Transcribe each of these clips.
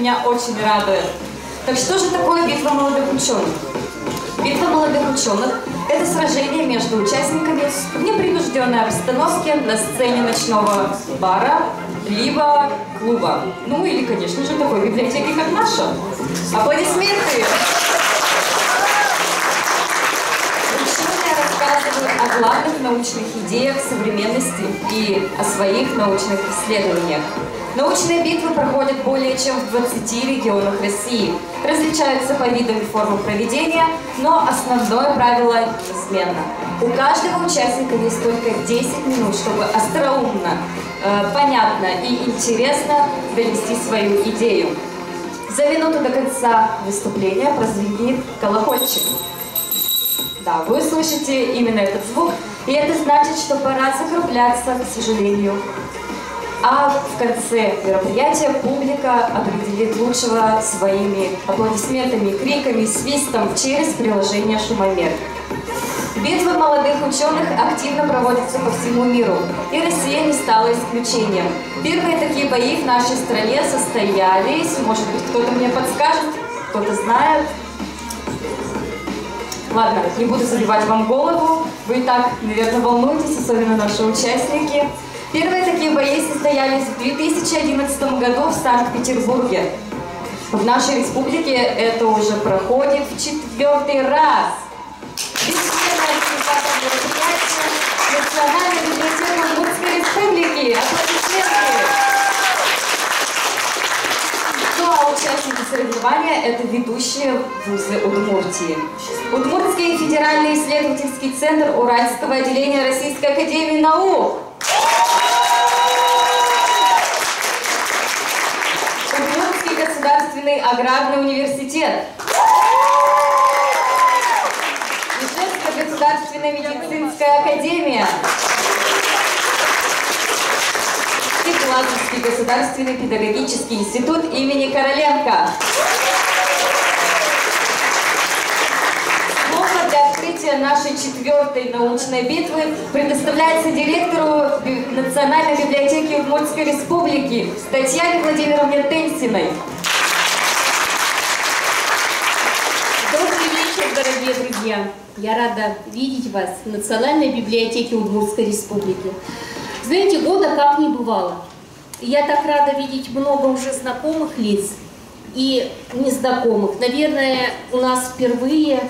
меня очень радует. Так что же такое битва молодых ученых? Битва молодых ученых – это сражение между участниками в непринужденной обстановке на сцене ночного бара, либо клуба. Ну или, конечно же, такой библиотеки, как наша. Аплодисменты! Ученые рассказывают о главных научных идеях современности и о своих научных исследованиях. Научные битвы проходят более чем в 20 регионах России. Различаются по видам и формам проведения, но основное правило неизменно. У каждого участника есть только 10 минут, чтобы остроумно, понятно и интересно донести свою идею. За минуту до конца выступления прозвенит колокольчик. Да, вы слышите именно этот звук, и это значит, что пора закругляться, к сожалению. А в конце мероприятия публика определит лучшего своими аплодисментами, криками, свистом через приложение «Шумомер». Битвы молодых ученых активно проводятся по всему миру, и Россия не стала исключением. Первые такие бои в нашей стране состоялись, может быть, кто-то мне подскажет, кто-то знает. Ладно, не буду забивать вам голову, вы и так, наверное, волнуетесь, особенно наши участники. Первые такие бои состоялись в 2011 году в Санкт-Петербурге. В нашей республике это уже проходит в 4-й раз. Бессменная организатор мероприятия Национальная библиотека Удмуртской республики. Аплодисменты! Ну а участники соревнования – это ведущие вузы Удмуртии. Удмуртский федеральный исследовательский центр Уральского отделения Российской академии наук. Удмуртский государственный аграрный университет. Ижевская государственная медицинская академия. И Плазовский государственный педагогический институт имени Короленко. Слово для открытия нашей 4-й научной битвы предоставляется директору Национальной библиотеки Удмуртской республики Татьяне Владимировне Тенсиной. Добрый вечер, дорогие друзья! Я рада видеть вас в Национальной библиотеке Удмуртской республики. Знаете, года как не бывало. Я так рада видеть много уже знакомых лиц и незнакомых. Наверное, у нас впервые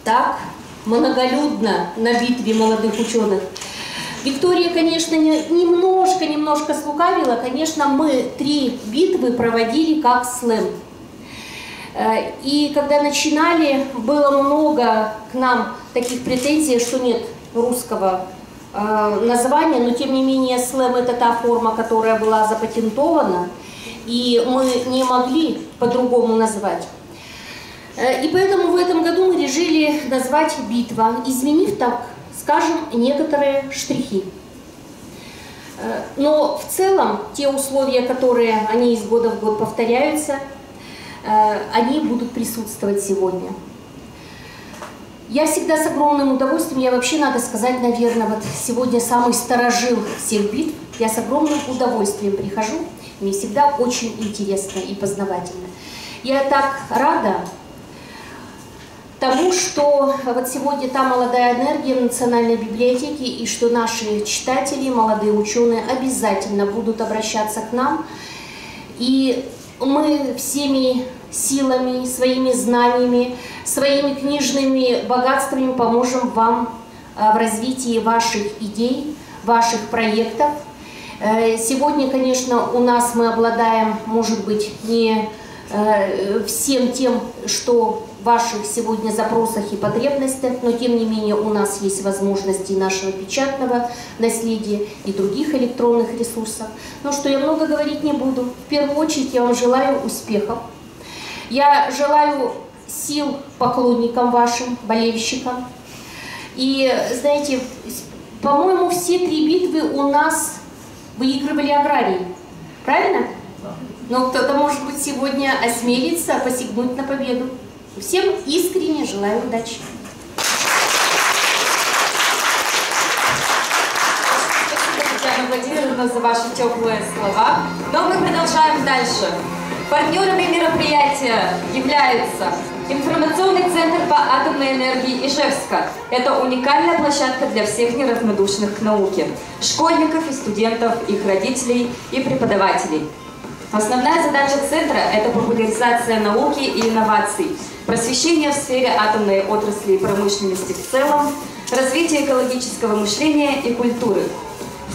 так многолюдно на битве молодых ученых. Виктория, конечно, немножко слукавила. Конечно, мы 3 битвы проводили как слэм. И когда начинали, было много к нам таких претензий, что нет русского названия, но тем не менее слэм – это та форма, которая была запатентована, и мы не могли по-другому назвать. И поэтому в этом году мы решили назвать «Битва», изменив, так скажем, некоторые штрихи. Но в целом те условия, которые они из года в год повторяются, они будут присутствовать сегодня. Я всегда с огромным удовольствием, я вообще, надо сказать, наверное, вот сегодня самый старожил всех битв, я с огромным удовольствием прихожу, мне всегда очень интересно и познавательно. Я так рада тому, что вот сегодня та молодая энергия в Национальной библиотеке, и что наши читатели, молодые ученые обязательно будут обращаться к нам, и мы всеми силами, своими знаниями, своими книжными богатствами поможем вам в развитии ваших идей, ваших проектов. Сегодня, конечно, у нас мы обладаем, может быть, не всем тем, что в ваших сегодня запросах и потребностях, но тем не менее у нас есть возможности нашего печатного наследия и других электронных ресурсов. Но что я много говорить не буду. В первую очередь я вам желаю успехов. Я желаю сил поклонникам вашим, болельщикам. И, знаете, по-моему, все 3 битвы у нас выигрывали аграрии. Правильно? Но кто-то, может быть, сегодня осмелится посягнуть на победу. Всем искренне желаю удачи. Спасибо, Татьяна Владимировна, за ваши теплые слова. Но мы продолжаем дальше. Партнерами мероприятия являются информационный центр по атомной энергии Ижевска. Это уникальная площадка для всех неравнодушных к науке, школьников и студентов, их родителей и преподавателей. Основная задача центра – это популяризация науки и инноваций, просвещение в сфере атомной отрасли и промышленности в целом, развитие экологического мышления и культуры.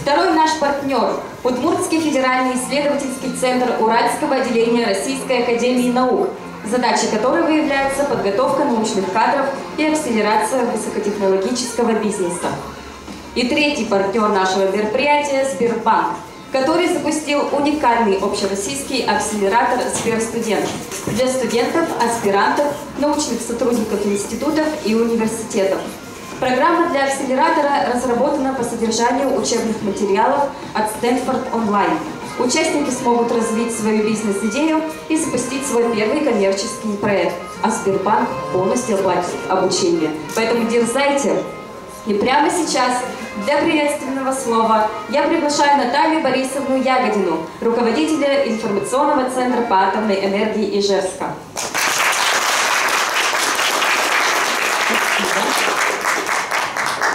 Второй наш партнер – Удмуртский федеральный исследовательский центр Уральского отделения Российской академии наук, задачей которого является подготовка научных кадров и акселерация высокотехнологического бизнеса. И третий партнер нашего мероприятия – Сбербанк, который запустил уникальный общероссийский акселератор «Сберстудент» для студентов, аспирантов, научных сотрудников институтов и университетов. Программа для акселератора разработана по содержанию учебных материалов от Stanford Online. Участники смогут развить свою бизнес-идею и запустить свой первый коммерческий проект, а Сбербанк полностью оплатит обучение. Поэтому дерзайте! И прямо сейчас для приветственного слова я приглашаю Наталью Борисовну Ягодину, руководителя информационного центра по атомной энергии Ижевска.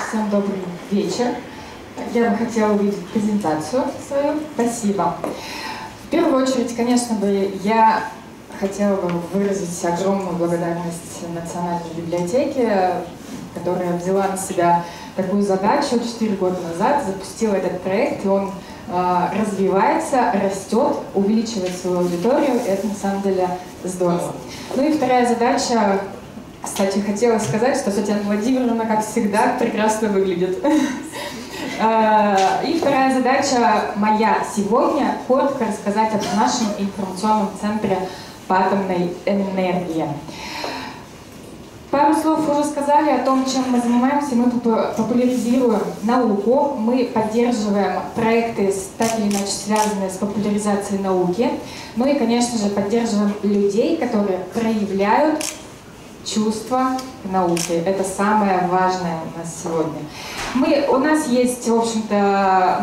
Всем добрый вечер. Я бы хотела увидеть презентацию свою. Спасибо. В первую очередь, конечно бы, я хотела бы выразить огромную благодарность Национальной библиотеке, которая взяла на себя такую задачу 4 года назад, запустила этот проект, и он развивается, растет, увеличивает свою аудиторию, и это на самом деле здорово. Ну и вторая задача, кстати, хотела сказать, что Татьяна Владимировна, как всегда, прекрасно выглядит. И вторая задача моя сегодня — коротко рассказать о нашем информационном центре по атомной энергии. Пару слов уже сказали о том, чем мы занимаемся. Мы популяризируем науку, мы поддерживаем проекты, так или иначе связанные с популяризацией науки. Ну и, конечно же, поддерживаем людей, которые проявляют чувство к науке. Это самое важное у нас сегодня. У нас есть, в общем-то,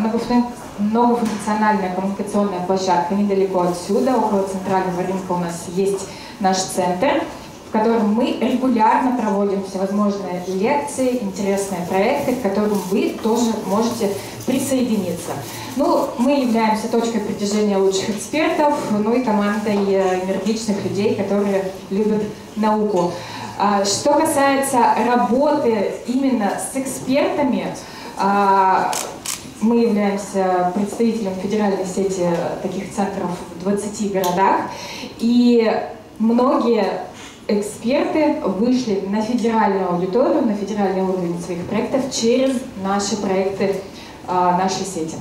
многофункциональная коммуникационная площадка недалеко отсюда, около центрального рынка у нас есть наш центр, в котором мы регулярно проводим всевозможные лекции, интересные проекты, к которым вы тоже можете присоединиться. Ну, мы являемся точкой притяжения лучших экспертов, ну и командой энергичных людей, которые любят науку. Что касается работы именно с экспертами, мы являемся представителем федеральной сети таких центров в 20 городах, и многие эксперты вышли на федеральную аудиторию, на федеральный уровень своих проектов через наши проекты нашей сети.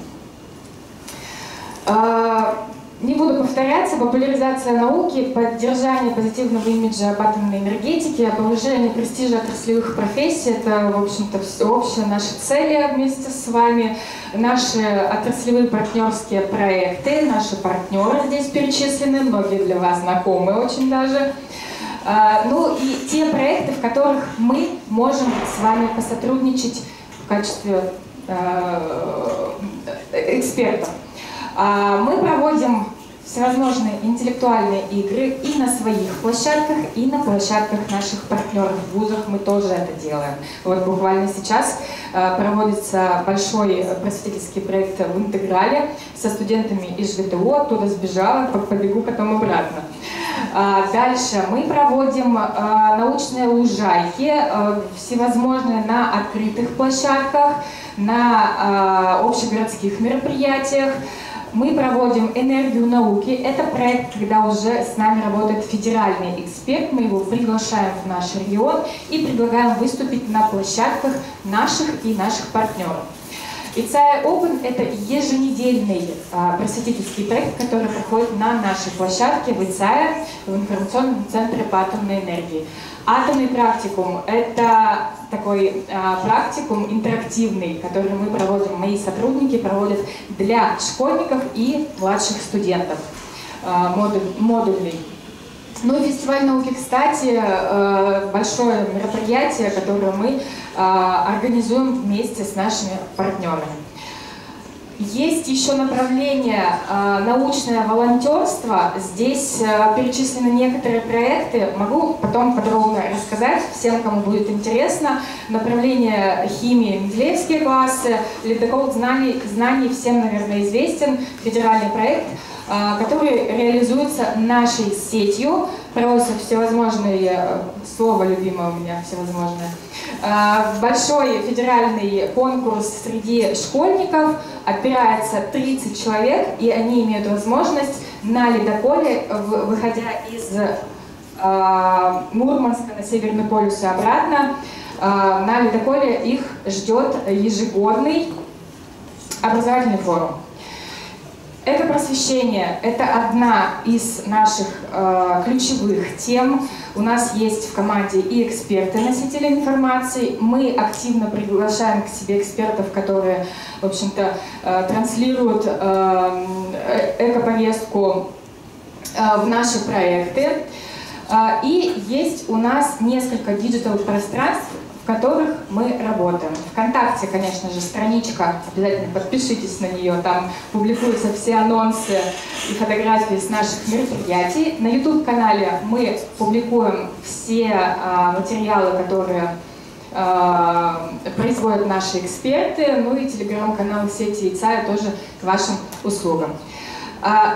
Не буду повторяться, популяризация науки, поддержание позитивного имиджа об атомной энергетике, повышение престижа отраслевых профессий – это, в общем-то, общие наши цели вместе с вами, наши отраслевые партнерские проекты, наши партнеры здесь перечислены, многие для вас знакомы очень даже. Ну и те проекты, в которых мы можем с вами посотрудничать в качестве экспертов. Мы проводим всевозможные интеллектуальные игры и на своих площадках, и на площадках наших партнеров в вузах. Мы тоже это делаем. Вот буквально сейчас проводится большой просветительский проект в Интеграле со студентами из ЖГТУ. Оттуда сбежала, побегу потом обратно. Дальше мы проводим научные лужайки, всевозможные на открытых площадках, на общегородских мероприятиях. Мы проводим «Энергию науки». Это проект, когда уже с нами работает федеральный эксперт. Мы его приглашаем в наш регион и предлагаем выступить на площадках наших и наших партнеров. ICAE Open – это еженедельный просветительский проект, который проходит на нашей площадке в ICAE, в информационном центре по атомной энергии. Атомный практикум – это такой практикум интерактивный, который мы проводим, мои сотрудники проводят для школьников и младших студентов, модульный. Ну и фестиваль науки, кстати, большое мероприятие, которое мы организуем вместе с нашими партнерами. есть еще направление научное волонтерство. Здесь перечислены некоторые проекты. Могу потом подробно рассказать всем, кому будет интересно. Направление химии, менделеевские классы, ледокол знаний всем, наверное, известен. Федеральный проект, который реализуется нашей сетью. Просто всевозможные, слово любимое у меня, всевозможное. Большой федеральный конкурс среди школьников, отбирается 30 человек, и они имеют возможность на ледоколе, выходя из Мурманска на Северный полюс и обратно, на ледоколе их ждет ежегодный образовательный форум. Эко-просвещение – это одна из наших ключевых тем. У нас есть в команде и эксперты, носители информации. Мы активно приглашаем к себе экспертов, которые, в общем-то, транслируют эко-повестку в наши проекты. И есть у нас несколько диджитал-пространств, в которых мы работаем. ВКонтакте, конечно же, страничка, обязательно подпишитесь на нее, там публикуются все анонсы и фотографии с наших мероприятий. На YouTube-канале мы публикуем все материалы, которые производят наши эксперты, ну и телеграм-канал сети ИЦАЯ тоже к вашим услугам.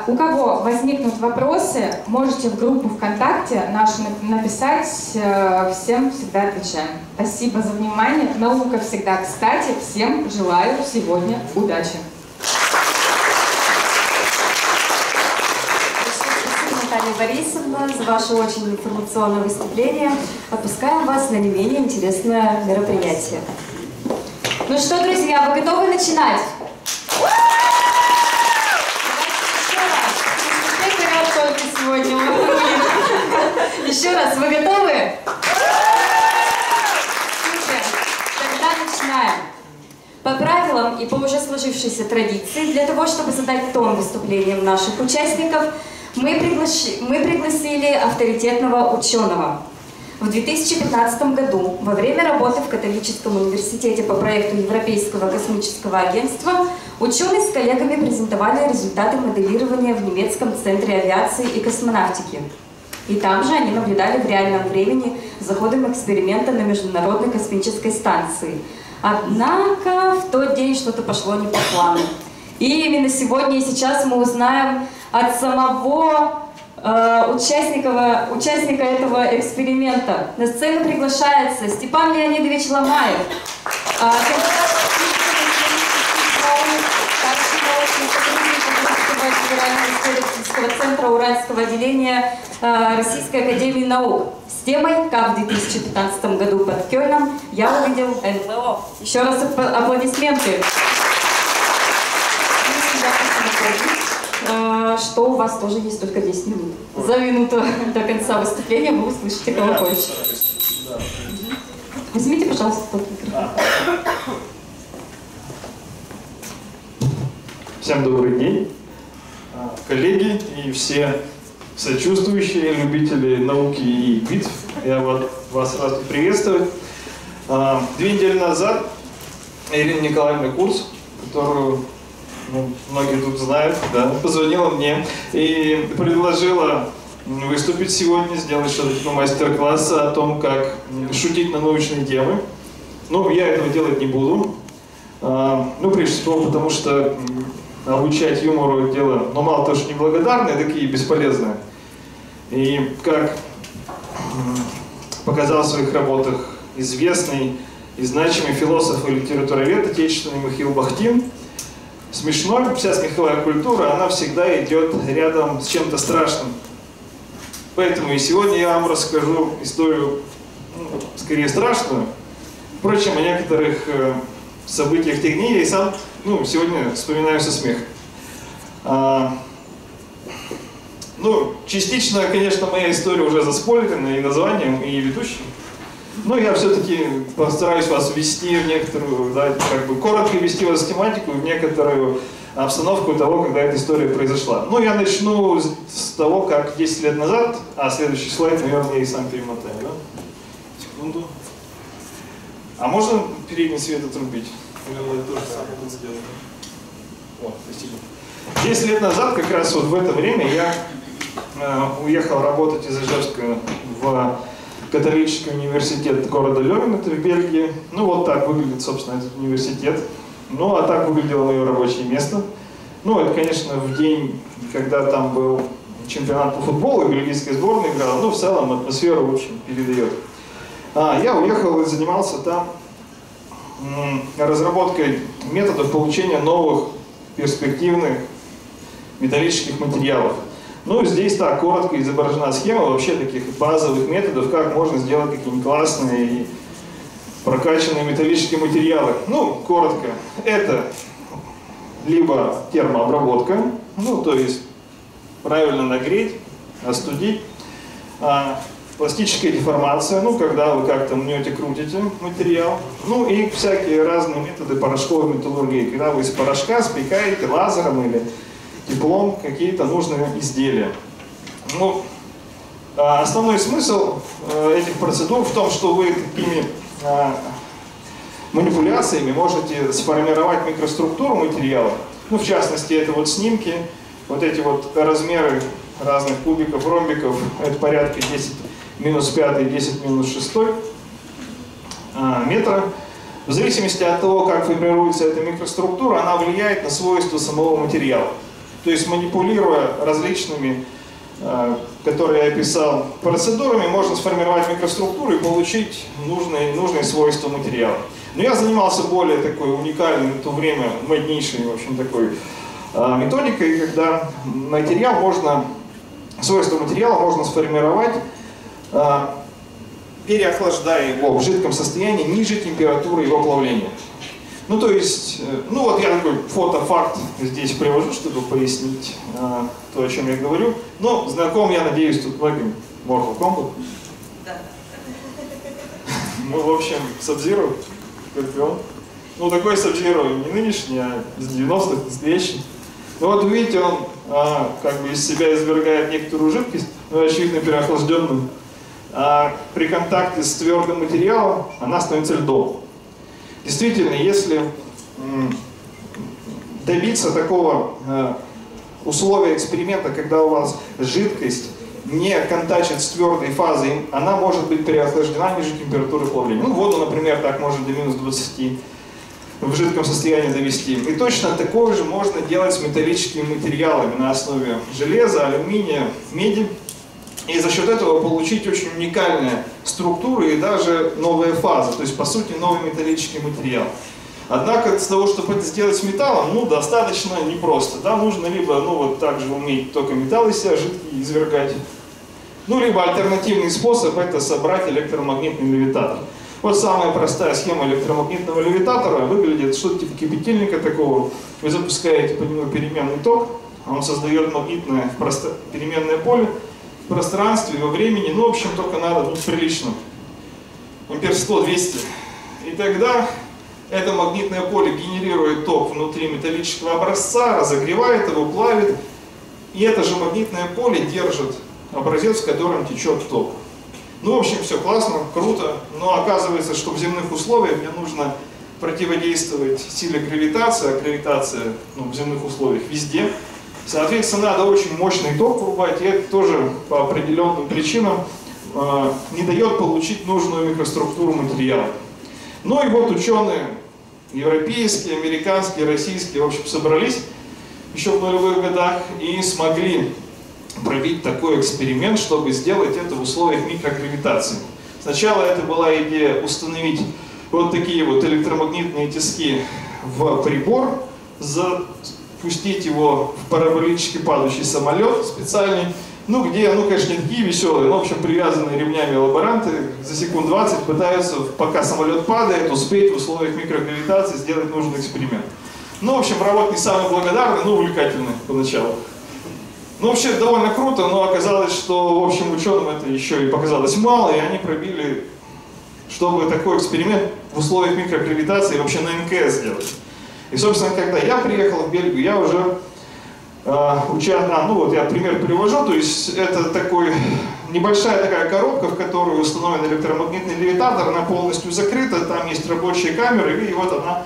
У кого возникнут вопросы, можете в группу ВКонтакте нашу написать, всем всегда отвечаем. Спасибо за внимание. Наука всегда кстати. Всем желаю сегодня удачи. Спасибо, Наталья Борисовна, за ваше очень информационное выступление. Отпускаем вас на не менее интересное мероприятие. Ну что, друзья, вы готовы начинать? Сегодня. Еще раз, вы готовы? Супер. Тогда начинаем. По правилам и по уже сложившейся традиции, для того, чтобы задать тон выступлениям наших участников, мы пригласили авторитетного ученого. В 2015 году, во время работы в Католическом университете по проекту Европейского космического агентства, ученые с коллегами презентовали результаты моделирования в немецком центре авиации и космонавтики. И там же они наблюдали в реальном времени за ходом эксперимента на Международной космической станции. Однако в тот день что-то пошло не по плану. И именно сегодня и сейчас мы узнаем от самого участника этого эксперимента. На сцену приглашается Степан Леонидович Ломаев, исследовательского центра Уральского отделения Российской академии наук с темой «Как в 2015 году под Кёльном я увидел НЛО». Еще раз аплодисменты. Что у вас тоже есть только 10 минут. За минуту до конца выступления вы услышите колокольчик. Возьмите, пожалуйста, тот микрофон. Всем добрый день, коллеги и все сочувствующие любители науки и битв. Я вас рад приветствовать. 2 недели назад Ирина Николаевна Курс, которую многие тут знают, да, позвонила мне и предложила выступить сегодня, сделать что-то типа мастер-класса о том, как шутить на научные темы. Ну, я этого делать не буду. Прежде всего, потому что обучать юмору дело, мало того, что неблагодарное, так и бесполезное. И как показал в своих работах известный и значимый философ и литературовед отечественный Михаил Бахтин, смешно, вся смеховая культура, она всегда идет рядом с чем-то страшным. Поэтому и сегодня я вам расскажу историю, скорее страшную. Впрочем, о некоторых событиях тех дней я и сам, сегодня вспоминаю со смехом. Частично, конечно, моя история уже заспойлерена и названием, и ведущим. Но я все-таки постараюсь вас ввести в некоторую, коротко ввести вас в тематику, в некоторую обстановку того, когда эта история произошла. Я начну с того, как 10 лет назад, следующий слайд, наверное, я и сам перемотаю, да? Секунду. А можно передний свет отрубить? Наверное, я тоже сам это сделаю. Вот, 10 лет назад, как раз вот в это время, я уехал работать из Ижевска в католический университет города Лёвен, это в Бельгии. Ну вот так выглядит, собственно, этот университет. Ну а так выглядело мое рабочее место. Ну это, конечно, в день, когда там был чемпионат по футболу, и бельгийская сборная играла, ну в целом атмосферу, в общем, передает. Я уехал и занимался там разработкой методов получения новых перспективных металлических материалов. Ну, здесь так коротко изображена схема вообще таких базовых методов, как можно сделать какие-нибудь классные и прокачанные металлические материалы. Ну, коротко, это либо термообработка, ну, то есть правильно нагреть, остудить, пластическая деформация, ну, когда вы как-то мнете, крутите материал, ну, и всякие разные методы порошковой металлургии, когда вы из порошка спекаете лазером или теплом какие-то нужные изделия. Ну, основной смысл этих процедур в том, что вы такими манипуляциями можете сформировать микроструктуру материала. Ну, в частности, это вот снимки, вот эти вот размеры разных кубиков, ромбиков, это порядка 10 минус 5, 10 минус 6 метра. В зависимости от того, как формируется эта микроструктура, она влияет на свойства самого материала. То есть манипулируя различными, которые я описал, процедурами, можно сформировать микроструктуру и получить нужные свойства материала. Но я занимался более такой уникальной в то время, моднейшей, в общем, такой методикой, когда свойства материала можно сформировать, переохлаждая его в жидком состоянии ниже температуры его плавления. Ну, то есть, ну вот я такой фотофакт здесь привожу, чтобы пояснить то, о чем я говорю. Но знаком, я надеюсь, тут многим Mortal Kombat. Да. Ну, в общем, Sub-Zero, Скорпион. Ну, такой Sub-Zero не нынешний, а из 90-х, настоящий. Ну, вот видите, он как бы из себя извергает некоторую жидкость, но очевидно переохлажденную. А при контакте с твердым материалом она становится льдом. Действительно, если добиться такого условия эксперимента, когда у вас жидкость не контачит с твердой фазой, она может быть переохлаждена ниже температуры плавления. Ну, воду, например, так можно до минус 20 в жидком состоянии довести. И точно такое же можно делать с металлическими материалами на основе железа, алюминия, меди. И за счет этого получить очень уникальные структуры и даже новые фазы, то есть по сути новый металлический материал. Однако для того, чтобы это сделать с металлом, ну достаточно непросто. Да? Нужно либо вот так же уметь только металл из себя жидкий извергать, ну либо альтернативный способ это собрать электромагнитный левитатор. Вот самая простая схема электромагнитного левитатора выглядит что-то типа кипятильника такого. Вы запускаете по нему переменный ток, он создает магнитное переменное поле в пространстве, во времени, ну, в общем, только надо прилично. Ампер 100-200. И тогда это магнитное поле генерирует ток внутри металлического образца, разогревает его, плавит. И это же магнитное поле держит образец, в котором течет ток. Ну, в общем, все классно, круто. Но оказывается, что в земных условиях мне нужно противодействовать силе гравитации, а гравитация в земных условиях везде. Соответственно, надо очень мощный ток врубать, и это тоже по определенным причинам не дает получить нужную микроструктуру материала. Ну и вот ученые европейские, американские, российские, в общем, собрались еще в нулевых годах и смогли провести такой эксперимент, чтобы сделать это в условиях микрогравитации. Сначала это была идея установить вот такие вот электромагнитные тиски в прибор, запустить его в параболически падающий самолет специальный, ну где, конечно, не такие веселые, но, в общем, привязанные ремнями лаборанты за секунд 20 пытаются, пока самолет падает, успеть в условиях микрогравитации сделать нужный эксперимент. Ну, в общем, работа не самая благодарная, но увлекательная поначалу. Ну, вообще, довольно круто, но оказалось, что, в общем, ученым это еще и показалось мало, и они пробили, чтобы такой эксперимент в условиях микрогравитации вообще на МКС сделать. И, собственно, когда я приехал в Бельгию, я уже ну вот я пример привожу, то есть это небольшая такая коробка, в которую установлен электромагнитный левитатор, она полностью закрыта, там есть рабочие камеры, и вот она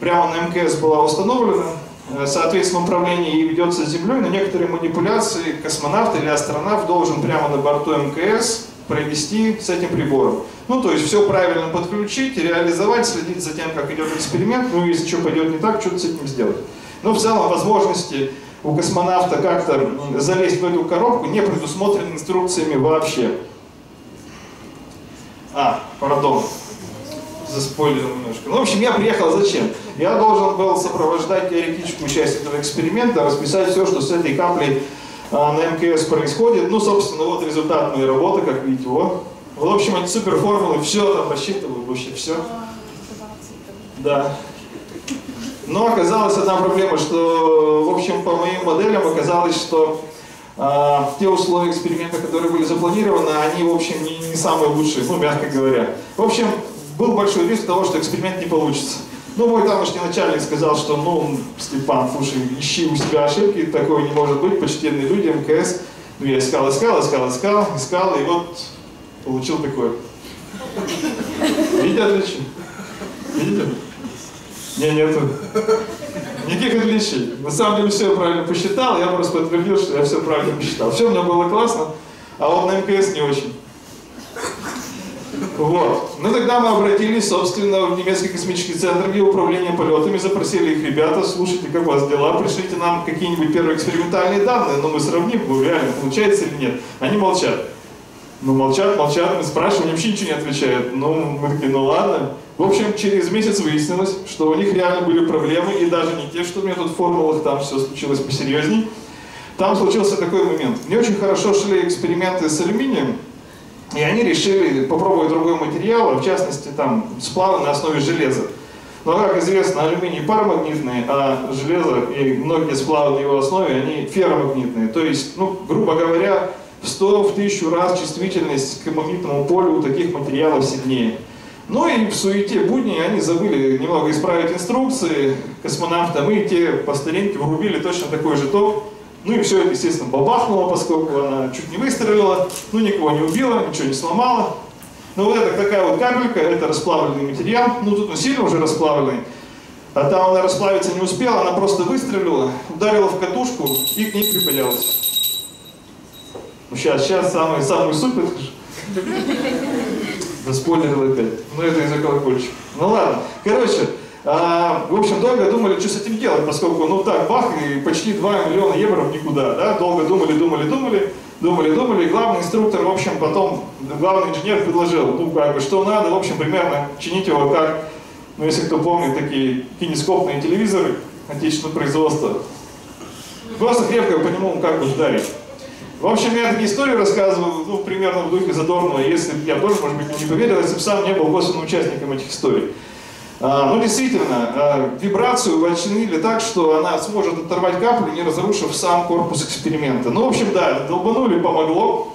прямо на МКС была установлена. соответственно, управление и ведется с Землей, но некоторые манипуляции космонавт или астронавт должен прямо на борту МКС провести с этим прибором. Ну, то есть все правильно подключить, реализовать, следить за тем, как идет эксперимент, ну, если что пойдет не так, что-то с этим сделать. Но в целом возможности у космонавта как-то залезть в эту коробку не предусмотрены инструкциями вообще. Пардон, заспойлерил немножко. Ну, в общем, я приехал зачем? Я должен был сопровождать теоретическую часть этого эксперимента, расписать все, что с этой каплей на МКС происходит. Ну, собственно, вот результат моей работы, как видите, вот. В общем, эти суперформулы, все там рассчитываю, вообще все. Да. Но оказалась одна проблема, что, в общем, по моим моделям оказалось, что те условия эксперимента, которые были запланированы, они, в общем, не самые лучшие, ну, мягко говоря. В общем, был большой риск того, что эксперимент не получится. Ну, мой тамошний начальник сказал, что, ну, Степан, слушай, ищи у себя ошибки, такое не может быть, почтенные люди, МКС. Ну, я искал, и вот получил такое. Видите отличие? Видите? Нету. Никаких отличий. На самом деле все я правильно посчитал, я просто подтвердил, что я все правильно посчитал. Все у меня было классно, а вот на МКС не очень. Вот. Ну тогда мы обратились, собственно, в немецкий космический центр, где управление полетами, запросили их: ребята, слушайте, как у вас дела, пришлите нам какие-нибудь первые экспериментальные данные, но мы сравним, ну реально, получается или нет. Они молчат. Ну молчат, мы спрашиваем, они вообще ничего не отвечают. Ну мы такие, ну ладно. В общем, через месяц выяснилось, что у них реально были проблемы, и даже не те, что у меня тут в формулах, там все случилось посерьезней. Там случился такой момент. Не очень хорошо шли эксперименты с алюминием, и они решили попробовать другой материал, в частности, там, сплавы на основе железа. Но, как известно, алюминий парамагнитный, а железо и многие сплавы на его основе, они ферромагнитные. То есть, ну, грубо говоря, в 100, в 1000 раз чувствительность к магнитному полю у таких материалов сильнее. Ну и в суете будней они забыли немного исправить инструкции космонавтам, и те по старинке врубили точно такой же ток. Ну и все это, естественно, бабахнуло, поскольку она чуть не выстрелила, ну никого не убила, ничего не сломала. Но вот это такая вот капелька, это расплавленный материал, ну тут он сильно уже расплавленный. А там она расплавиться не успела, она просто выстрелила, ударила в катушку и к ней припаялась. Ну сейчас самый супер. Заспойлерил опять. Ну это из-за колокольчика. Ну ладно. Короче, в общем, долго думали, что с этим делать, поскольку, ну так, бах, и почти 2 миллиона евро в никуда, да, долго думали, и главный инструктор, в общем, потом, главный инженер предложил, ну, как бы, что надо, в общем, примерно чинить его как, ну, если кто помнит, такие кинескопные телевизоры отечественного производства, просто крепко по нему как бы ударить. В общем, я такие истории рассказываю, ну, примерно в духе Задорнова, если бы я тоже, может быть, не поверил, если бы сам не был косвенным участником этих историй. Ну, действительно, вибрацию вычленили так, что она сможет оторвать каплю, не разрушив сам корпус эксперимента. Ну, в общем, да, долбанули, помогло.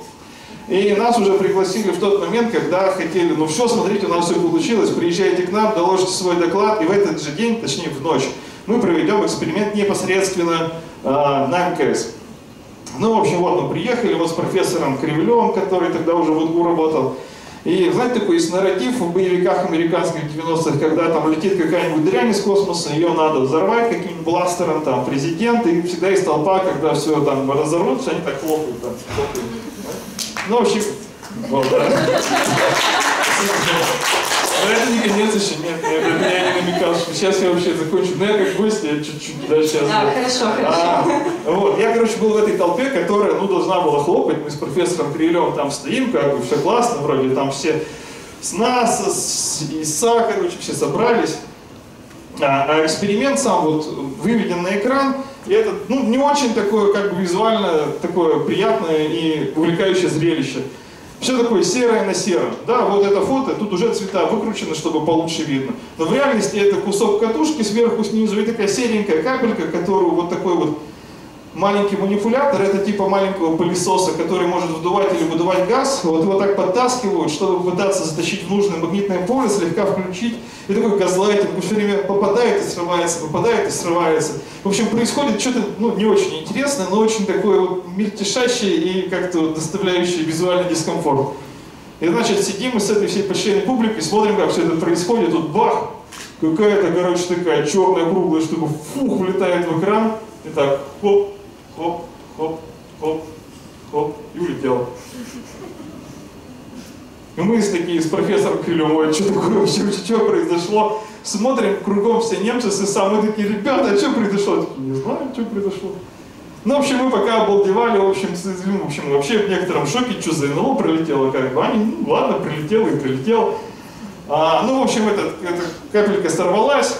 И нас уже пригласили в тот момент, когда хотели, ну все, смотрите, у нас все получилось, приезжайте к нам, доложите свой доклад, и в этот же день, точнее в ночь, мы проведем эксперимент непосредственно на МКС. Ну, в общем, вот мы приехали, вот с профессором Кривилевым, который тогда уже в УДГУ работал. И, знаете, такой есть нарратив в боевиках американских 90-х, когда там летит какая-нибудь дрянь из космоса, ее надо взорвать каким-нибудь бластером, там, президент, и всегда есть толпа, когда все там разорвутся, они так хлопают, там, хлопают. Ну, в общем, вот, да. Но это не конец еще, нет, я не намекал, что сейчас я вообще закончу, но я как гость, я чуть-чуть, да, сейчас. Хорошо. Вот, я, короче, был в этой толпе, которая, ну, должна была хлопать, мы с профессором Кривилевым там стоим, как бы, все классно, вроде, там все с НАСА, с ИСА, короче, все собрались. А эксперимент сам вот выведен на экран, и это, ну, не очень такое, как бы, визуально такое приятное и увлекающее зрелище. Все такое серое на сером. Да, вот это фото, тут уже цвета выкручены, чтобы получше видно. Но в реальности это кусок катушки сверху, снизу, и такая серенькая капелька, которую вот такой вот маленький манипулятор, это типа маленького пылесоса, который может вдувать или выдувать газ, вот его так подтаскивают, чтобы пытаться затащить в нужное магнитное поле, слегка включить, и такой газлайтинг все время попадает и срывается. В общем, происходит что-то, ну, не очень интересное, но очень такое вот мельтешащее и как-то вот доставляющее визуальный дискомфорт. И значит, сидим мы с этой всей почтенной публикой, смотрим, как все это происходит, тут бах, какая-то, короче, такая черная круглая штука, фух, влетает в экран, и так, хоп, хоп, хоп, хоп, хоп, и улетела. И мы такие с профессором Крылевой, что такое вообще, что произошло? Смотрим, кругом все немцы, СССР, мы такие, ребята, а что произошло? Не знаю, что произошло. Ну, в общем, мы пока обалдевали, в общем, вообще в некотором шоке, что за НЛО пролетело, как бы, ну, ладно, прилетело и прилетело. Ну, в общем, эта капелька оторвалась,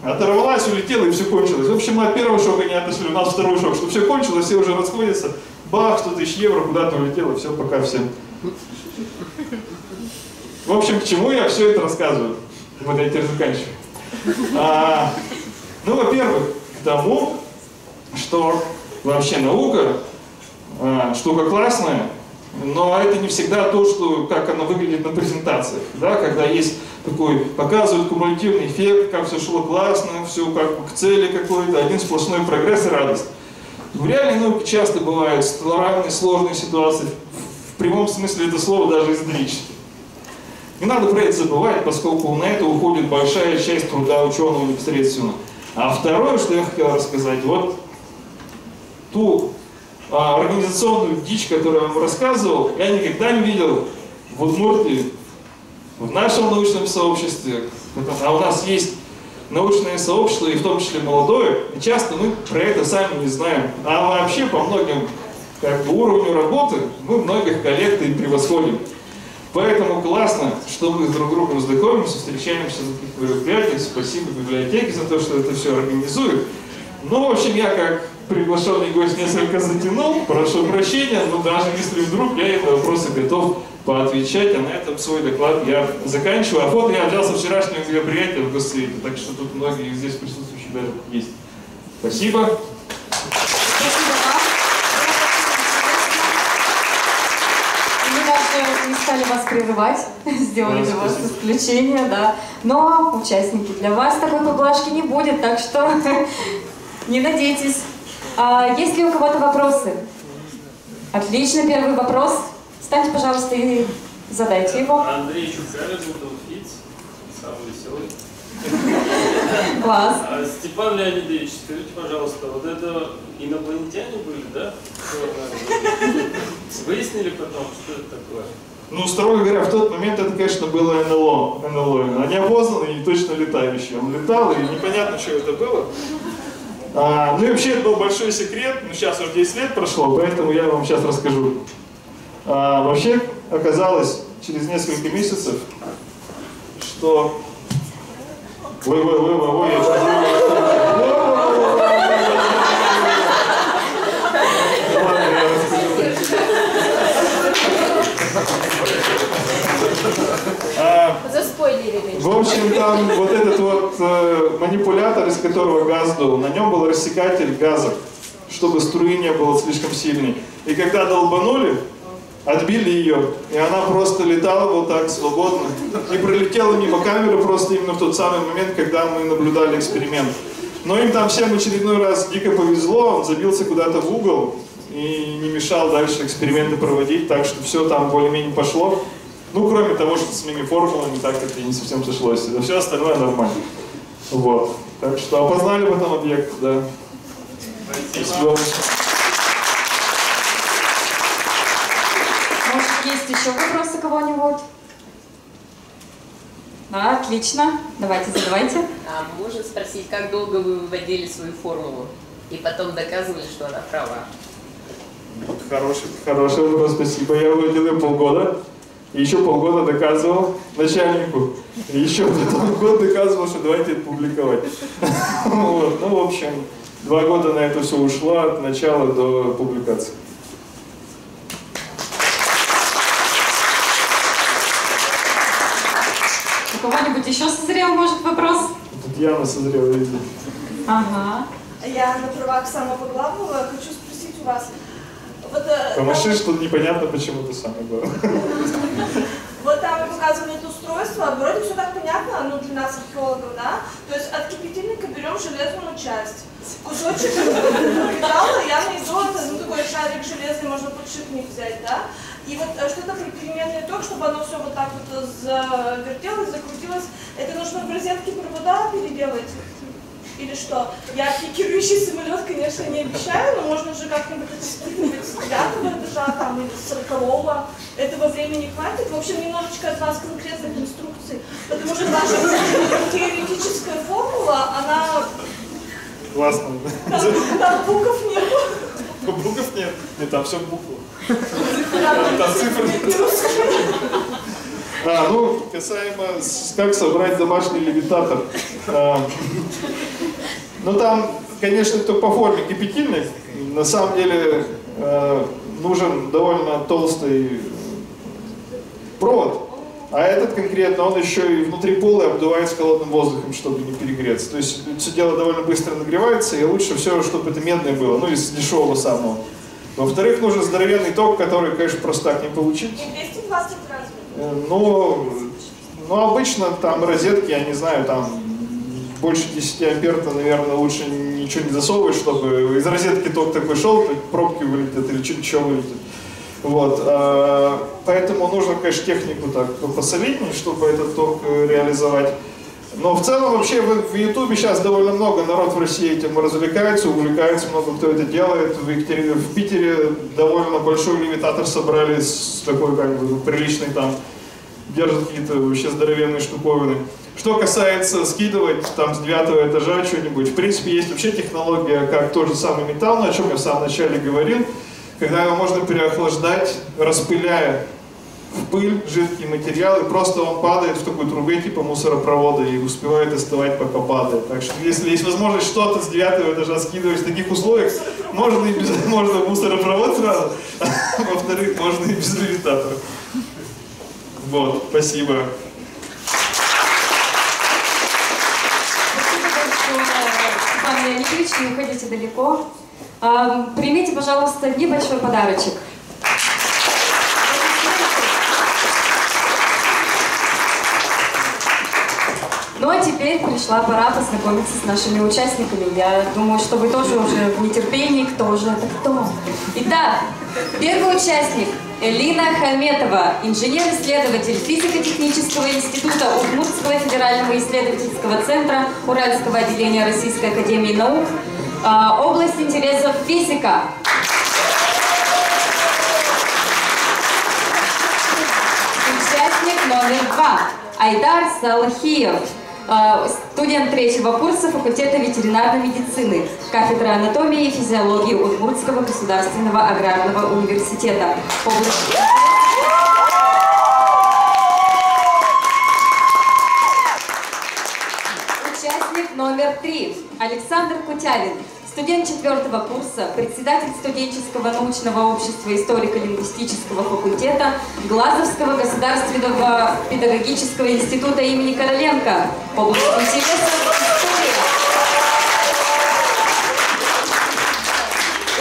улетела и все кончилось. В общем, мы от первого шока не отошли, у нас второй шок, что все кончилось, все уже расходятся, бах, 100 тысяч евро куда-то улетело, все, пока всем. В общем, к чему я все это рассказываю? Вот я теперь заканчиваю. Ну, во-первых, к тому, что вообще наука штука классная, но это не всегда то, что, как она выглядит на презентациях. Да? Когда есть такой, показывают кумулятивный эффект, как все шло классно, все как к цели какой-то, один сплошной прогресс и радость. В реальной науке часто бывают странные, сложные ситуации, в прямом смысле это слово даже эзотерические. Не надо про это забывать, поскольку на это уходит большая часть труда ученого непосредственно. А второе, что я хотел рассказать, вот ту организационную дичь, которую я вам рассказывал, я никогда не видел в Удмуртии, в нашем научном сообществе. А у нас есть научное сообщество, и в том числе молодое, и часто мы про это сами не знаем. А вообще по многим уровню работы мы многих коллег и превосходим. Поэтому классно, что мы друг с другом знакомимся, встречаемся на таких мероприятиях. Спасибо библиотеке за то, что это все организует. Ну, в общем, я как приглашенный гость несколько затянул, прошу прощения, но даже если вдруг я на вопросы готов поотвечать, а на этом свой доклад я заканчиваю. А фото я взял со вчерашнего мероприятия в Госсовете, так что тут многие здесь присутствующие даже есть. Спасибо. Не стали вас прерывать, сделали для вас исключение, да. Но, участники, для вас такой поблажки не будет, так что не надейтесь. Есть ли у кого-то вопросы? Отлично, первый вопрос. Встаньте, пожалуйста, и задайте его. Андрей Чукарев, Фиц, самый веселый. Класс. Степан Леонидович, скажите, пожалуйста, вот это инопланетяне были, да? Выяснили потом, что это такое? Ну, строго говоря, в тот момент это, конечно, было НЛО. Они опознаны и точно летающие. Он летал, и непонятно, что это было. Ну и вообще это был большой секрет, но сейчас уже 10 лет прошло, поэтому я вам сейчас расскажу. Вообще оказалось через несколько месяцев, что... Ой, я Заспойлерили. В общем, там вот этот вот манипулятор, из которого газ дул, на нем был рассекатель газа, чтобы струи не было слишком сильной. И когда долбанули, отбили ее, и она просто летала вот так свободно. И пролетела мимо камеры просто именно в тот самый момент, когда мы наблюдали эксперимент. Но им там всем очередной раз дико повезло, он забился куда-то в угол и не мешал дальше эксперименты проводить, так что все там более-менее пошло. Ну, кроме того, что с моими формулами так как-то не совсем сошлось. А все остальное нормально. Вот. Так что опознали в этом объект, да. Спасибо. Может, есть еще вопросы кого-нибудь? Да, отлично. Давайте, задавайте. Можно спросить, как долго вы выводили свою формулу и потом доказывали, что она права? Хороший вопрос, спасибо. Я выводил ее полгода. И еще полгода доказывал начальнику. И еще потом год доказывал, что давайте это публиковать. Вот. Ну, в общем, 2 года на это все ушло от начала до публикации. У кого-нибудь еще созрел, может, вопрос? Тут явно созрел везде. Ага. Я на правах самого главного хочу спросить у вас. Вот, Помаши, что непонятно, почему ты самое главное. Вот там вы показывали это устройство, вроде все так понятно, ну для нас, археологов, да? То есть от кипятильника берем железную часть, кусочек металла, явно и золото, ну такой шарик железный, можно подшипник взять, да? И вот что-то про переменный ток, чтобы оно все вот так вот завертелось, закрутилось, это нужно в розетке провода переделать? Или что? Я пикирующий самолет, конечно, не обещаю, но можно же как-нибудь спрыгнуть с 9-го этажа там, или с 40-го. Этого времени хватит. В общем, немножечко от вас конкретных инструкций. Потому что наша теоретическая формула, она... Классно. Там букв нет. Букв нет? Нет, там все буквы. Там цифры. Ну, касаемо, как собрать домашний левитатор. Ну, там, конечно, только по форме кипятильник. На самом деле нужен довольно толстый провод. А этот конкретно, он еще и внутри пола обдувается холодным воздухом, чтобы не перегреться. То есть все дело довольно быстро нагревается, и лучше все, чтобы это медное было, ну, из дешевого самого. Во-вторых, нужен здоровенный ток, который, конечно, просто так не получить. И 220 разве? Ну, обычно там розетки, я не знаю, там больше 10 ампер-то, наверное, лучше ничего не засовывать, чтобы из розетки ток такой шел, пробки вылетят или чуть что вылетит. Вот. Поэтому нужно, конечно, технику так посолиднее, чтобы этот ток реализовать. Но в целом вообще в Ютубе сейчас довольно много народ в России этим развлекается, увлекается, много кто это делает. В Питере довольно большой левитатор собрали с такой как бы приличной там, держат какие-то вообще здоровенные штуковины. Что касается скидывать там с 9-го этажа что-нибудь, в принципе есть вообще технология, как тот же самый металл, о чем я в самом начале говорил, когда его можно переохлаждать, распыляя в пыль жидкий материал, и просто он падает в такой трубе типа мусоропровода и успевает остывать, пока падает. Так что если есть возможность что-то с 9-го этажа скидывать в таких условиях, можно и без мусоропровод сразу, а во-вторых, можно и без левитатора. Вот, спасибо. Степан Леонидович, не уходите далеко. Примите, пожалуйста, небольшой подарочек. Ну а теперь пришла пора познакомиться с нашими участниками. Я думаю, что вы тоже уже в нетерпении, кто же это кто. Итак, первый участник Элина Хаметова, инженер-исследователь физико-технического института Удмуртского федерального исследовательского центра Уральского отделения Российской академии наук, область интересов физика. Участник номер 2 Айдар Салахиев, студент 3-го курса факультета ветеринарной медицины, кафедра анатомии и физиологии Удмуртского государственного аграрного университета. Участник номер 3 Александр Кутявин, студент 4-го курса, председатель студенческого научного общества историко-лингвистического факультета Глазовского государственного педагогического института имени Короленко. Область интересов история.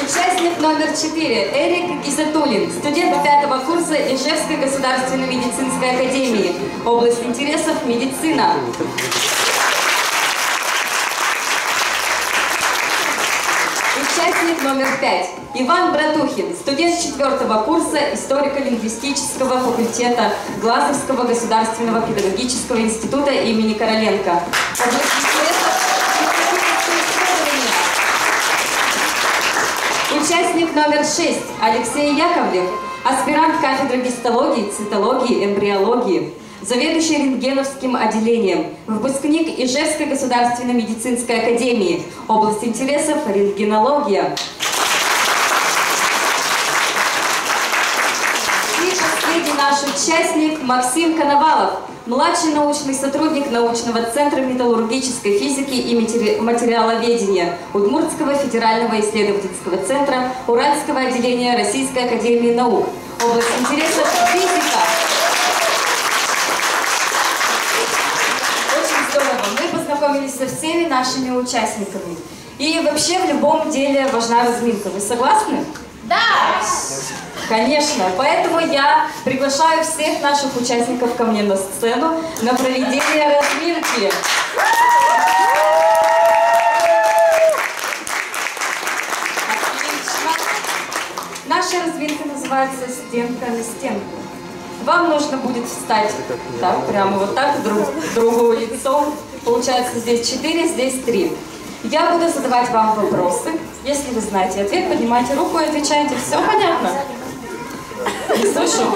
Участник номер 4 Эрик Гизатуллин, студент 5-го курса Ижевской государственной медицинской академии. Область интересов медицина. Участник номер 5 Иван Братухин, студент 4-го курса историко-лингвистического факультета Глазовского государственного педагогического института имени Короленко. Участник номер 6 Алексей Яковлев, аспирант кафедры гистологии, цитологии, эмбриологии, заведующий рентгеновским отделением, выпускник Ижевской государственной медицинской академии, область интересов рентгенология. И последний наш участник Максим Коновалов, младший научный сотрудник научного центра металлургической физики и материаловедения Удмуртского федерального исследовательского центра Уральского отделения Российской академии наук, область интересов физика. Мы познакомились со всеми нашими участниками. И вообще в любом деле важна разминка. Вы согласны? Да! Конечно. Поэтому я приглашаю всех наших участников ко мне на сцену на проведение разминки. Наш наша разминка называется «Стенка на стенку». Вам нужно будет встать так, прямо вот так, друг к другу лицом. Получается, здесь 4, здесь 3. Я буду задавать вам вопросы. Если вы знаете ответ, поднимайте руку и отвечайте. Все понятно? Не слышу?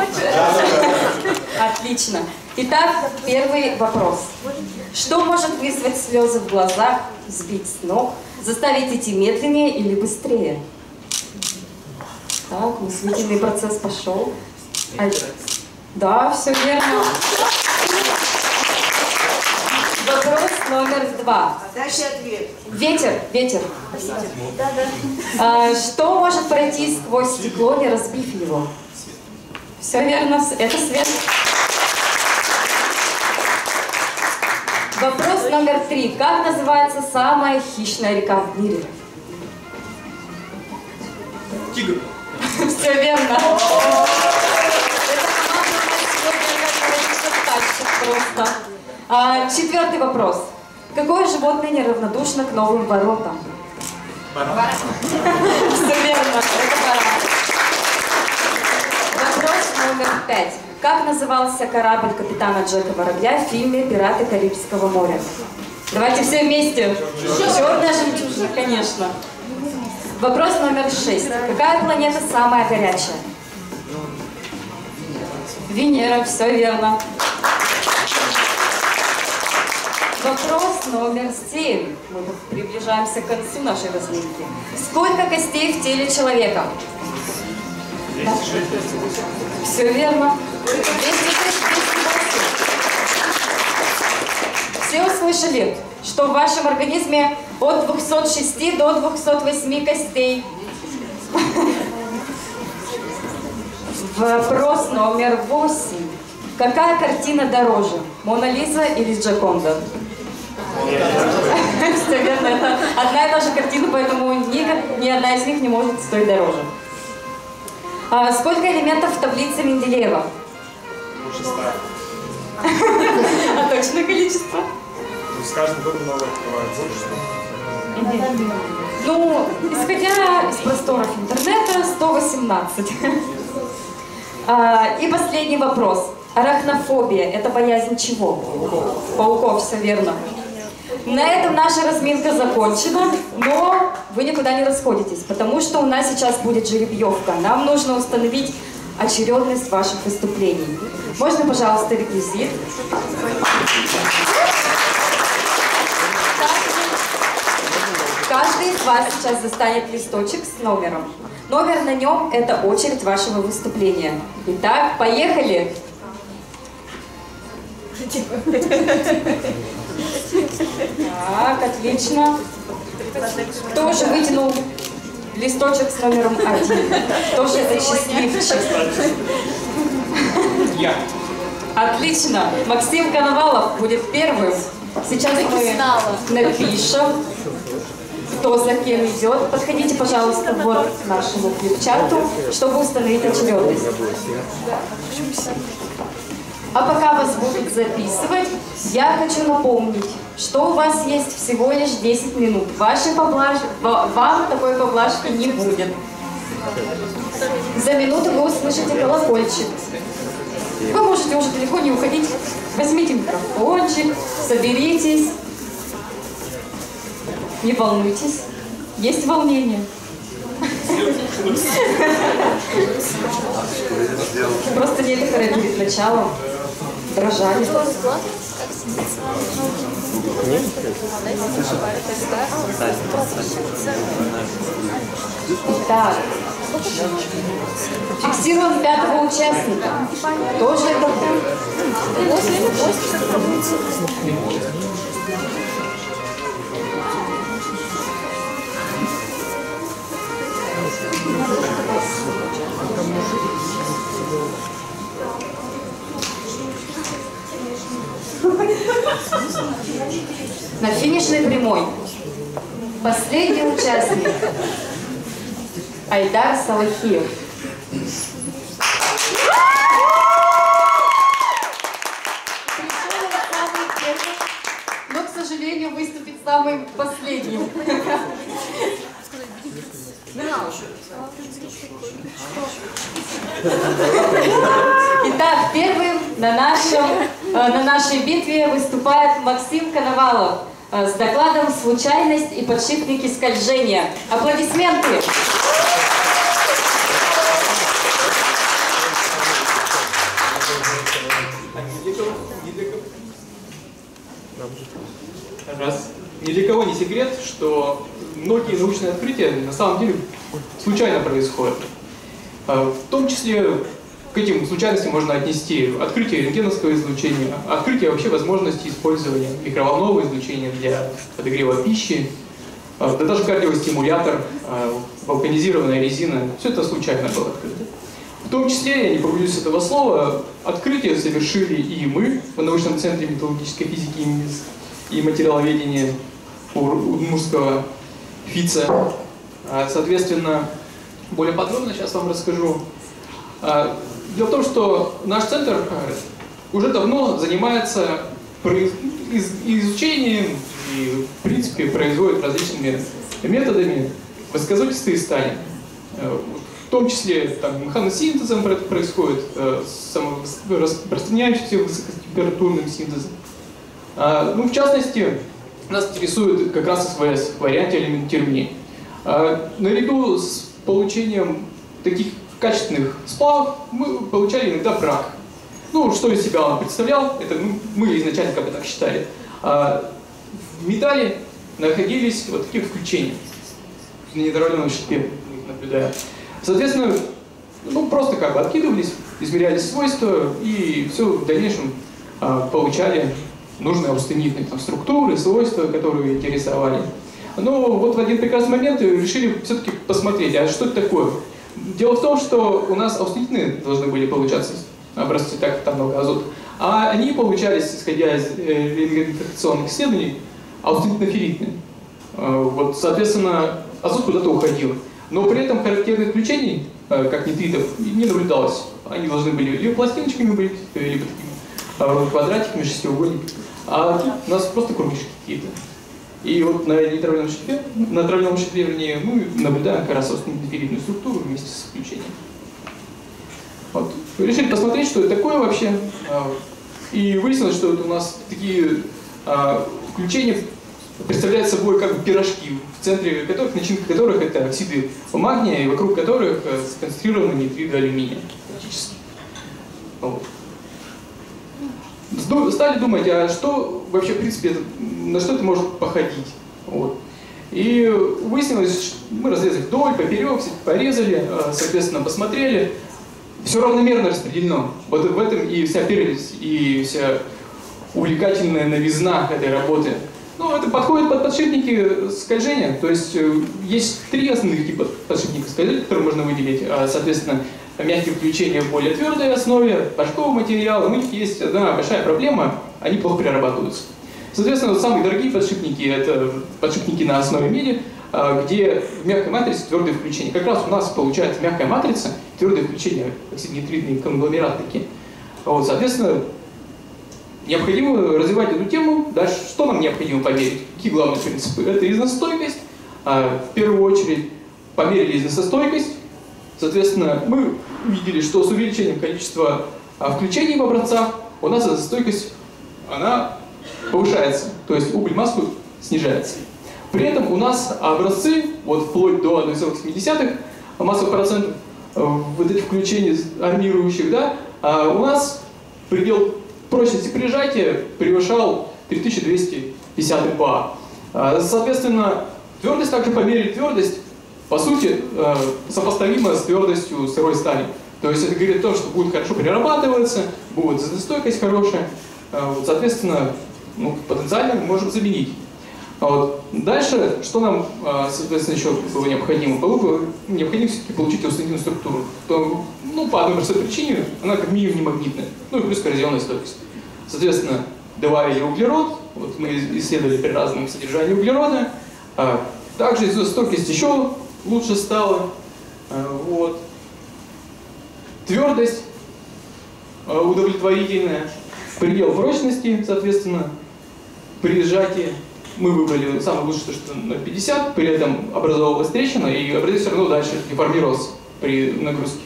Отлично. Итак, первый вопрос. Что может вызвать слезы в глазах, сбить с ног, заставить идти медленнее или быстрее? Так, мыслительный процесс пошел. Да, все верно. Вопрос номер 2. Дальше ответ. Ветер, ветер. Что может пройти сквозь стекло, не разбив его? Все верно, это свет. Вопрос номер 3. Как называется самая хищная река в мире? Тигр. Все верно. Просто. Четвертый вопрос. Какое животное неравнодушно к новым воротам? Баран. Все верно, это баран. Вопрос номер 5. Как назывался корабль капитана Джека Воробья в фильме «Пираты Карибского моря»? Давайте все вместе. Черная жемчужина, конечно. Вопрос номер 6. Какая планета самая горячая? Венера, все верно. Вопрос номер 7. Мы приближаемся к концу нашей разминки. Сколько костей в теле человека? 206. Все верно. 206, 208. Все услышали, что в вашем организме от 206 до 208 костей. Вопрос номер 8. Какая картина дороже? Мона Лиза или Джоконда? Все верно, это одна и та же картина, поэтому ни одна из них не может стоить дороже. Сколько элементов в таблице Менделеева? 600. А точное количество? С каждым годом новое открывается. Ну, исходя из просторов интернета, 118. И последний вопрос. Арахнофобия – это боязнь чего? Пауков, все верно. На этом наша разминка закончена, но вы никуда не расходитесь, потому что у нас сейчас будет жеребьевка. Нам нужно установить очередность ваших выступлений. Можно, пожалуйста, реквизит? Каждый из вас сейчас достанет листочек с номером. Номер на нем – это очередь вашего выступления. Итак, поехали! Так, отлично. Кто уже вытянул листочек с номером 1? Кто же это счастливчик? Я. Отлично. Максим Коновалов будет первым. Сейчас мы напишем, кто за кем идет. Подходите, пожалуйста, вот к нашему флипчарту, чтобы установить очередность. А пока вас будут записывать, я хочу напомнить, что у вас есть всего лишь 10 минут. Вам такой поблажки не будет. За минуту вы услышите колокольчик. Вы можете уже далеко не уходить. Возьмите микрофончик, соберитесь. Не волнуйтесь. Есть волнение. Просто некоторые перед началом дрожали. Так. Фиксируем 5-го участника. Тоже это. На финишной прямой последний участник Айдар Салахиев. Но, к сожалению, выступит самым последним. Итак, первым на нашей битве выступает Максим Коновалов с докладом «Случайность и подшипники скольжения». Аплодисменты! Раз. Ни для кого не секрет, что многие научные открытия на самом деле случайно происходят. В том числе к этим случайностям можно отнести открытие рентгеновского излучения, открытие вообще возможности использования микроволнового излучения для подогрева пищи, да даже кардиостимулятор, вулканизированная резина. Все это случайно было открыто. В том числе, я не побоюсь этого слова, открытие совершили и мы в научном центре металлургической физики и материаловедения Удмуртского ФИЦа. Соответственно, более подробно сейчас вам расскажу. Дело в том, что наш центр уже давно занимается изучением и, в принципе, производит различными методами высокозолистые стали. В том числе там, механосинтезом происходит, распространяющимся высокотемпературным синтезом. Ну, в частности, нас интересует как раз СВС в варианте элементировании. Наряду с получением таких качественных сплавов мы получали иногда брак. Ну, что из себя он представлял, это мы изначально как бы так считали. В металле находились вот такие включения. На нейтральном щитке их наблюдаю. Соответственно, ну, просто как бы откидывались, измерялись свойства и все в дальнейшем получали нужные аустенитные там структуры, свойства, которые интересовали. Но вот в один прекрасный момент решили все-таки посмотреть, а что это такое. Дело в том, что у нас аустенитные должны были получаться образцы, так как там много азота, а они получались, исходя из рентгенофикационных исследований, аустенитно-ферритные. Вот, соответственно, азот куда-то уходил. Но при этом характерных включений, как нитритов, не наблюдалось. Они должны были либо пластиночками быть, либо такими квадратиками, шестиугольниками. А тут у нас просто кругляшки какие-то. И вот на нейтральном щитле, вернее, мы наблюдаем как раз аустенитно-ферритную структуру вместе с включением. Вот. Решили посмотреть, что это такое вообще. И выяснилось, что это у нас такие включения представляют собой как бы пирожки, в центре которых, начинка которых это оксиды магния, и вокруг которых сконцентрированы нитриды алюминия практически. Вот. Стали думать, а что вообще, в принципе, на что это может походить. Вот. И выяснилось, что мы разрезали вдоль, поперек, порезали, соответственно, посмотрели. Все равномерно распределено. Вот в этом и вся прелесть, и вся увлекательная новизна этой работы. Ну, это подходит под подшипники скольжения. То есть есть три основных типа подшипников скольжения, которые можно выделить. Соответственно, мягкие включения в более твердой основе, порошковый материал. У них есть одна большая проблема, они плохо перерабатываются. Соответственно, самые дорогие подшипники — это подшипники на основе меди, где в мягкой матрице твердые включения. Как раз у нас получается мягкая матрица, твердые включения, оксидонитридные конгломерат такие. Вот, соответственно, необходимо развивать эту тему. Дальше, что нам необходимо померить? Какие главные принципы? Это износостойкость. В первую очередь померили износостойкость. Соответственно, мы увидели, что с увеличением количества включений в образцах у нас износостойкость, она повышается. То есть убыль массы снижается. При этом у нас образцы, вот вплоть до 1,7 массовых процентов вот этих включений армирующих, да, у нас предел прочности прижатия превышал 3250 МПа. Соответственно, твердость также померили. Твердость, по сути, сопоставима с твердостью сырой стали. То есть это говорит о том, что будет хорошо перерабатываться, будет износостойкость хорошая. Соответственно, ну, потенциально мы можем заменить. Вот. Дальше, что нам, соответственно, еще было необходимо? Было необходимо все-таки получить аустенитную структуру. То, ну, по одной простой причине, она как минимум не магнитная. Ну и плюс коррозионная стойкость. Соответственно, добавили углерод. Вот мы исследовали при разном содержании углерода. Также износостойкость еще лучше стала. Вот. Твердость удовлетворительная. Предел прочности, соответственно, при сжатии мы выбрали самое лучшее, что 0,50, при этом образовалась трещина, и образец все равно дальше деформировался при нагрузке.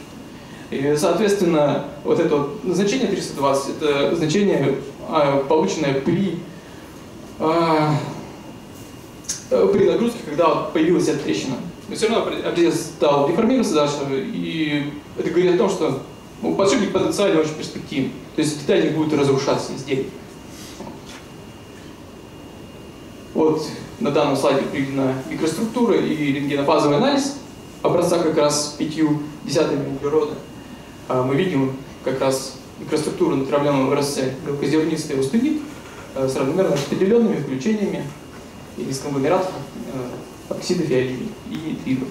И, соответственно, вот это вот значение 320, это значение, полученное при нагрузке, когда появилась эта трещина. Но все равно образец стал деформироваться дальше, и это говорит о том, что подшипник потенциально очень перспективный. То есть детали будут разрушаться изделия. Вот на данном слайде приведена микроструктура и рентгенофазовый анализ образца как раз 0,5 углерода. Мы видим как раз микроструктуру на травленном образце мелкозернистый устынит с равномерно распределенными включениями из конгломератов оксидов и алюминия и нитридов.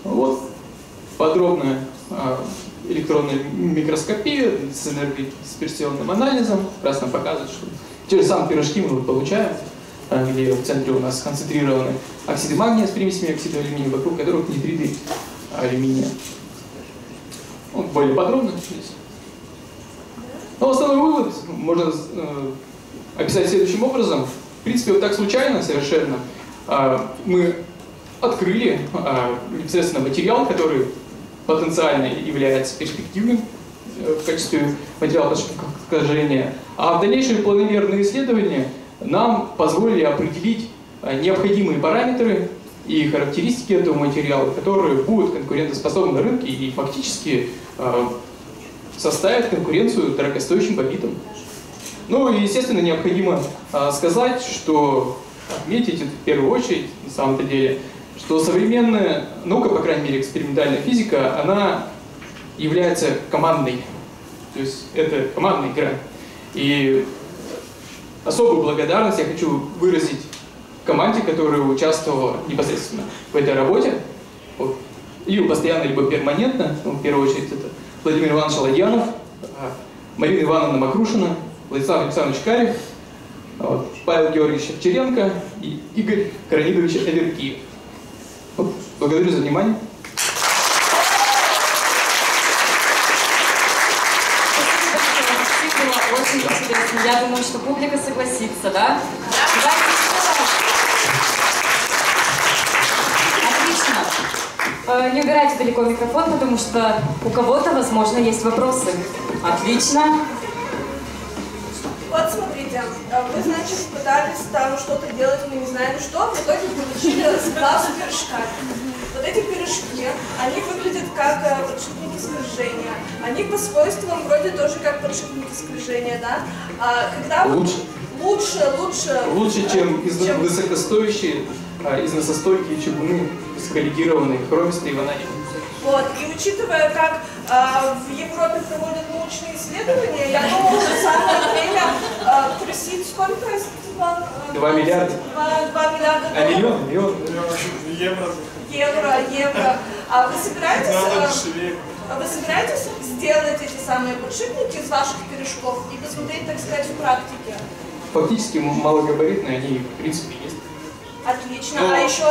Вот подробная электронная микроскопия с энергодисперсионным анализом как раз нам показывает, что те же самые пирожки мы получаем, где в центре у нас концентрированы оксиды магния с примесями оксида алюминия, вокруг которых нитриды алюминия. Вот более подробно здесь. Но основной вывод можно описать следующим образом. В принципе, вот так случайно совершенно мы открыли непосредственно материал, который потенциально является перспективным в качестве материала подшипников скольжения. А в дальнейшие планомерные исследования нам позволили определить необходимые параметры и характеристики этого материала, которые будут конкурентоспособны на рынке и фактически составят конкуренцию дорогостоящим бобитам. Ну и, естественно, необходимо сказать, что отметить это в первую очередь, на самом-то деле, что современная наука, по крайней мере экспериментальная физика, она является командной. То есть это командная игра. И особую благодарность я хочу выразить команде, которая участвовала непосредственно в этой работе. Вот. Либо постоянно, либо перманентно. Ну, в первую очередь это Владимир Иванович Ладьянов, Марина Ивановна Макрушина, Владислав Александрович Карев, вот, Павел Георгиевич Овчаренко и Игорь Коронидович Аверкиев. Вот, благодарю за внимание. Спасибо, было очень интересно. Я думаю, что публика согласится, да? Отлично. Не убирайте далеко микрофон, потому что у кого-то, возможно, есть вопросы. Отлично. Вот смотрите, вы, значит, пытались там что-то делать, мы не знаем что, в итоге получили класс пирожка. Вот эти пирожки, они выглядят как подшипники скольжения. Они по свойствам вроде тоже как подшипники скольжения, да? А когда Лучше, чем высокостоящие, износостойкие чугуны, скоррегированные, хромистые ванадиумы. Вот, и учитывая, как в Европе проводят научные исследования, я думаю, что самое время просить сколько? 2 миллиарда. 2 миллиарда А миллион? Евро. А вы собираетесь сделать эти самые подшипники из ваших пирожков и посмотреть, так сказать, в практике? Фактически малогабаритные, они в принципе есть. Отлично. Но... А еще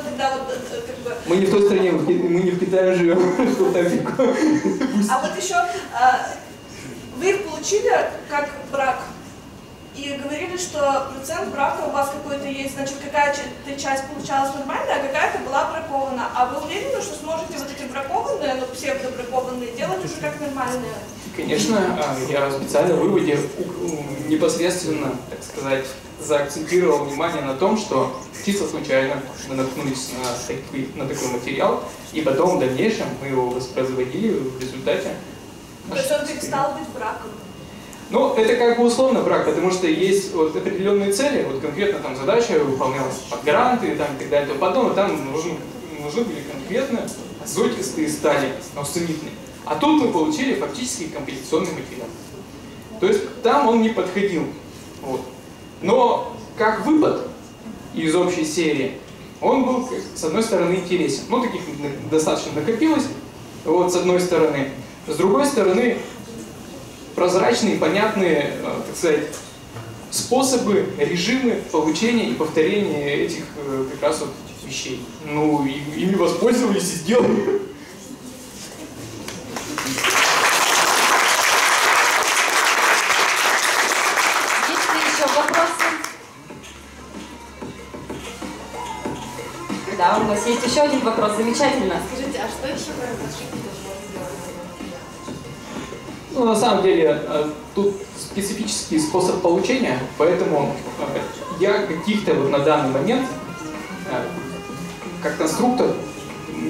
тогда вот как бы... Мы не в той стране, мы не в Китае живем, что так легко. А вот еще вы их получили как брак и говорили, что процент брака у вас какой-то есть, значит, какая-то часть получалась нормальная, а какая-то была бракована. А вы уверены, что сможете вот эти бракованные, но псевдобракованные делать уже как нормальные? Конечно, я специально в выводе непосредственно, так сказать, заакцентировал внимание на том, что чисто случайно мы наткнулись на такой материал, и потом в дальнейшем мы его воспроизводили в результате. То есть он перестал быть браком? Ну, это как бы условно брак, потому что есть вот определенные цели, вот конкретно там задача выполнялась под гранты и так далее, то потом там нужны были конкретно азотистые стали, аустенитные. А тут мы получили фактически композиционный материал. То есть там он не подходил. Вот. Но как выпад из общей серии, он был, с одной стороны, интересен. Ну, таких достаточно накопилось, вот, с одной стороны. С другой стороны, прозрачные, понятные, так сказать, способы, режимы получения и повторения этих как раз вот вещей. Ну, ими воспользовались и сделали. Есть ли еще вопросы? еще один вопрос. Замечательно. Скажите, а что еще кроме подшипников можно сделать? Ну, на самом деле, тут специфический способ получения, поэтому я каких-то вот на данный момент, как конструктор,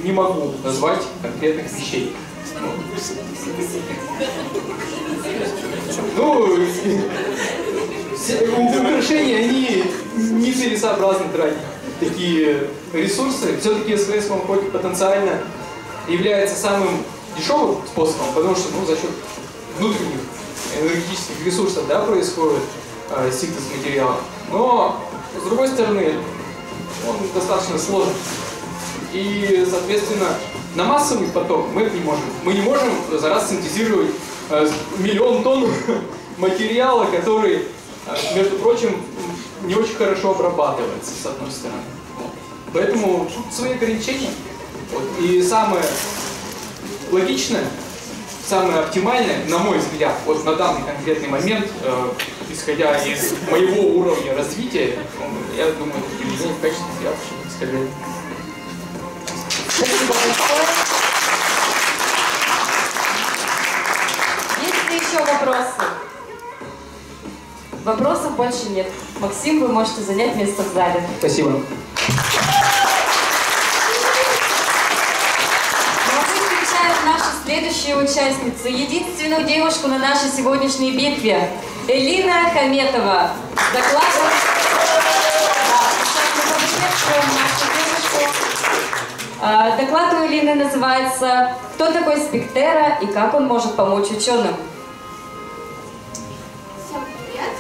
не могу назвать конкретных вещей. Ну, украшения, они нецелесообразно тратить такие ресурсы. Все-таки СВС хоть потенциально является самым дешевым способом, потому что за счет внутренних энергетических ресурсов происходит синтез материала. Но, с другой стороны, он достаточно сложен. И, соответственно, на массовый поток мы не можем. Мы не можем за раз синтезировать миллион тонн материала, который, между прочим, не очень хорошо обрабатывается, с одной стороны. Поэтому свои ограничения. И самое логичное, самое оптимальное, на мой взгляд, на данный конкретный момент, исходя из моего уровня развития, я думаю, это применение в качестве явочных искажений. Спасибо большое. Есть ли еще вопросы? Вопросов больше нет. Максим, вы можете занять место в зале. Спасибо. Мы встречаем нашу следующую участницу, единственную девушку на нашей сегодняшней битве, Элина Хаметова. С докладом. Доклад у Элины называется «Кто такой Спектера и как он может помочь ученым?». Всем привет!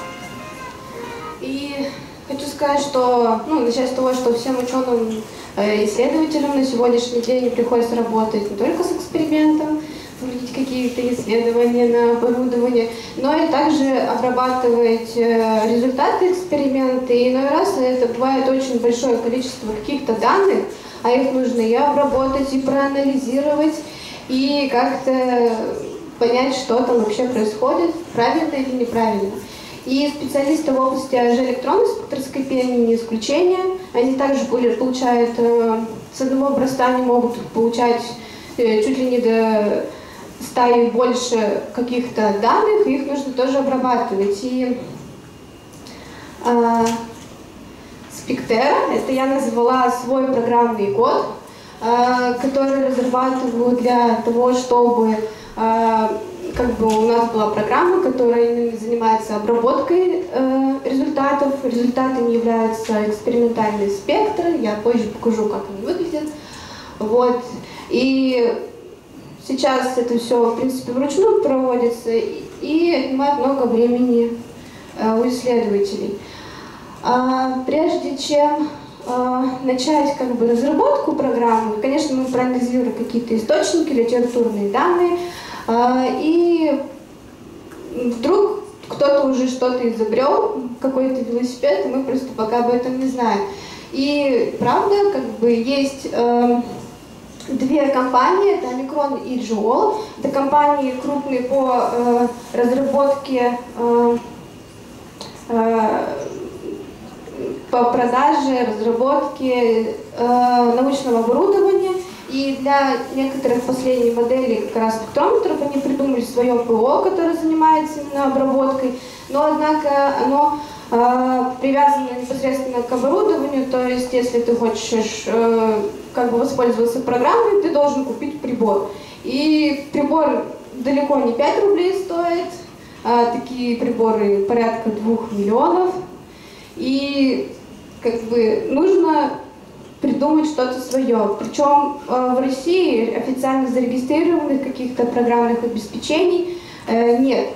И хочу сказать, что, начать с того, что всем ученым исследователям на сегодняшний день приходится работать не только с экспериментом, проводить какие-то исследования на оборудование, но и также обрабатывать результаты эксперимента. И иной раз это бывает очень большое количество каких-то данных, а их нужно и обработать, и проанализировать, и как-то понять, что там вообще происходит, правильно или неправильно. И специалисты в области электронной спектроскопии, они не исключение. Они также получают, с одного образца они могут получать чуть ли не до 100 и больше каких-то данных, и их нужно тоже обрабатывать. И Спектера, это я назвала свой программный код, который разрабатываю для того, чтобы у нас была программа, которая занимается обработкой результатов. Результатами являются экспериментальные спектры, я позже покажу, как они выглядят. И сейчас это все, в принципе, вручную проводится и отнимает много времени у исследователей. Прежде чем начать разработку программы, конечно, мы проанализируем какие-то источники, литературные данные, и вдруг кто-то уже что-то изобрел, какой-то велосипед, и мы просто пока об этом не знаем. И правда, есть две компании, это Omicron и Geol. Это компании крупные по разработке, по продаже, разработке научного оборудования. И для некоторых последних моделей как раз спектрометров они придумали свое ПО, которое занимается именно обработкой. Но, однако, оно привязано непосредственно к оборудованию. То есть, если ты хочешь воспользоваться программой, ты должен купить прибор. И прибор далеко не 5 рублей стоит. Такие приборы порядка 2 миллионов. И нужно придумать что-то свое. Причем в России официально зарегистрированных каких-то программных обеспечений нет.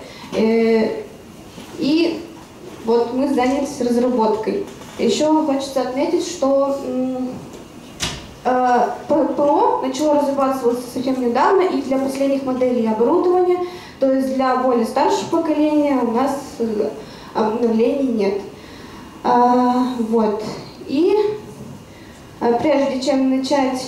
И мы занялись разработкой. Еще хочется отметить, что ПО начало разрабатываться совсем недавно и для последних моделей оборудования, то есть для более старшего поколения у нас обновлений нет. И прежде чем начать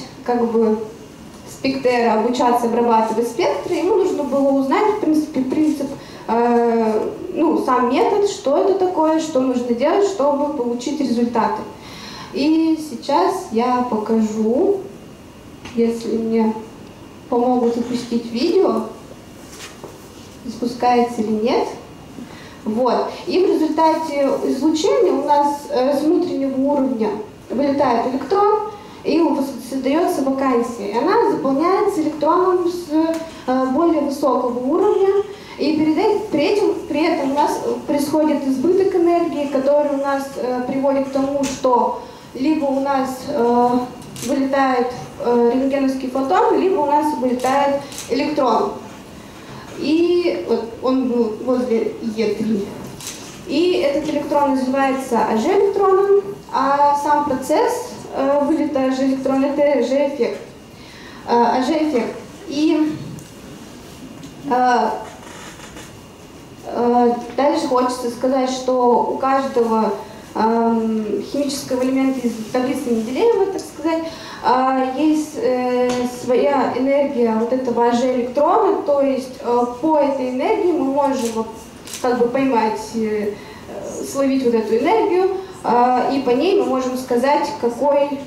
Спектера обучаться обрабатывать спектры, ему нужно было узнать, в принципе, принцип, сам метод, что это такое, что нужно делать, чтобы получить результаты. И сейчас я покажу если мне помогут запустить видео, запускается или нет. Вот. И в результате излучения у нас с внутреннего уровня вылетает электрон, и создается вакансия. И она заполняется электроном с более высокого уровня. И при этом у нас происходит избыток энергии, который у нас приводит к тому, что либо у нас вылетает рентгеновский фотон, либо у нас вылетает электрон. И вот он был возле Е3. И этот электрон называется АЖ-электроном, а сам процесс вылета АЖ-электрона — это АЖ-эффект. АЖ-эффект. И дальше хочется сказать, что у каждого химического элемента из таблицы Менделеева, так сказать, есть своя энергия вот этого АЖ-электрона, то есть по этой энергии мы можем как бы поймать, словить вот эту энергию, и по ней мы можем сказать, какой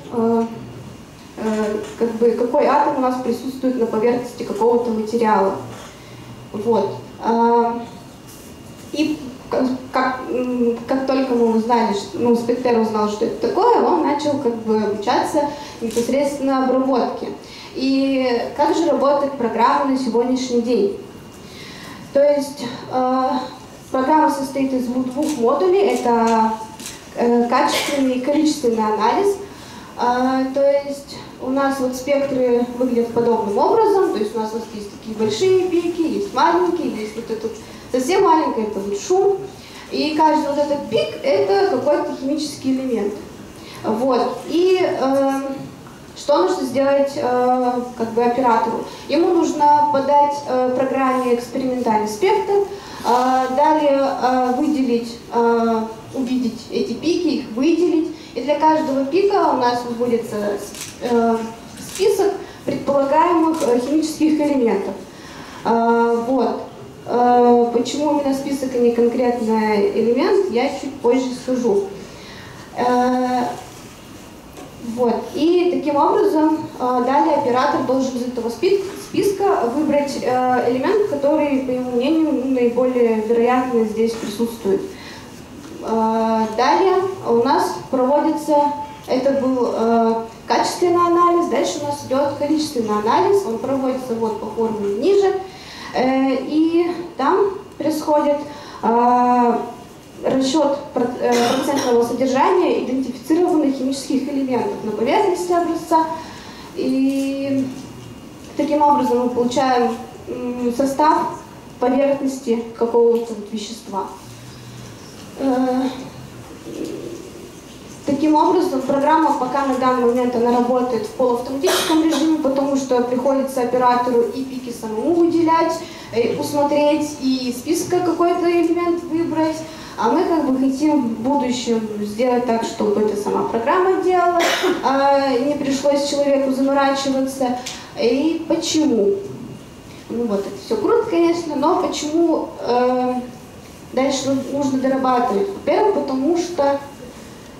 атом у нас присутствует на поверхности какого-то материала. Вот. И как только мы узнали, Спектр узнал, что это такое, он начал как бы обучаться непосредственно обработке. И как же работает программа на сегодняшний день? То есть программа состоит из двух модулей. Это качественный и количественный анализ. То есть у нас вот спектры выглядят подобным образом. То есть у нас есть такие большие пики, есть маленькие, есть вот этот совсем маленький, это вот шум. И каждый вот этот пик — это какой-то химический элемент. Вот. И что нужно сделать как бы оператору? Ему нужно подать программе экспериментальный спектр, далее выделить, увидеть эти пики, их выделить. И для каждого пика у нас выводится список предполагаемых химических элементов. Вот. Почему именно список, а не конкретный элемент, я чуть позже скажу. Вот. И таким образом далее оператор должен из этого списка выбрать элемент, который, по его мнению, наиболее вероятно здесь присутствует. Далее у нас проводится, это был качественный анализ, дальше у нас идет количественный анализ, он проводится вот по формуле ниже. И там происходит расчет процентного содержания идентифицированных химических элементов на поверхности образца. И таким образом мы получаем состав поверхности какого-то вещества. Таким образом, программа пока на данный момент она работает в полуавтоматическом режиме, потому что приходится оператору и пики самому выделять, и усмотреть, и из списка какой-то элемент выбрать. А мы как бы хотим в будущем сделать так, чтобы это сама программа делала, не пришлось человеку заморачиваться. И почему? Ну вот, это все круто, конечно, но почему дальше нужно дорабатывать? Во-первых, потому что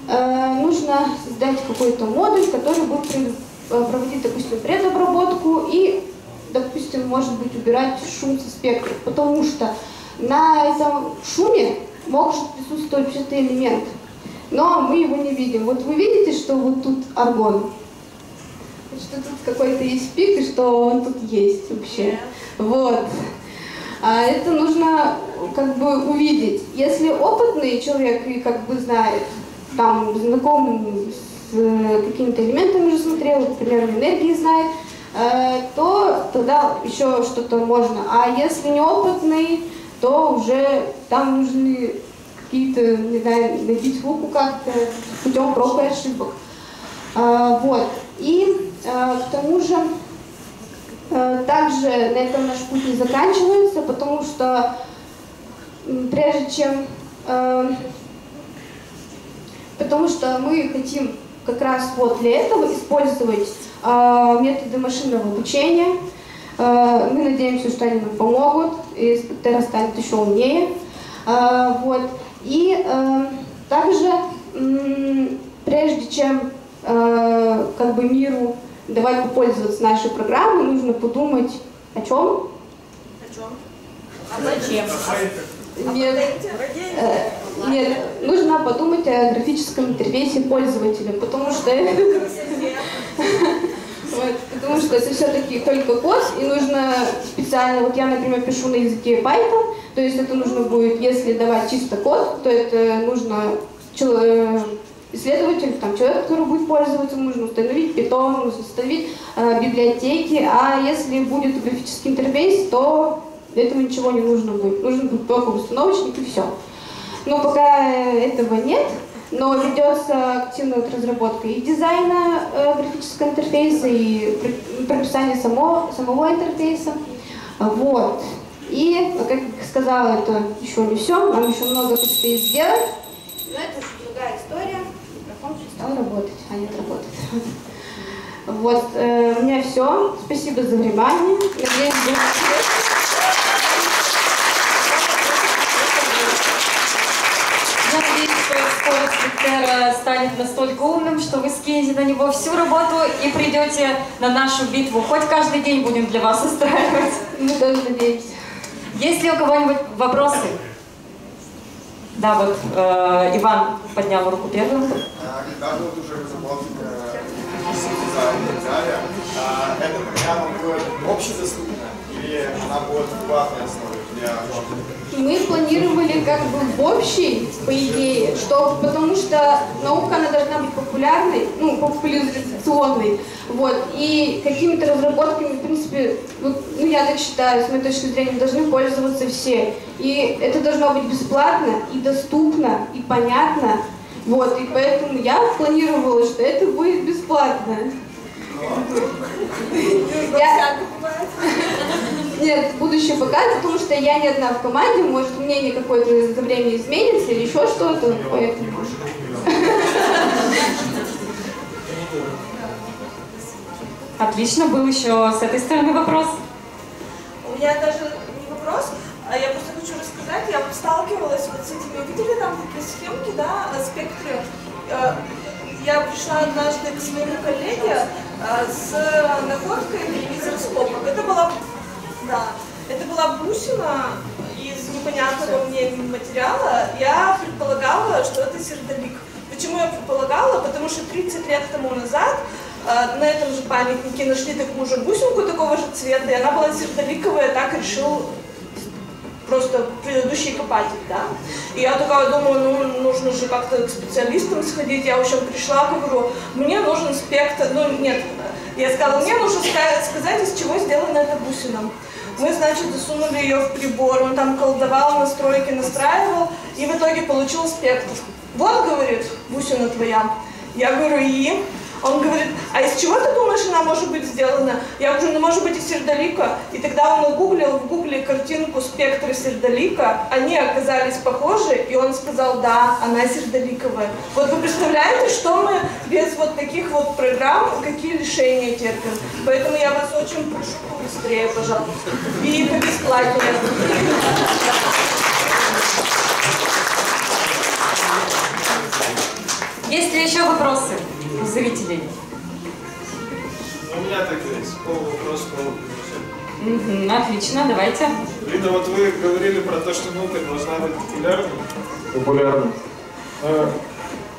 нужно создать какой-то модуль, который будет проводить, допустим, предобработку и, допустим, может быть, убирать шум со спектров, потому что на этом шуме может присутствовать вообще-то элемент, но мы его не видим. Вот вы видите, что вот тут аргон, что тут какой-то есть пик, и что он тут есть вообще. Вот. А это нужно как бы увидеть. Если опытный человек и как бы знает, там знаком с какими-то элементами уже смотрел, например, энергии знает, то тогда еще что-то можно. А если неопытный, то уже там нужны какие-то, не знаю, набить руку как-то путем проб и ошибок. Вот. И к тому же также на этом наш путь не заканчивается, потому что прежде чем потому что мы хотим как раз вот для этого использовать методы машинного обучения. Мы надеемся, что они нам помогут, и Спектр станет еще умнее. Вот. И также, прежде чем как бы миру давать попользоваться нашей программой, нужно подумать о чем? О чем? А зачем? Нет, нужно подумать о графическом интерфейсе пользователя, потому что это все-таки только код, и нужно специально, вот я, например, пишу на языке Python, то есть это нужно будет, если давать чисто код, то это нужно исследователь, там, человек, который будет пользоваться, нужно установить Python, нужно установить библиотеки, а если будет графический интерфейс, то этого ничего не нужно будет. Нужен будет только установочник и все. Но пока этого нет, но ведется активная разработка и дизайна графического интерфейса, и прописание самого интерфейса. Вот. И, как я сказала, это еще не все, нам еще много предстоит сделать. Но это уже другая история. Микрофон перестал работать, а нет, работает. Вот, у меня все. Спасибо за внимание. Надеюсь, будет интересно. Я надеюсь, что скоро Свитера станет настолько умным, что вы скинете на него всю работу и придете на нашу битву. Хоть каждый день будем для вас устраивать. Мы тоже надеемся. Есть ли у кого-нибудь вопросы? Да, вот Иван поднял руку первым. Когда будет уже разработка дизайн и так далее, эта программа будет общедоступна или она будет в платной основе для Мы планировали как бы в общей, по идее, что, потому что наука, она должна быть популярной, ну, популяризационной, вот, и какими-то разработками, в принципе, вот, ну, я так считаю, с моей точки зрения, должны пользоваться все, и это должно быть бесплатно, и доступно, и понятно, вот, и поэтому я планировала, что это будет бесплатно. Нет, будущее покажет, потому что я не одна в команде, может мнение какое-то за время изменится или еще что-то, поэтому... Отлично, был еще с этой стороны вопрос. У меня даже не вопрос, а я просто хочу рассказать, я вот сталкивалась вот с этими, видели там такие схемки, да, спектры. Я пришла однажды к своему коллеге с находкой телевизор-скопок. Это была бусина из непонятного мне материала. Я предполагала, что это сердолик. Почему я предполагала? Потому что 30 лет тому назад на этом же памятнике нашли такую же бусинку, такого же цвета, и она была сердоликовая, так решил просто предыдущий копатель, да. И я такая думаю, ну, нужно же как-то к специалистам сходить. Я, в общем, пришла, говорю, мне нужен спектр, ну, нет, я сказала, мне нужно сказать, из чего сделана эта бусина. Мы, значит, засунули ее в прибор, он там колдовал, настройки настраивал, и в итоге получил спектр. Вот, говорит, бусина твоя. Я говорю, и? Он говорит, а из чего ты думаешь, она может быть сделана? Я говорю, ну может быть из сердолика. И тогда он нагуглил в гугле картинку спектра сердолика, они оказались похожи, и он сказал, да, она сердоликовая. Вот вы представляете, что мы без вот таких вот программ, какие решения терпим? Поэтому я вас очень прошу побыстрее, пожалуйста. И побесплатнее. Есть ли еще вопросы у зрителей? У меня так есть. Вопрос по Отлично, давайте. Лида, вот вы говорили про то, что наука должна быть популярной. Популярной.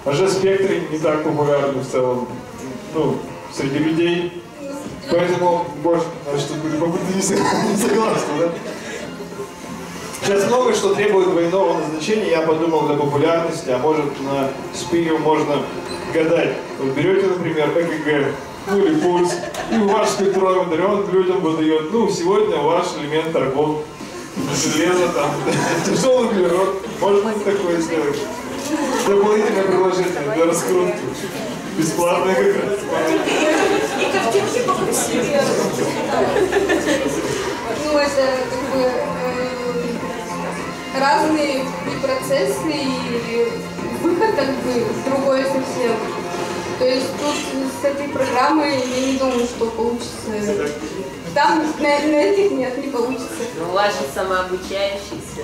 А же спектры не так популярны в целом, ну, среди людей. Поэтому, может, что-то не согласны, да? Сейчас много что требует двойного назначения, я подумал для популярности, а может на спире можно гадать. Вот берете, например, ЭКГ, ну или пульс, и ваш спектрометр, он людям выдает, ну сегодня ваш элемент торгов, железо там, тяжелый углерод, можно такое сделать. Дополнительное приложение для раскрутки, бесплатное как раз. И картинки покрасивее. Ну это как бы разные и процессы, и выход как бы другой совсем. То есть тут с этой программой я не думаю, что получится. Там на этих нет, не получится. Ну, у вас же самообучающийся.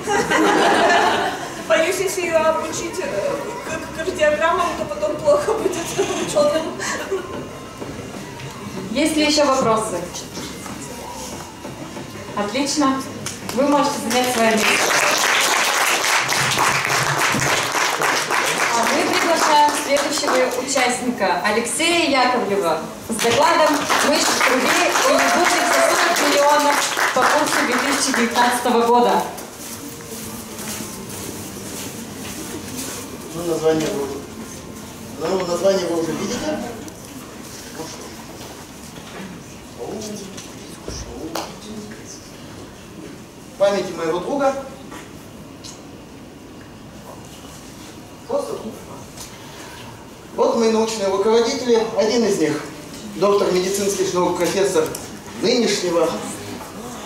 Боюсь, если ее обучить к кардиограммам, то потом плохо будет ученым. Есть ли еще вопросы? Отлично. Вы можете занять свое место. А мы приглашаем следующего участника, Алексея Яковлева, с докладом «Мышь в труде и любовных за 40 миллионов по курсу 2019 года». Название вы уже видите. В памяти моего друга. Вот мои научные руководители. Один из них доктор медицинских наук, профессор нынешнего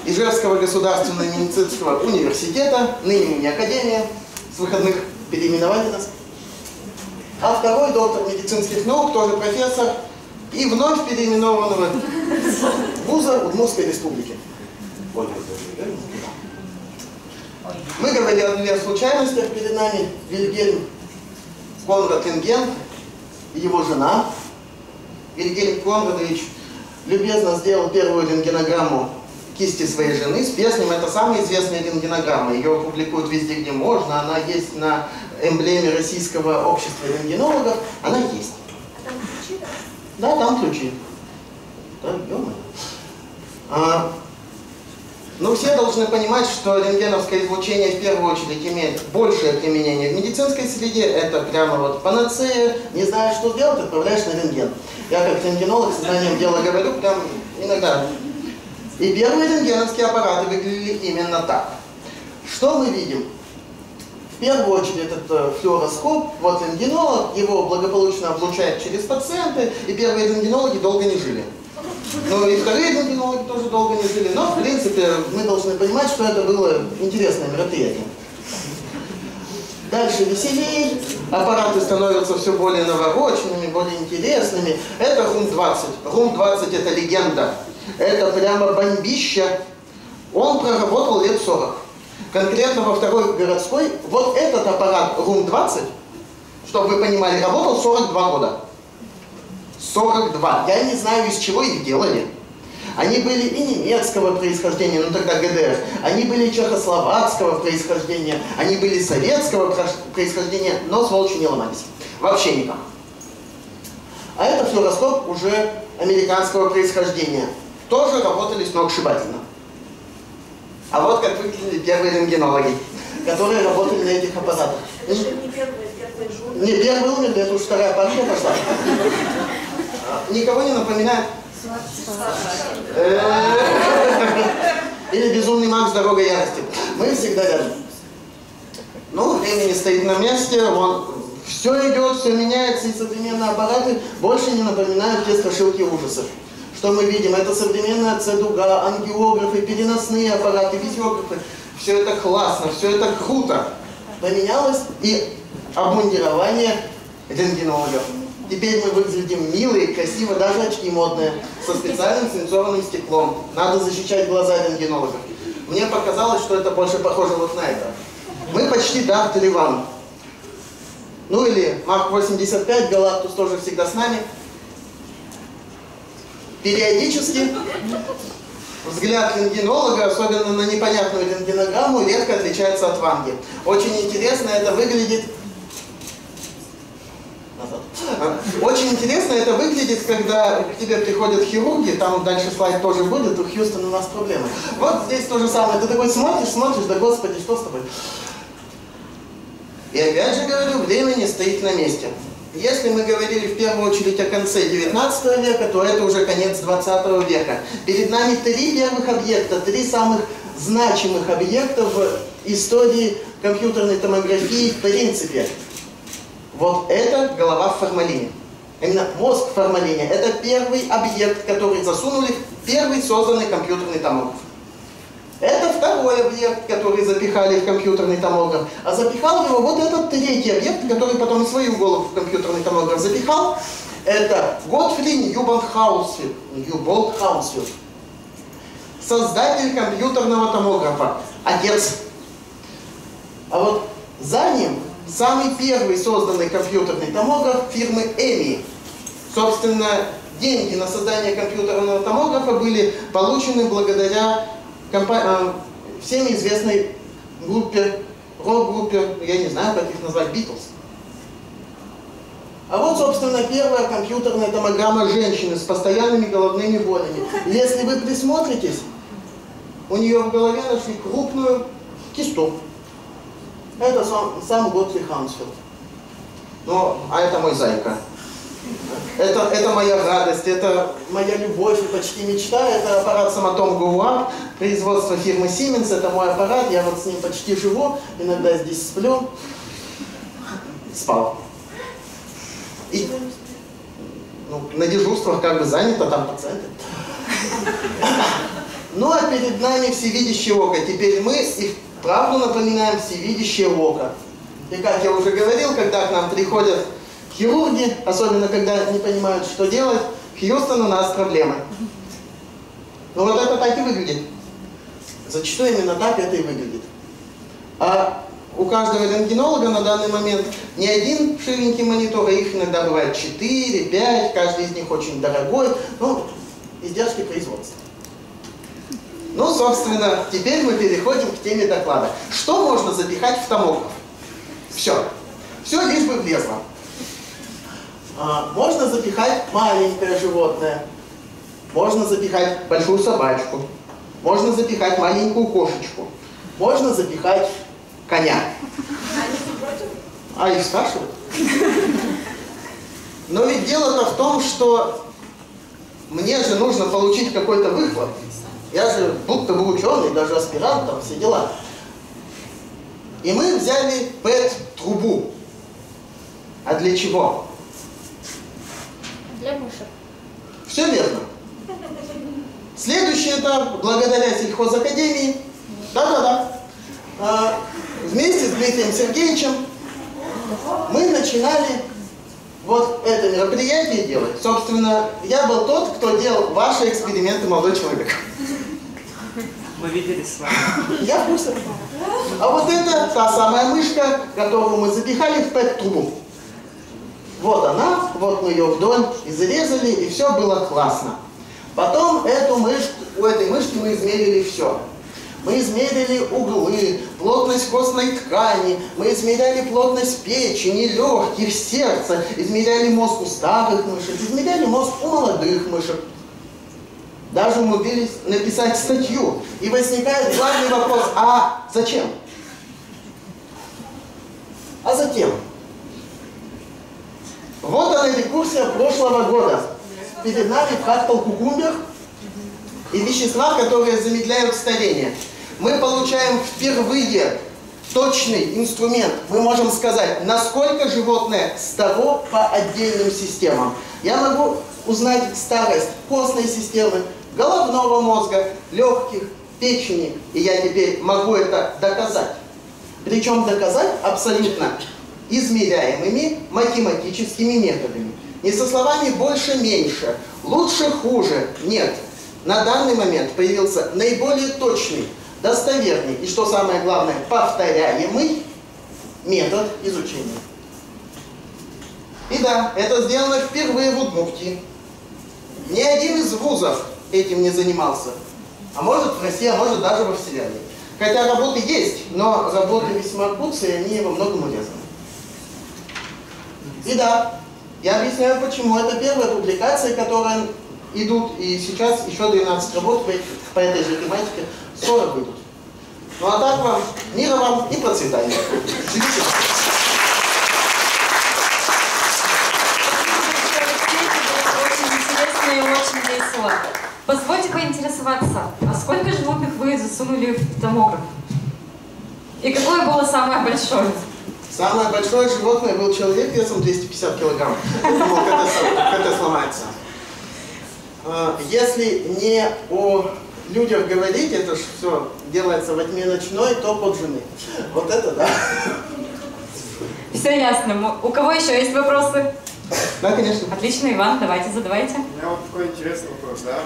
Ижевского государственного медицинского университета, ныне не академия, с выходных переименовали нас. А второй доктор медицинских наук, тоже профессор, и вновь переименованного вуза Удмуртской республики. Мы говорили о двух случайностях перед нами. Вильгельм Конрад Рентген и его жена. Вильгельм Конрадович любезно сделал первую рентгенограмму кисти своей жены с перстнем. Это самая известная рентгенограмма. Ее публикуют везде, где можно. Она есть на эмблеме Российского общества рентгенологов. Она есть. А там ключи, да? Да, там ключи. Да, ё-моё. Но все должны понимать, что рентгеновское излучение в первую очередь имеет большее применение в медицинской среде. Это прямо вот панацея. Не знаешь, что сделать, отправляешь на рентген. Я как рентгенолог с знанием дела говорю, прям иногда. И первые рентгеновские аппараты выглядели именно так. Что мы видим? В первую очередь это флюороскоп. Вот рентгенолог, его благополучно облучает через пациенты, и первые рентгенологи долго не жили. Ну и вторые рентгенологи тоже долго не жили, но в принципе мы должны понимать, что это было интересное мероприятие. Дальше веселей, аппараты становятся все более навороченными, более интересными. Это РУМ-20. РУМ-20 это легенда. Это прямо бомбища. Он проработал лет 40. Конкретно во второй городской, вот этот аппарат РУМ-20, чтобы вы понимали, работал 42 года. 42. Я не знаю, из чего их делали. Они были и немецкого происхождения, ну тогда ГДР. Они были чехословацкого происхождения. Они были советского происхождения, но сволочи не ломались. Вообще никак. А это флюороскоп уже американского происхождения. Тоже работали сногсшибательно. А вот как выглядели первые рентгенологи, которые работали на этих аппаратах. Это же не первые журы. Не первый умер, это уж вторая партия пошла. Никого не напоминает? Или «Безумный Макс. Дорога ярости». Мы всегда рядом. Ну, время не стоит на месте, все идет, все меняется, и современные аппараты больше не напоминают те страшилки ужасов. Что мы видим? Это современная С-дуга, ангиографы, переносные аппараты, визиографы. Все это классно, все это круто. Поменялось и обмундирование рентгенологов. Теперь мы выглядим милые, красиво, даже очки модные, со специальным сенсорным стеклом. Надо защищать глаза рентгенологов. Мне показалось, что это больше похоже вот на это. Мы почти Дарт Ливан. Ну или Мах-85, Галактус тоже всегда с нами. Периодически взгляд рентгенолога, особенно на непонятную рентгенограмму, редко отличается от ванги. Очень интересно это выглядит. Очень интересно это выглядит, когда к тебе приходят хирурги, там дальше слайд тоже будет, у Хьюстона у нас проблемы. Вот здесь то же самое, ты такой смотришь, да господи, что с тобой? И опять же говорю, время не стоит на месте. Если мы говорили в первую очередь о конце 19 века, то это уже конец 20 века. Перед нами 3 первых объекта, 3 самых значимых объекта в истории компьютерной томографии в принципе. Вот это голова в формалине. Именно мозг в формалине. Это первый объект, который засунули в первый созданный компьютерный томограф. Это второй объект, который запихали в компьютерный томограф. А запихал его вот этот третий объект, который потом и свою голову в компьютерный томограф запихал. Это Готфри Ньюболт Хаусфилд. Создатель компьютерного томографа. Отец. А вот за ним самый первый созданный компьютерный томограф фирмы EMI. Собственно, деньги на создание компьютерного томографа были получены благодаря всем известной группе, рок-группе, я не знаю, как их назвать, Beatles. А вот, собственно, первая компьютерная томограмма женщины с постоянными головными болями. Если вы присмотритесь, у нее в голове нашли крупную кисту. Это сам Готфри Хансфельд. Ну, а это мой зайка. Это моя радость, это моя любовь и почти мечта. Это аппарат Самотом Гуап, производство фирмы Siemens. Это мой аппарат, я вот с ним почти живу, иногда здесь сплю. Спал. И на дежурствах как бы занято, там пациенты. Ну а перед нами всевидящее око. Теперь мы и вправду напоминаем всевидящее око. И как я уже говорил, когда к нам приходят хирурги, особенно когда не понимают, что делать, Хьюстон, у нас проблемы. Ну вот это так и выглядит. Зачастую именно так это и выглядит. А у каждого рентгенолога на данный момент не один ширенький монитор, а их иногда бывает 4, 5, каждый из них очень дорогой. Ну, издержки производства. Ну, собственно, теперь мы переходим к теме доклада. Что можно запихать в томограф? Все. Все лишь бы влезло. Можно запихать маленькое животное. Можно запихать большую собачку. Можно запихать маленькую кошечку. Можно запихать коня. А их спрашивают? Но ведь дело-то в том, что мне же нужно получить какой-то выхлоп. Я же будто бы ученый, даже аспирант, там все дела. И мы взяли ПЭТ-трубу. А для чего? Для мышек. Все верно. Следующий этап, благодаря сельхозакадемии, вместе с Дмитрием Сергеевичем мы начинали вот это мероприятие делать. Собственно, я был тот, кто делал ваши эксперименты, молодой человек. Мы виделись с вами. Я в курсе. А вот это та самая мышка, которую мы запихали в ПЭТ-трубу. Вот она, вот мы ее вдоль изрезали, и все было классно. Потом у этой мышки мы измерили все. Мы измерили углы, плотность костной ткани, мы измеряли плотность печени, легких, сердца, измеряли мозг у старых мышек, измеряли мозг у молодых мышек. Даже умудрились написать статью. И возникает главный вопрос, а зачем? А затем. Вот она рекурсия прошлого года. Перед нами фрактал кукумбер и вещества, которые замедляют старение. Мы получаем впервые точный инструмент. Мы можем сказать, насколько животное старо по отдельным системам. Я могу узнать старость костной системы, головного мозга, легких, печени. И я теперь могу это доказать. Причем доказать абсолютно измеряемыми математическими методами. Не со словами больше-меньше, лучше-хуже. Нет. На данный момент появился наиболее точный, достоверный и, что самое главное, повторяемый метод изучения. И да, это сделано впервые в Удмуртии. Ни один из вузов этим не занимался. А может в России, а может даже во Вселенной. Хотя работы есть, но работы весьма куцые, и они во многом урезаны. И да, я объясняю, почему. Это первая публикация, которые идут, и сейчас еще 12 работ по этой же тематике, 40 выйдут. Ну а так вам, мира вам и процветания. Живите. Очень интересно и очень весело. Позвольте поинтересоваться, а сколько животных вы засунули в томограф? И какое было самое большое? Самое большое животное был человек весом 250 килограмм. Я думал, когда сломается. Если не о людях говорить, это же все делается во тьме ночной, то под жены. Вот это да. Все ясно. У кого еще есть вопросы? Да, конечно. Отлично, Иван, давайте, задавайте. У меня вот такой интересный вопрос, да.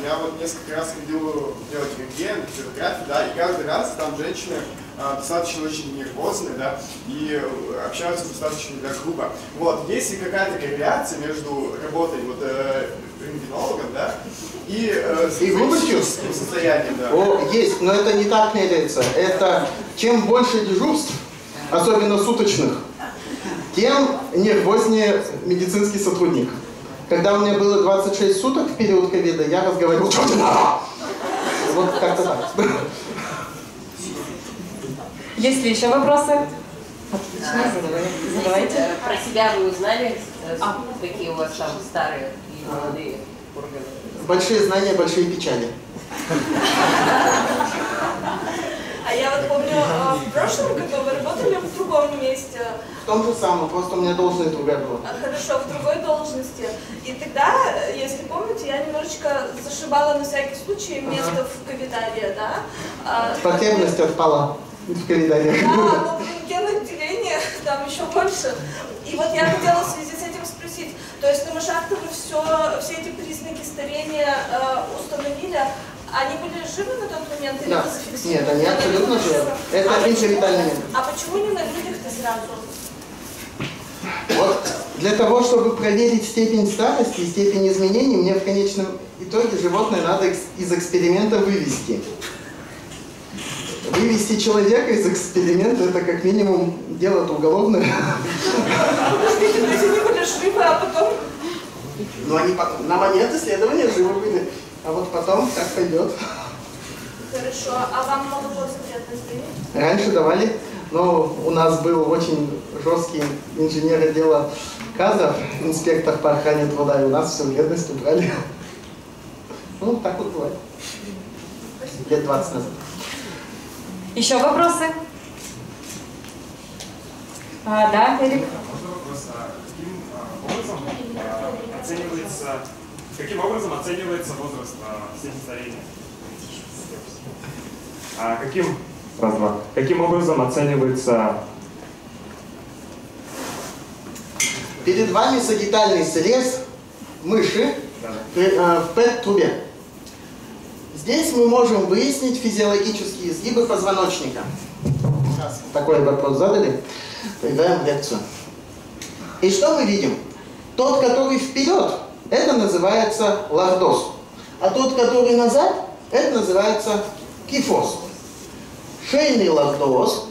Я вот несколько раз ходил делать рентген, фотографии, да, и каждый раз там женщины достаточно очень нервозные, да, и общаются достаточно грубо. Вот, есть ли какая-то корреляция между работой вот, технологом, да, и глупостью состоянием, да. О, есть, но это не так меряется. Это чем больше дежурств, особенно суточных, тем нервознее медицинский сотрудник. Когда у меня было 26 суток в период ковида, я разговаривал, что тебе надо? Вот как-то так. Есть ли еще вопросы? Отлично, задавайте. Про себя вы узнали, какие у вас там старые и молодые органы? Большие знания, большие печали. А я вот помню, в прошлом году вы работали в другом месте. В том же самом, просто у меня должность другая была. Хорошо, в другой должности. И тогда, если помните, я немножечко зашибала на всякий случай место в ковидарии, да? Потребность отпала в ковидарии. Да, но рентген отделение там еще больше. И вот я хотела в связи с этим спросить, то есть на Машахтах вы все эти признаки старения установили, они были живы на тот момент или Да. вы зафиксировали? Нет, они абсолютно живы. Это инферитальный метод. А почему не на людях-то сразу? Вот для того, чтобы проверить степень старости и степень изменений, мне в конечном итоге животное надо из эксперимента вывести. Вывести человека из эксперимента — это как минимум дело-то уголовное. Подождите, то есть они были живы, а потом... Но они на момент исследования живы были. А вот потом как пойдет. Хорошо, а вам молоко запретно сдают? Раньше давали, но у нас был очень жесткий инженер отдела кадров, инспектор по охране труда, и у нас всю вредность убрали. Ну, так вот бывает. Лет 20 назад. Еще вопросы? Да, Эрик? Можно вопрос, каким образом оценивается возраст в степени старения? Каким образом оценивается... Перед вами сагитальный срез мыши в ПЭТ-трубе. Здесь мы можем выяснить физиологические изгибы позвоночника. Раз такой вопрос задали, поиграем в лекцию. И что мы видим? Тот, который вперед, это называется лордоз. А тот, который назад, это называется кифоз. Шейный лордоз,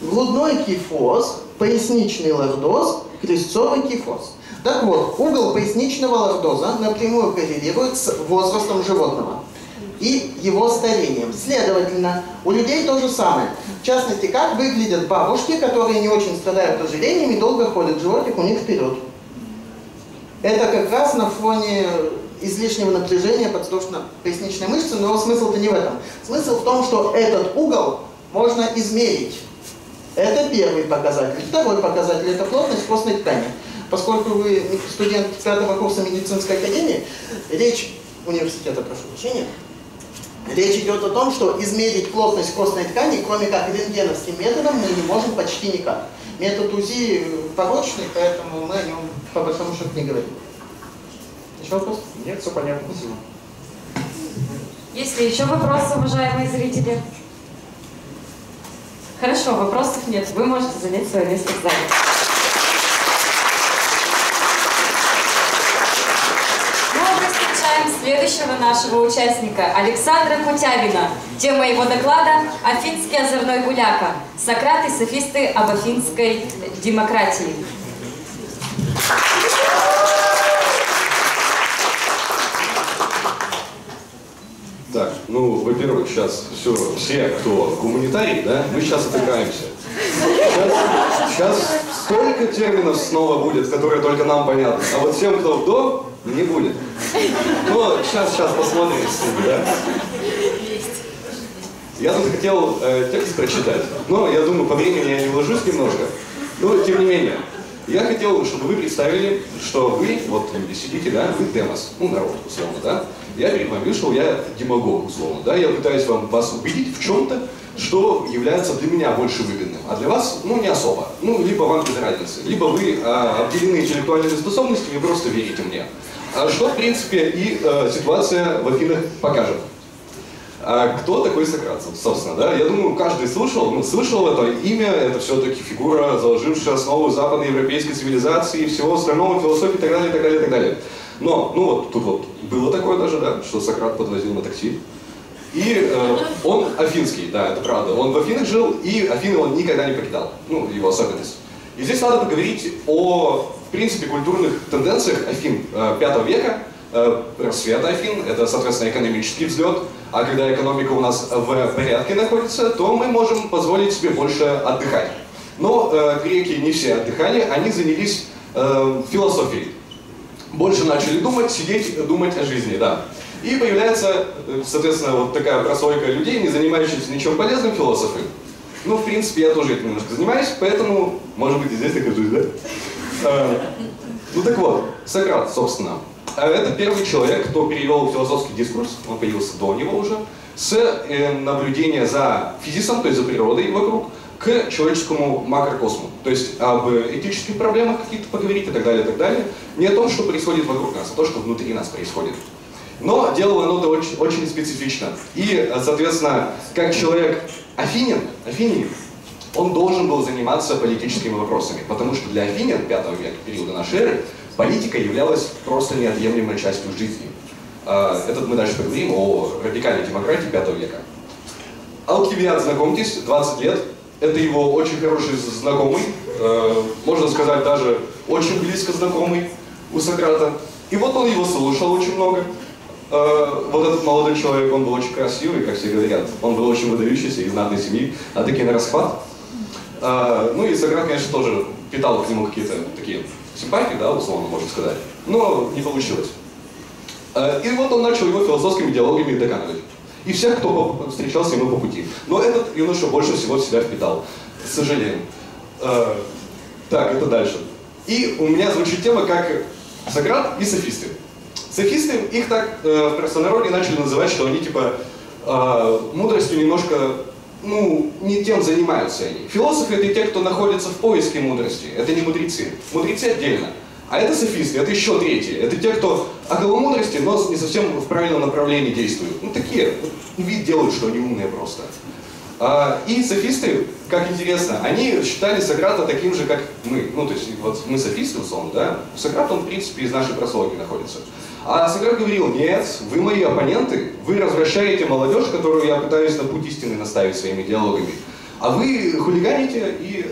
грудной кифоз, поясничный лордоз, крестцовый кифоз. Так вот, угол поясничного лордоза напрямую коррелирует с возрастом животного и его старением. Следовательно, у людей то же самое. В частности, как выглядят бабушки, которые не очень страдают ожирением и долго ходят, животик у них вперед. Это как раз на фоне излишнего напряжения подвздошно-поясничной мышцы, но смысл-то не в этом. Смысл в том, что этот угол можно измерить. Это первый показатель. Второй показатель – это плотность костной ткани. Поскольку вы студент 5-го курса медицинской академии, университета, прошу прощения, речь идет о том, что измерить плотность костной ткани, кроме как рентгеновским методом, мы не можем почти никак. Метод УЗИ порочный, поэтому мы о нем по большому счету не говорим. Еще вопрос? Нет, все понятно. Спасибо. Есть ли еще вопросы, уважаемые зрители? Хорошо, вопросов нет. Вы можете занять свое место в зале. Следующего нашего участника Александра Кутявина. Тема его доклада «Афинский озорной гуляка. Сократ и софисты об афинской демократии». Так, ну, во-первых, сейчас все, кто гуманитарий, да, мы сейчас отыграемся. Сейчас столько терминов снова будет, которые только нам понятны. А вот всем, кто вдох, не будет. Но сейчас посмотрим, да? Я тут хотел текст прочитать, но я думаю, по времени я не вложусь немножко. Но, тем не менее, я хотел, чтобы вы представили, что вы, вот люди сидите, да, вы демос, ну, народ, условно, да? Я перед вами вышел, я демагог, условно, да? Я пытаюсь вас убедить в чем-то, что является для меня больше выгодным, а для вас, ну, не особо. Ну, либо вам без разницы, либо вы обделены интеллектуальными способностями и просто верите мне. Что, в принципе, и ситуация в Афинах покажет. Кто такой Сократ, собственно, да? Я думаю, каждый слышал это имя, это все-таки фигура, заложившая основу западноевропейской цивилизации и всего остального, философии и так далее, и так далее, и так далее. Но, ну вот, тут вот было такое даже, да, что Сократ подвозил на такси. И он афинский, да, это правда. Он в Афинах жил, и Афины он никогда не покидал. Ну, его особенность. И здесь надо поговорить о, в принципе, культурных тенденциях Афин 5 века, рассвета Афин, это, соответственно, экономический взлет. А когда экономика у нас в порядке находится, то мы можем позволить себе больше отдыхать. Но греки не все отдыхали, они занялись философией. Больше начали думать, сидеть, думать о жизни, да. И появляется, соответственно, вот такая прослойка людей, не занимающихся ничем полезным, философы. Ну, в принципе, я тоже этим немножко занимаюсь, поэтому, может быть, и здесь нахожусь, да? Ну так вот, Сократ, собственно. Это первый человек, кто перевел философский дискурс, он появился до него уже, с наблюдения за физисом, то есть за природой вокруг, к человеческому макрокосму. То есть об этических проблемах каких-то поговорить и так далее. Не о том, что происходит вокруг нас, а то, что внутри нас происходит. Но делал оно это очень, очень специфично. И, соответственно, как человек афинин, он должен был заниматься политическими вопросами. Потому что для афинян 5 века, периода нашей эры, политика являлась просто неотъемлемой частью жизни. Это мы дальше поговорим о радикальной демократии 5 века. Алкивиад, знакомьтесь, 20 лет. Это его очень хороший знакомый, можно сказать, даже очень близко знакомый у Сократа. И вот он его слушал очень много. Вот этот молодой человек, он был очень красивый, как все говорят. Он был очень выдающийся, из знатной семьи, а таки на расхват. Ну и Сократ, конечно, тоже питал к нему какие-то такие симпатии, да, условно можно сказать. Но не получилось. И вот он начал его философскими диалогами доканывать. И всех, кто встречался ему по пути. Но этот юноша больше всего в себя впитал. С сожалением. Так, это дальше. И у меня звучит тема как Сократ и софисты. Софисты, их так в простонародье начали называть, что они типа мудростью немножко, ну, не тем занимаются они. Философы — это те, кто находится в поиске мудрости. Это не мудрецы. Мудрецы отдельно. А это софисты, это еще третьи. Это те, кто около мудрости, но не совсем в правильном направлении действуют. Ну, такие, вид делают, что они умные просто. И софисты, как интересно, они считали Сократа таким же, как мы. Ну, то есть, вот мы софисты, условно, да? Сократ, он, в принципе, из нашей прослойки находится. А Сократ говорил: нет, вы мои оппоненты, вы развращаете молодежь, которую я пытаюсь на путь истины наставить своими диалогами. А вы хулиганите и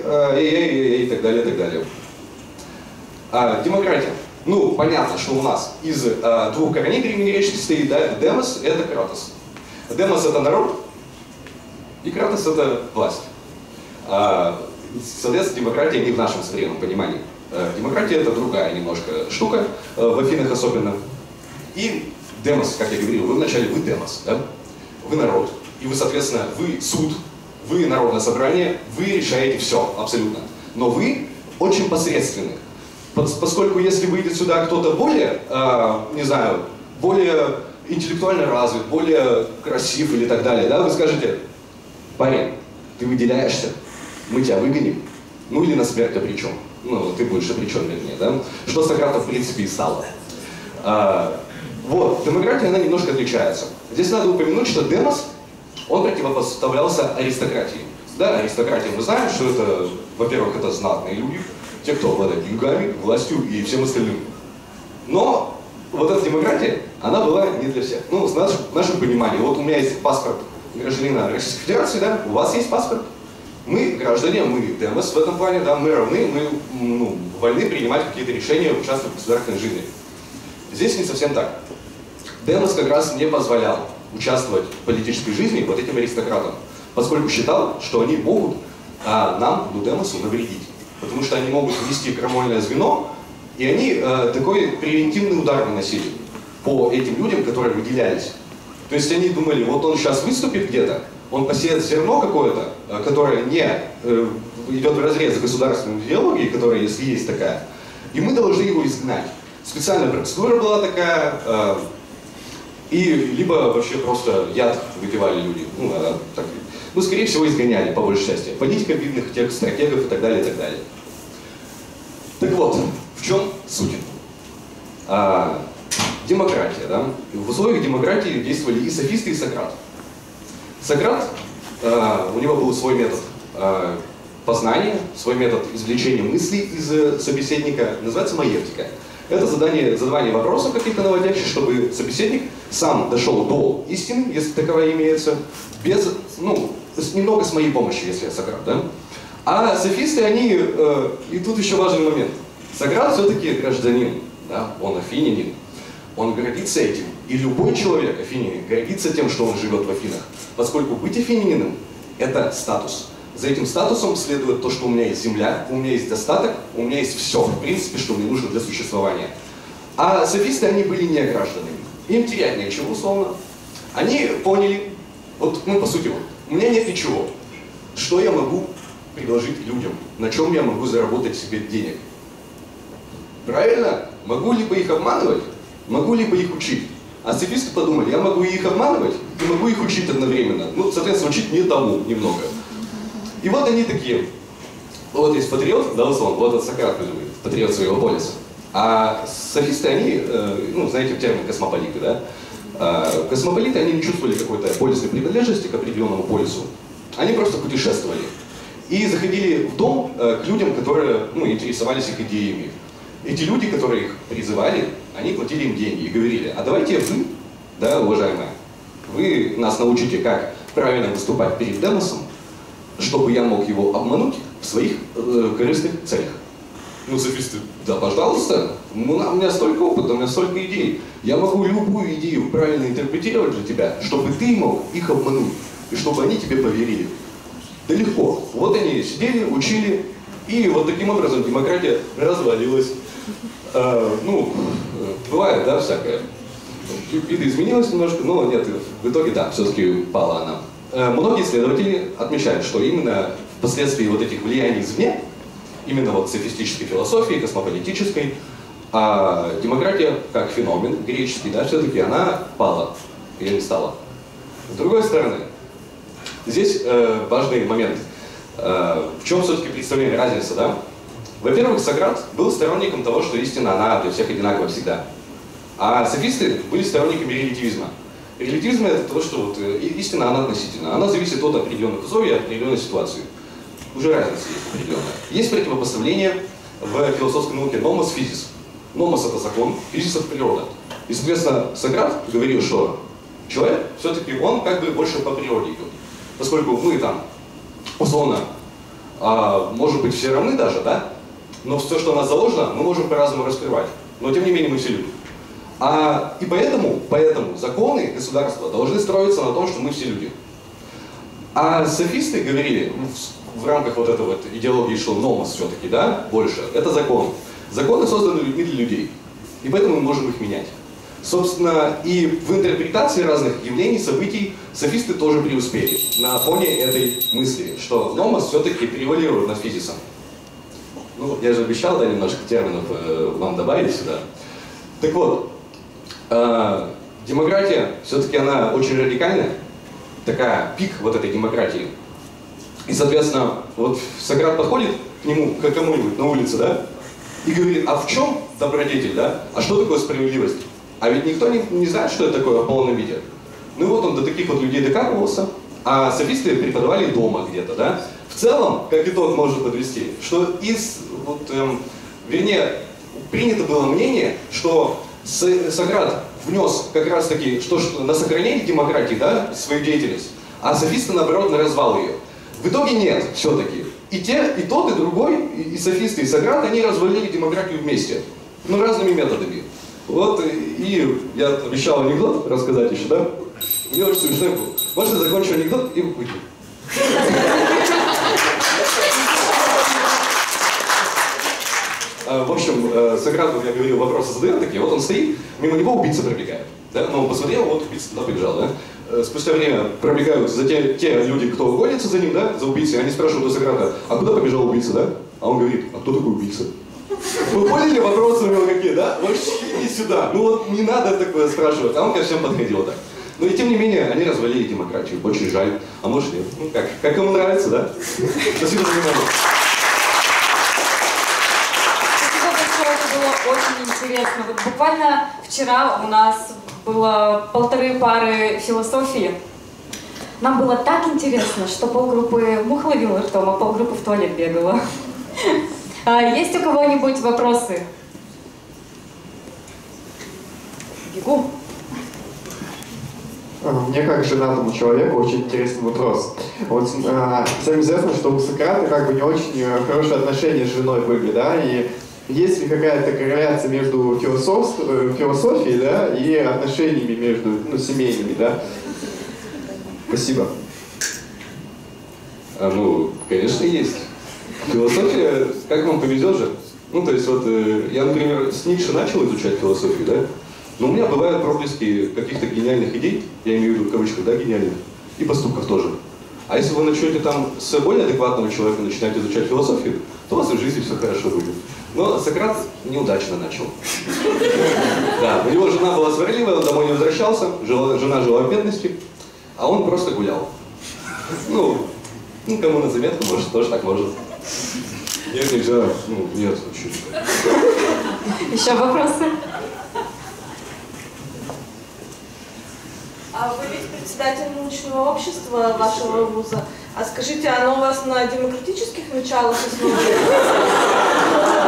так далее, и так далее. Демократия. Ну, понятно, что у нас из двух корней древнегреческих стоит, да, это демос, это кратос. Демос — это народ, и кратос — это власть. Соответственно, демократия не в нашем современном понимании. Демократия — это другая немножко штука, в Афинах особенно. И демос, как я говорил, вы вначале вы демос, да? Вы народ, и вы, соответственно, вы суд, вы народное собрание, вы решаете все, абсолютно. Но вы очень посредственны. Поскольку если выйдет сюда кто-то более, не знаю, более интеллектуально развит, более красив или так далее, да, вы скажете: парень, ты выделяешься, мы тебя выгоним, ну или на смерть обречем. Ну, ты будешь обречен, вернее, да? Что Сократа, в принципе, и стало. Вот, демократия, она немножко отличается. Здесь надо упомянуть, что демос, он противопоставлялся аристократии. Да, аристократия, мы знаем, что это, во-первых, это знатные люди, те, кто обладает деньгами, властью и всем остальным. Но вот эта демократия, она была не для всех. Ну, в нашем понимании, вот у меня есть паспорт гражданина Российской Федерации, да, у вас есть паспорт. Мы граждане, мы демос в этом плане, да, мы равны, мы вольны принимать какие-то решения, участвовать в государственной жизни. Здесь не совсем так. Демос как раз не позволял участвовать в политической жизни вот этим аристократам, поскольку считал, что они могут нам, демосу, навредить. Потому что они могут ввести крамольное звено, и они такой превентивный удар наносили по этим людям, которые выделялись. То есть они думали: вот он сейчас выступит где-то, он посеет зерно какое-то, которое не идет вразрез с государственной идеологией, которая, если есть такая, и мы должны его изгнать. Специальная процедура была такая, и либо вообще просто яд выпивали люди. Ну, скорее всего, изгоняли, по большей части. Политика видных тех стратегов и так далее, и так далее. Так вот, в чем суть? Демократия, да? В условиях демократии действовали и софисты, и Сократ. Сократ, у него был свой метод познания, свой метод извлечения мыслей из собеседника, называется маевтика. Это задавание вопросов каких-то наводящих, чтобы собеседник сам дошел до истины, если таковая имеется, без, немного с моей помощью, если я Сократ, да? А софисты, они, и тут еще важный момент. Сократ все-таки гражданин, да? Он афинянин, он гордится этим. И любой человек, афинянин, гордится тем, что он живет в Афинах. Поскольку быть афинянином – это статус. За этим статусом следует то, что у меня есть земля, у меня есть достаток, у меня есть все, в принципе, что мне нужно для существования. А софисты, они были не гражданами. Им терять нечего, условно. Они поняли, по сути, у меня нет ничего. Что я могу предложить людям? На чем я могу заработать себе денег? Правильно? Могу либо их обманывать, могу либо их учить. А софисты подумали, я могу их обманывать и могу их учить одновременно. Соответственно, учить не тому немного. И вот они такие. Вот есть патриот, да, условно, вот от Сократ, патриот своего полиса. А софисты, они, знаете термин космополиты, да? Космополиты, они не чувствовали какой-то полисной принадлежности к определенному полису. Они просто путешествовали. И заходили в дом к людям, которые интересовались их идеями. Эти люди, которые их призывали, они платили им деньги и говорили, а давайте вы, да, уважаемые, вы нас научите, как правильно выступать перед Демосом, чтобы я мог его обмануть в своих корыстных целях. Софисты, да, пожалуйста, у меня столько опыта, у меня столько идей. Я могу любую идею правильно интерпретировать для тебя, чтобы ты мог их обмануть, и чтобы они тебе поверили. Да легко. Вот они сидели, учили, и вот таким образом демократия развалилась. Бывает, да, всякое. Видоизменилась немножко, но нет, в итоге, да, все-таки пала она. Многие исследователи отмечают, что именно впоследствии вот этих влияний извне, именно софистической философии, космополитической, демократия как феномен греческий, да, все-таки она пала, или не стала. С другой стороны, здесь важный момент. В чем все-таки представление разницы, да? Во-первых, Сократ был сторонником того, что истина, она для всех одинакова всегда. А софисты были сторонниками релятивизма. Релятивизм — это то, что истина, она относительна. Она зависит от определенных условий, от определенной ситуации. Уже разница есть определенная. Есть противопоставление в философской науке номос физис. Номос — это закон, физис — это природа. И, соответственно, Сократ говорил, что человек все-таки он как бы больше по природе идет. Поскольку мы там, условно, может быть, все равны даже, да? Но все, что у нас заложено, мы можем по-разному раскрывать. Но, тем не менее, мы все люди. И поэтому законы государства должны строиться на том, что мы все люди. А софисты говорили, в рамках вот этой идеологии, что номос все-таки, да, больше, это закон. Законы созданы людьми для людей. И поэтому мы можем их менять. Собственно, и в интерпретации разных явлений, событий софисты тоже преуспели на фоне этой мысли, что номос все-таки превалирует над физисом. Я же обещал, да, немножко терминов вам добавить сюда. Так вот, демократия, все-таки она очень радикальная, такая пик вот этой демократии. И, соответственно, вот Сократ подходит к нему, к кому-нибудь на улице, да, и говорит, а в чем добродетель, да? А что такое справедливость? А ведь никто не знает, что это такое в полном виде. Вот он до таких вот людей докапывался, а софисты преподавали дома где-то, да? В целом, как итог может подвести, что принято было мнение, что Сократ внес как раз таки, что на сохранение демократии, да, свою деятельность, а софисты, наоборот, на развал ее. В итоге нет, все-таки. И тот, и другой, и софисты, и Сократ, они развалили демократию вместе. Разными методами. И я обещал анекдот рассказать еще, да? Мне очень смешно было. Может, я закончу анекдот и уйду. В общем, Сократу, я говорил, вопросы задает такие. Вот он стоит, мимо него убийца пробегает. Да? Он посмотрел, вот убийца туда побежал, да? Спустя время пробегают те люди, кто гонится за ним, да, за убийцей, они спрашивают у Сократа, а куда побежал убийца, да? А он говорит, а кто такой убийца? Вы поняли, вопросы у него какие, да? Вообще иди сюда. Не надо такое спрашивать. А он ко всем подходил так. И тем не менее, они развалили демократию. Очень жаль. А может нет. Как ему нравится, да? Спасибо за внимание. Спасибо большое, это было очень интересно. Буквально вчера у нас было 1,5 пары философии. Нам было так интересно, что полгруппы мух ловила ртом, а полгруппы в туалет бегала. Есть у кого-нибудь вопросы? реплику. Мне как женатому человеку очень интересный вопрос. Вот всем известно, что у Сократа как бы не очень хорошие отношения с женой были, да, и есть ли какая-то корреляция между философией, да, и отношениями между семейными, да? Спасибо. Ну, конечно, есть. Философия, как вам повезет же. Ну, то есть вот я, например, с Ницше начал изучать философию, да, но у меня бывают проблески каких-то гениальных идей, я имею в виду в кавычках, да, гениальных, и поступков тоже. А если вы начнете там с более адекватного человека начинать изучать философию, то у вас в жизни все хорошо будет. Но Сократ неудачно начал. Да, у него жена была сварливая, он домой не возвращался, жена жила в бедности, а он просто гулял. Ну, кому на заметку, может, тоже так может. Нет, нельзя. Ну, нет, чуть. Еще вопросы? А вы ведь председатель научного общества вашего вуза. А скажите, оно у вас на демократических началах основано?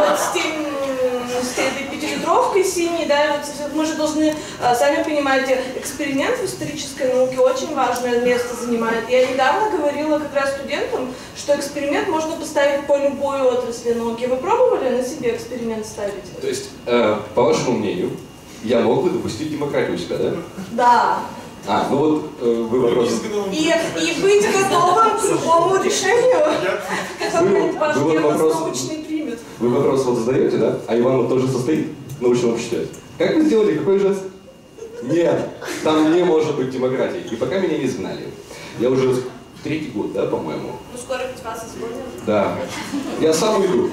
Вот с этой пятилитровкой синей, да, вот мы же должны, сами понимаете, эксперимент в исторической науке очень важное место занимает. Я недавно говорила как раз студентам, что эксперимент можно поставить по любой отрасли науки. Вы пробовали на себе эксперимент ставить? То есть, по вашему мнению, я мог бы допустить демократию у себя, да? Да. Ну вот вы вопрос... И быть готовым к любому решению, как ваш вопрос... научный примет. Вы вопрос вот задаете, да? А Иван вот тоже состоит в научном обществе. Как вы сделали? Какой жест? Нет, там не может быть демократии. И пока меня не изгнали. Я уже 3-й год, да, по-моему? Ну скоро ведь вас изгонят. Да. Я сам уйду.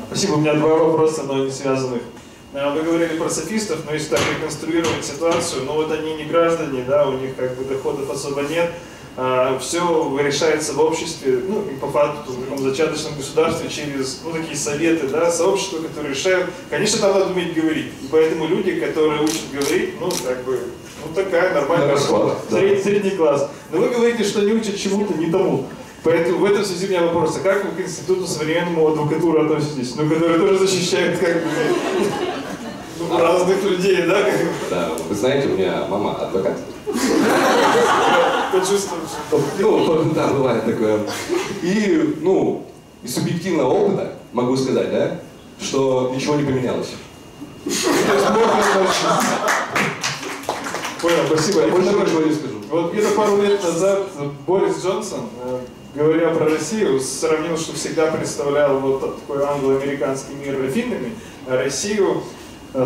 Спасибо. У меня 2 вопроса, но не связанных. Вы говорили про софистов, но если так реконструировать ситуацию, ну вот они не граждане, да, у них как бы доходов особо нет, все решается в обществе, ну и по факту в таком зачаточном государстве через, ну, такие советы, да, сообщества, которые решают. Конечно, там надо уметь говорить, и поэтому люди, которые учат говорить, ну как бы, ну такая нормальная средний класс. Но вы говорите, что не учат чему-то не тому. Поэтому в этом связи у меня вопрос, а как вы к институту современному адвокатуры относитесь? Ну, который тоже защищает как бы разных людей, да? Да, вы знаете, у меня мама адвокат. Почувствовал, что... Ну, да, бывает такое. И, ну, из субъективного опыта могу сказать, да, что ничего не поменялось. Понял, спасибо. Я больше ничего не скажу. Вот где-то пару лет назад Борис Джонсон, говоря про Россию, сравнил, что всегда представлял вот такой англо-американский мир Афинами, а Россию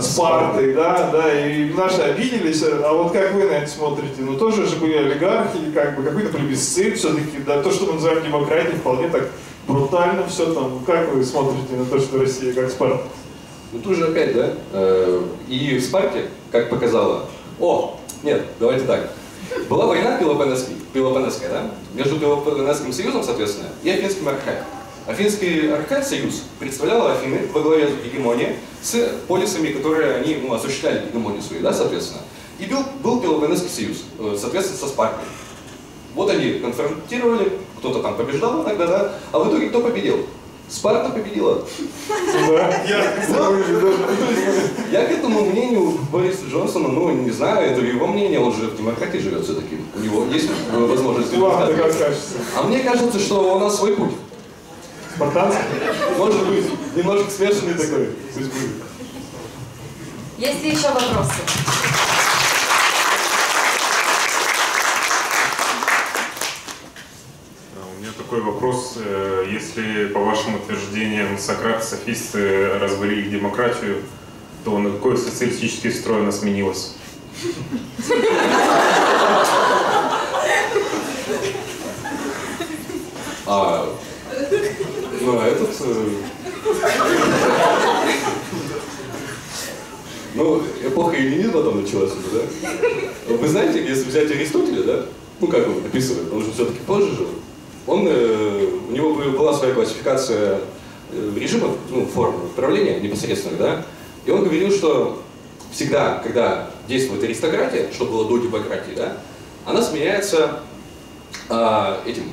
Спартой, да, и наши обиделись, а вот как вы на это смотрите? Ну тоже же были олигархи, как бы какой-то плебисцит, все-таки, да, то, что мы называем демократией, вполне так брутально все там. Как вы смотрите на то, что Россия как Спарта? Ну тут же опять, да, и в Спарте, как показало, нет, давайте так, была война Пелопонесская, да, между Пелопонесским союзом, соответственно, и Афинским архаем. Афинский архаит-союз представлял Афины во главе гегемонии с полисами, которые они осуществляли гегемонию свою, да, соответственно. И был Пелопонесский союз, соответственно, со Спартой. Вот они конфронтировали, кто-то там побеждал иногда, да, а в итоге кто победил? Спарта победила. Я к этому мнению Бориса Джонсона, ну, не знаю, это его мнение, он же в демократии живет все-таки. У него есть возможность высказываться. А мне кажется, что у нас свой путь. Спартанский? Может быть, немножко смешанный такой. Пусть будет. Есть ли еще вопросы? У меня такой вопрос. Если, по вашим утверждениям, Сократ, софисты развалили демократию, то на какой социалистический строй она сменилась? Ну, а этот... Ну, эпоха эллинизма там началась уже, да? Вы знаете, если взять Аристотеля, да? Ну, как он описывает, он же все-таки позже жил. У него была своя классификация режимов, ну, форм управления непосредственных, да? И он говорил, что всегда, когда действует аристократия, что было до демократии, да? Она сменяется этим...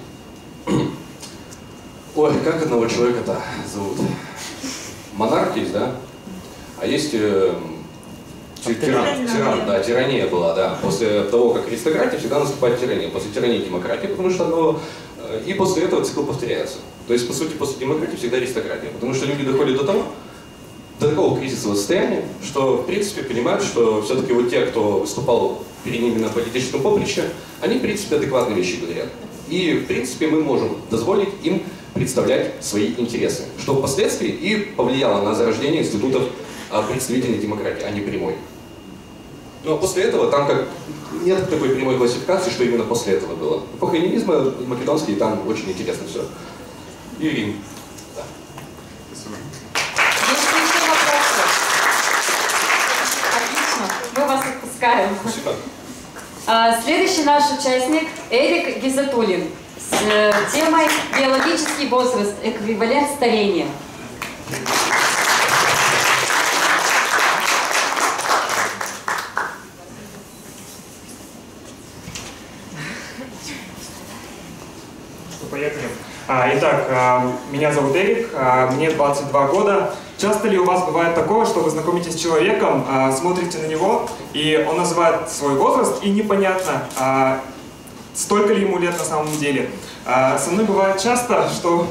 Ой, как одного человека-то зовут? Монарх есть, да? а есть тирания была, да. После того, как аристократия, всегда наступает тирания. После тирании демократия, потому что и после этого цикл повторяется. То есть, по сути, после демократии всегда аристократия. Потому что люди доходят до такого кризисового состояния, что, в принципе, понимают, что все-таки вот те, кто выступал перед ними на политическом поприще, они, в принципе, адекватные вещи говорят. И, в принципе, мы можем дозволить им представлять свои интересы, что впоследствии и повлияло на зарождение институтов представительной демократии, а не прямой. Но после этого там как нет такой прямой классификации, что именно после этого было. Эпоха эллинизма македонский, там очень интересно все. И Рим. Да. Спасибо. Есть еще вопросы? Отлично, мы вас отпускаем. Спасибо. Следующий наш участник Эрик Гизатуллин с темой «Биологический возраст. Эквивалент старения». Поехали. Итак, меня зовут Эрик, мне 22 года. Часто ли у вас бывает такое, что вы знакомитесь с человеком, смотрите на него, и он называет свой возраст, и непонятно, столько ли ему лет на самом деле? Со мной бывает часто, что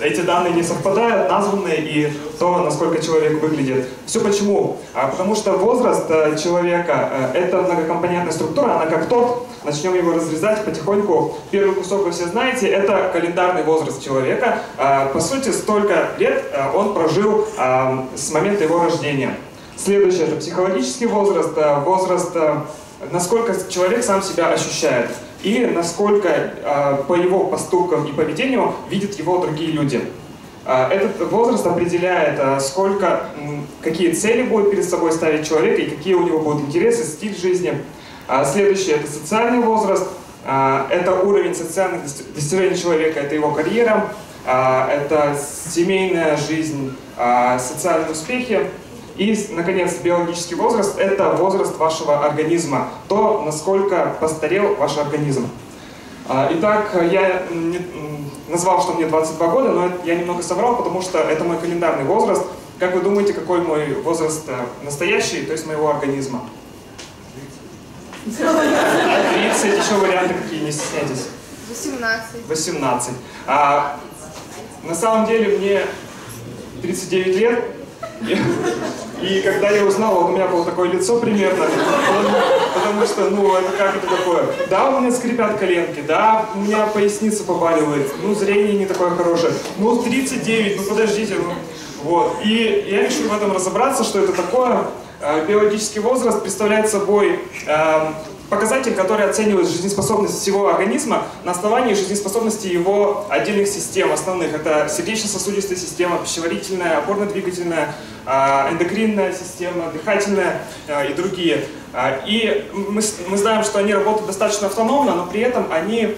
эти данные не совпадают, названные, и то, насколько человек выглядит. Все почему? Потому что возраст человека – это многокомпонентная структура, она как торт. Начнем его разрезать потихоньку. Первый кусок вы все знаете, это календарный возраст человека. По сути, столько лет он прожил с момента его рождения. Следующее – это психологический возраст, возраст, насколько человек сам себя ощущает. И насколько по его поступкам и поведению видят его другие люди. Этот возраст определяет, какие цели будет перед собой ставить человек и какие у него будут интересы, стиль жизни. Следующее – это социальный возраст, это уровень социальных достижений человека, это его карьера, это семейная жизнь, социальные успехи. И, наконец, биологический возраст – это возраст вашего организма, то, насколько постарел ваш организм. Итак, я назвал, что мне 22 года, но я немного соврал, потому что это мой календарный возраст. Как вы думаете, какой мой возраст настоящий, то есть моего организма? 30, еще варианты какие, не стесняйтесь. 18. На самом деле мне 39 лет. И когда я узнал, вот у меня было такое лицо примерно, потому что, это как это такое? Да, у меня скрипят коленки, да, у меня поясница побаливает, зрение не такое хорошее, 39, подождите, вот. И я решил в этом разобраться, что это такое. Биологический возраст представляет собой показатель, который оценивает жизнеспособность всего организма на основании жизнеспособности его отдельных систем основных. Это сердечно-сосудистая система, пищеварительная, опорно-двигательная, эндокринная система, дыхательная и другие. И мы знаем, что они работают достаточно автономно, но при этом они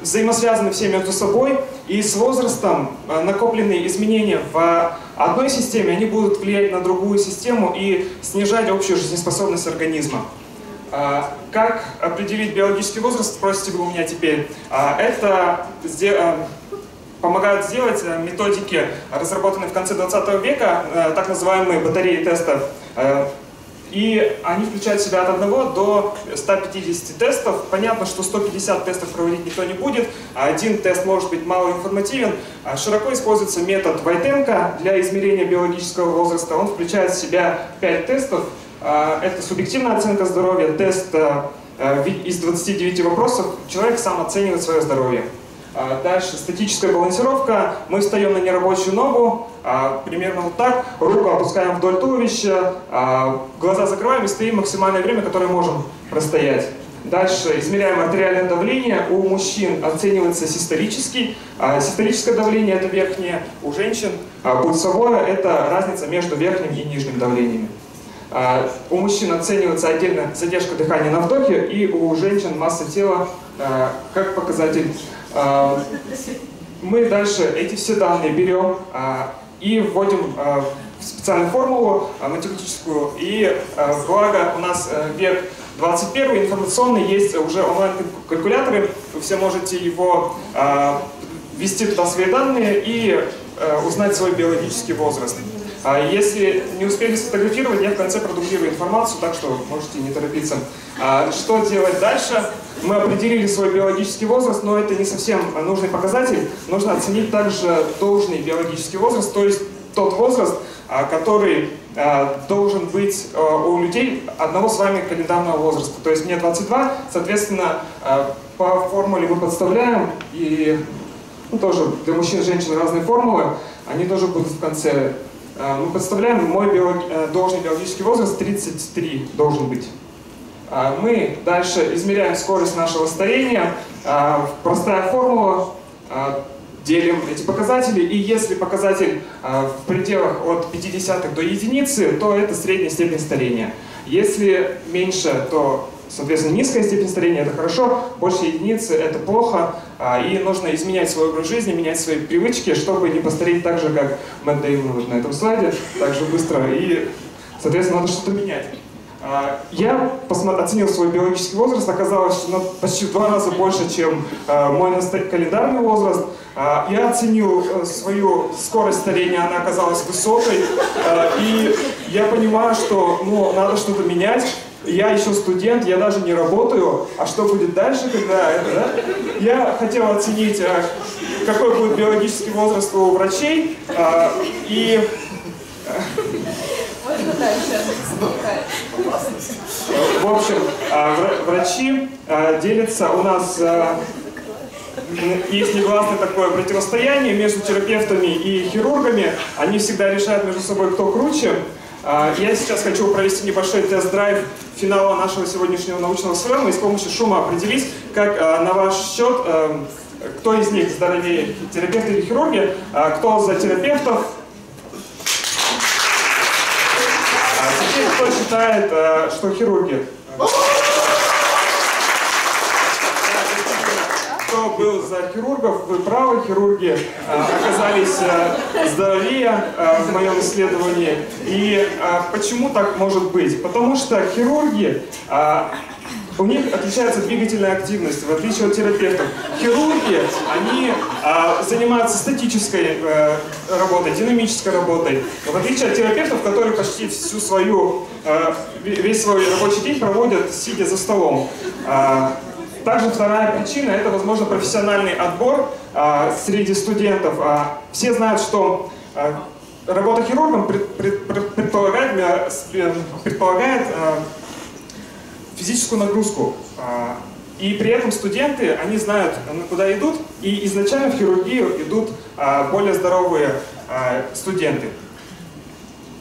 взаимосвязаны все между собой, и с возрастом накопленные изменения в одной системе, они будут влиять на другую систему и снижать общую жизнеспособность организма. Как определить биологический возраст, спросите вы у меня теперь. Это помогают сделать методики, разработанные в конце 20 века, так называемые батареи тестов. И они включают в себя от 1 до 150 тестов. Понятно, что 150 тестов проводить никто не будет. Один тест может быть малоинформативен. Широко используется метод Войтенко для измерения биологического возраста. Он включает в себя 5 тестов. Это субъективная оценка здоровья, тест из 29 вопросов. Человек сам оценивает свое здоровье. Дальше статическая балансировка. Мы встаем на нерабочую ногу, примерно вот так. Руку опускаем вдоль туловища, глаза закрываем и стоим максимальное время, которое можем простоять. Дальше измеряем артериальное давление. У мужчин оценивается систолическое давление, это верхнее. У женщин пульсовое, это разница между верхним и нижним давлениями. У мужчин оценивается отдельно задержка дыхания на вдохе, и у женщин масса тела как показатель. Мы дальше эти все данные берем и вводим в специальную формулу математическую, и благо у нас век 21, информационный, есть уже онлайн-калькуляторы, вы все можете его ввести туда свои данные и узнать свой биологический возраст. Если не успели сфотографировать, я в конце продублирую информацию, так что можете не торопиться. Что делать дальше? Мы определили свой биологический возраст, но это не совсем нужный показатель. Нужно оценить также должный биологический возраст, то есть тот возраст, который должен быть у людей одного с вами календарного возраста. То есть мне 22, соответственно, по формуле мы подставляем, и тоже для мужчин и женщин разные формулы, они тоже будут в конце. Мы подставляем, мой должный биологический возраст 33 должен быть. Мы дальше измеряем скорость нашего старения. Простая формула. Делим эти показатели, и если показатель в пределах от 0,5 до единицы, то это средняя степень старения. Если меньше, то, соответственно, низкая степень старения — это хорошо, больше единицы — это плохо, и нужно изменять свой образ жизни, менять свои привычки, чтобы не постареть так же, как Мэтт Дэймон вот на этом слайде, так же быстро, и, соответственно, надо что-то менять. Я оценил свой биологический возраст, оказалось, что почти в 2 раза больше, чем мой календарный возраст. Я оценил свою скорость старения, она оказалась высокой, и я понимаю, что надо что-то менять. Я еще студент, я даже не работаю, а что будет дальше, когда это, да? Я хотел оценить, какой будет биологический возраст у врачей, и... В общем, врачи делятся, у нас есть негласное такое противостояние между терапевтами и хирургами, они всегда решают между собой, кто круче. Я сейчас хочу провести небольшой тест-драйв финала нашего сегодняшнего научного слэма и с помощью шума определить, как на ваш счет, кто из них здоровее, терапевты или хирурги, кто за терапевтов. Теперь кто считает, что хирурги? Кто был за хирургов, вы правы, хирурги оказались здоровее в моем исследовании. И почему так может быть? Потому что хирурги, у них отличается двигательная активность, в отличие от терапевтов. Хирурги, они занимаются статической работой, динамической работой, в отличие от терапевтов, которые почти весь свой рабочий день проводят, сидя за столом. Также вторая причина — это, возможно, профессиональный отбор среди студентов. Все знают, что работа хирургом предполагает физическую нагрузку. И при этом студенты, они знают, куда идут, и изначально в хирургию идут более здоровые студенты.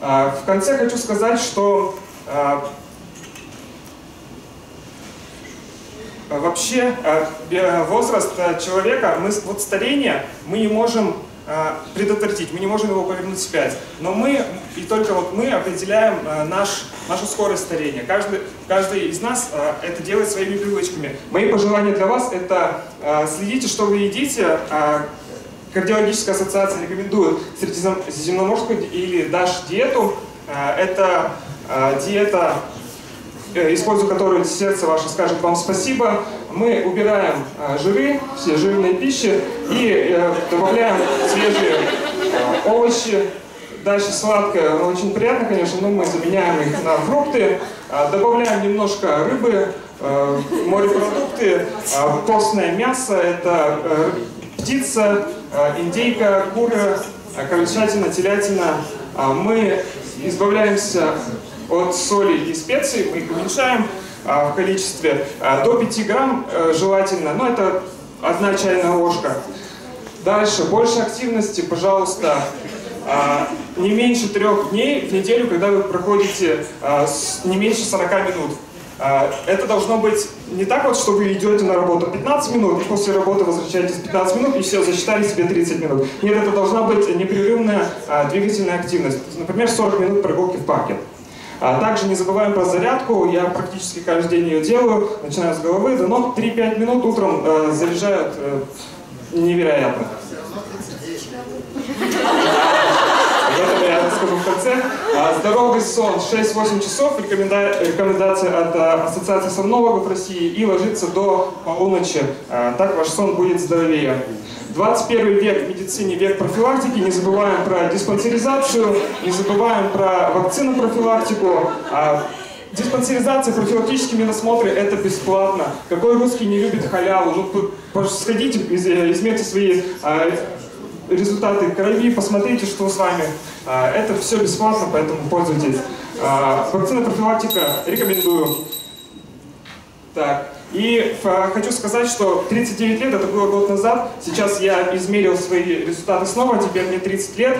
В конце хочу сказать, что вообще возраст человека, старение мы не можем предотвратить, мы не можем его повернуть вспять. Но мы, и только мы определяем нашу скорость старения. Каждый из нас это делает своими привычками. Мои пожелания для вас — это следите, что вы едите. Кардиологическая ассоциация рекомендует средиземноморскую или DASH-диету. Это диета, используя которую сердце ваше скажет вам спасибо. Мы убираем жиры, все жирные пищи, и добавляем свежие овощи. Дальше сладкое, оно очень приятно, конечно, но мы заменяем их на фрукты. Добавляем немножко рыбы, морепродукты, постное мясо, это птица, индейка, кура, крольчатина, телятина. Мы избавляемся от соли и специй, мы их уменьшаем в количестве до 5 грамм желательно, но это 1 чайная ложка. Дальше, больше активности, пожалуйста, не меньше 3 дней в неделю, когда вы проходите не меньше 40 минут. Это должно быть не так вот, что вы идете на работу 15 минут, и после работы возвращаетесь 15 минут, и все, засчитали себе 30 минут. Нет, это должна быть непрерывная двигательная активность. Например, 40 минут прогулки в парке. Также не забываем про зарядку, я практически каждый день ее делаю, начиная с головы до ног. 3-5 минут утром заряжают невероятно. Об этом я расскажу в конце. Здоровый сон 6-8 часов, рекомендация от Ассоциации сомнологов России, и ложиться до полуночи, так ваш сон будет здоровее. 21 век в медицине, век профилактики, не забываем про диспансеризацию, не забываем про вакцинопрофилактику. Диспансеризация, профилактические медосмотры – это бесплатно. Какой русский не любит халяву? Ну, сходите, измерьте свои результаты крови, посмотрите, что с вами. Это все бесплатно, поэтому пользуйтесь. Вакцина-профилактика рекомендую. Так, и хочу сказать, что 39 лет, это было год назад. Сейчас я измерил свои результаты снова, теперь мне 30 лет.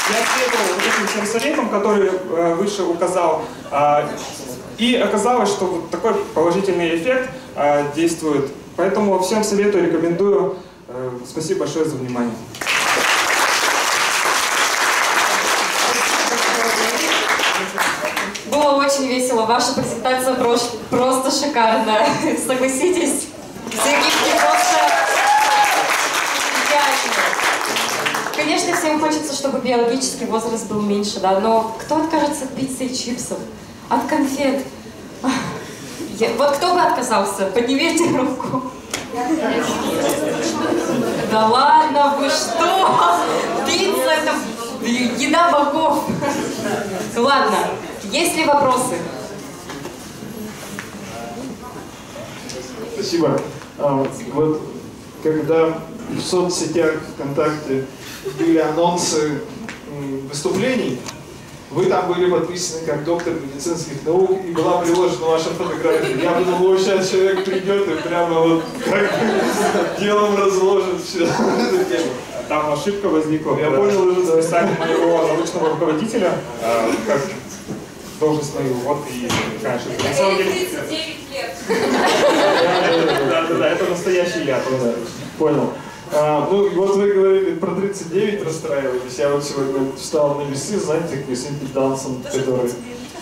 Я следовал вот этим всем советам, которые выше указал, и оказалось, что вот такой положительный эффект действует. Поэтому всем советую, рекомендую. Спасибо большое за внимание. Было очень весело. Ваша презентация просто шикарная. Согласитесь? Все просто идеальные. Конечно, всем хочется, чтобы биологический возраст был меньше, да, но кто откажется от пиццы и чипсов? От конфет? Вот кто бы отказался? Поднимите руку. Да ладно, вы что? Пицца — это еда богов. Ладно, есть ли вопросы? Спасибо. Вот когда в соцсетях ВКонтакте были анонсы выступлений, вы там были подписаны как доктор медицинских наук, и была приложена ваша фотография. Я подумал, сейчас человек придет и прямо вот как делом разложит все эту тему. Там ошибка возникла. Я понял уже, да. Списали моего научного руководителя, как должность мою, вот, и, конечно, на самом деле... 39 лет. Да, это настоящий я. Понял. Ну, вот вы говорили про 39, расстраивались. Я вот сегодня встал на весы, знаете, к весам педансом, который...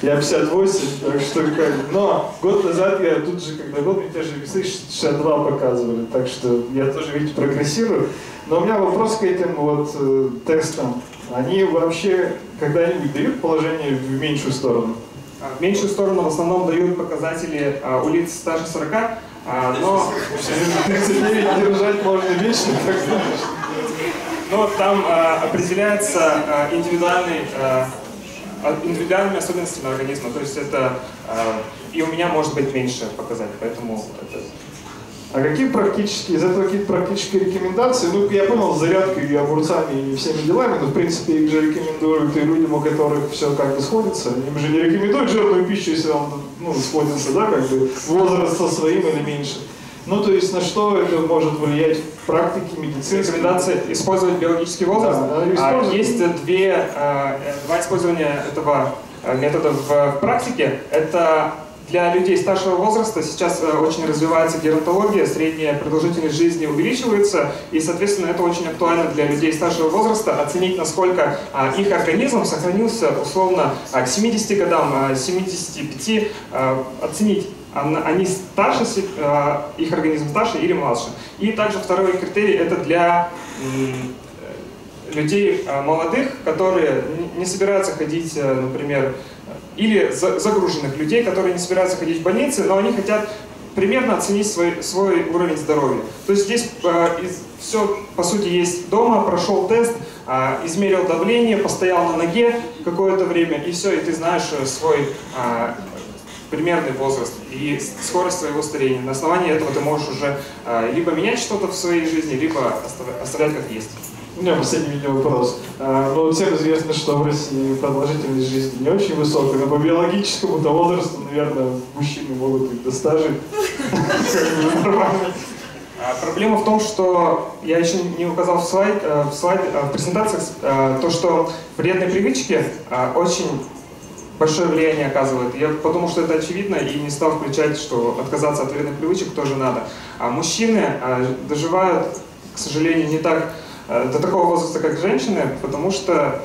Я 58, так что как... Но год назад я тут же, когда был, мне те же весы 62 показывали, так что я тоже, видите, прогрессирую. Но у меня вопрос к этим вот тестам. Они вообще когда-нибудь дают положение в меньшую сторону? В меньшую сторону в основном дают показатели у лиц старше 40, но 39 держать можно вечно, как знаешь. Но там определяется индивидуальными особенностями организма. То есть это и у меня может быть меньше показатель, поэтому это... А какие практические, из этого какие-то практические рекомендации? Ну, я понял, с зарядкой и огурцами и всеми делами, но в принципе их же рекомендуют и людям, у которых все как бы сходится. Им же не рекомендуют жирную пищу, если вам сходится, да, как бы возраст со своим или меньше. Ну, то есть на что это может влиять в практике медицинской? Рекомендация использовать биологический возраст. Да, есть два использования этого метода в практике. Это для людей старшего возраста сейчас очень развивается геронтология, средняя продолжительность жизни увеличивается, и, соответственно, это очень актуально для людей старшего возраста, оценить, насколько их организм сохранился условно к 70 годам, 75, оценить, они старше, их организм старше или младше. И также второй критерий — это для людей молодых, которые не собираются ходить, например, или загруженных людей, которые не собираются ходить в больницы, но они хотят примерно оценить свой уровень здоровья. То есть здесь все, по сути, есть дома, прошел тест, измерил давление, постоял на ноге какое-то время, и все, и ты знаешь свой примерный возраст и скорость своего старения. На основании этого ты можешь уже либо менять что-то в своей жизни, либо оставлять как есть. У меня последний вопрос. Ну, всем известно, что в России продолжительность жизни не очень высокая, но по биологическому-то возрасту, наверное, мужчины могут и до 100 жить. Проблема в том, что я еще не указал в презентациях, то, что вредные привычки очень большое влияние оказывают. Я подумал, что это очевидно, и не стал включать, что отказаться от вредных привычек тоже надо. А мужчины доживают, к сожалению, не так до такого возраста, как женщины, потому что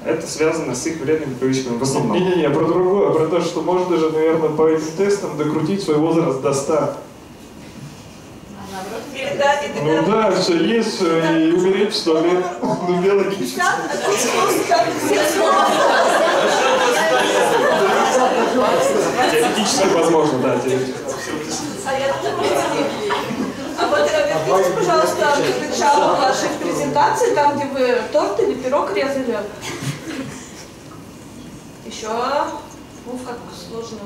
это связано с их вредными привычками в основном. Не-не-не, про другое, про то, что можно даже, наверное, по этим тестам докрутить свой возраст до 100. Ну да, все есть, все, и умереть в 100 лет, ну биологически. Теоретически возможно, да, теоретически. к началу вашей презентации, там, где вы торт или пирог резали. Еще, как сложно.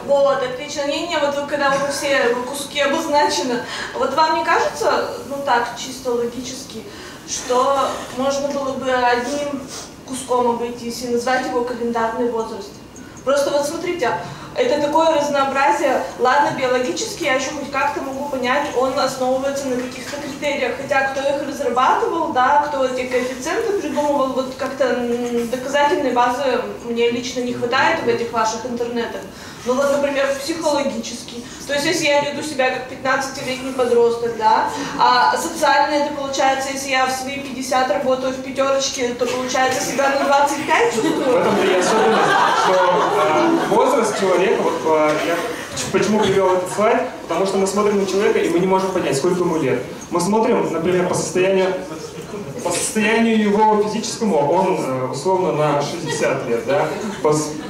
Вот, отлично. Не, вот вы, когда уже все куски обозначены, вот вам не кажется, ну так, чисто логически, что можно было бы одним куском обойтись и назвать его календарный возраст? Просто вот смотрите, это такое разнообразие. Ладно, биологически я еще хоть как-то могу понять, он основывается на каких-то критериях. Хотя кто их разрабатывал, да, кто эти коэффициенты придумывал, вот как-то доказательной базы мне лично не хватает в этих ваших интернетах. Ну вот, например, психологически. То есть, если я веду себя как 15-летний подросток, да, а социально это получается, если я в свои 50 работаю в пятерочке, то получается себя на 25 чувствую. В этом-то и особенность, что возраст человека, вот я почему привел этот слайд, потому что мы смотрим на человека, и мы не можем понять, сколько ему лет. Мы смотрим, например, по состоянию его физическому, он условно на 60 лет, да?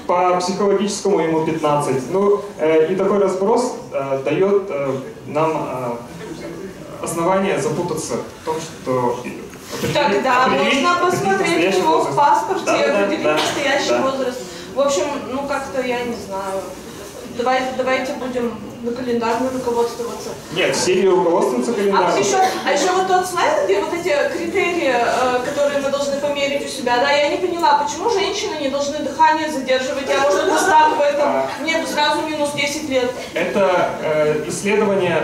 По психологическому ему 15. Ну, и такой разброс дает нам основание запутаться в том, что тогда можно посмотреть его в паспорте и определить настоящий возраст. В общем, ну как-то я не знаю. Давайте будем на календарно руководствоваться. Нет, все руководствуются календаром. А еще вот тот слайд, где вот эти критерии, которые мы должны померить у себя, да, я не поняла, почему женщины не должны дыхание задерживать, я, может, поставлю в этом, мне сразу минус 10 лет. Это исследование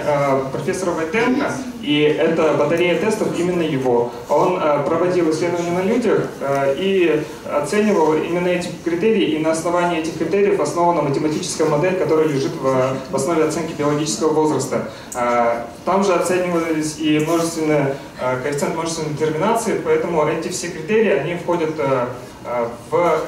профессора Войтенко, и это батарея тестов именно его. Он проводил исследования на людях и оценивал именно эти критерии, и на основании этих критериев основана математическая модель, которая лежит в основе оценки биологического возраста. Там же оценивались и коэффициент множественной детерминации, поэтому эти все критерии, они входят в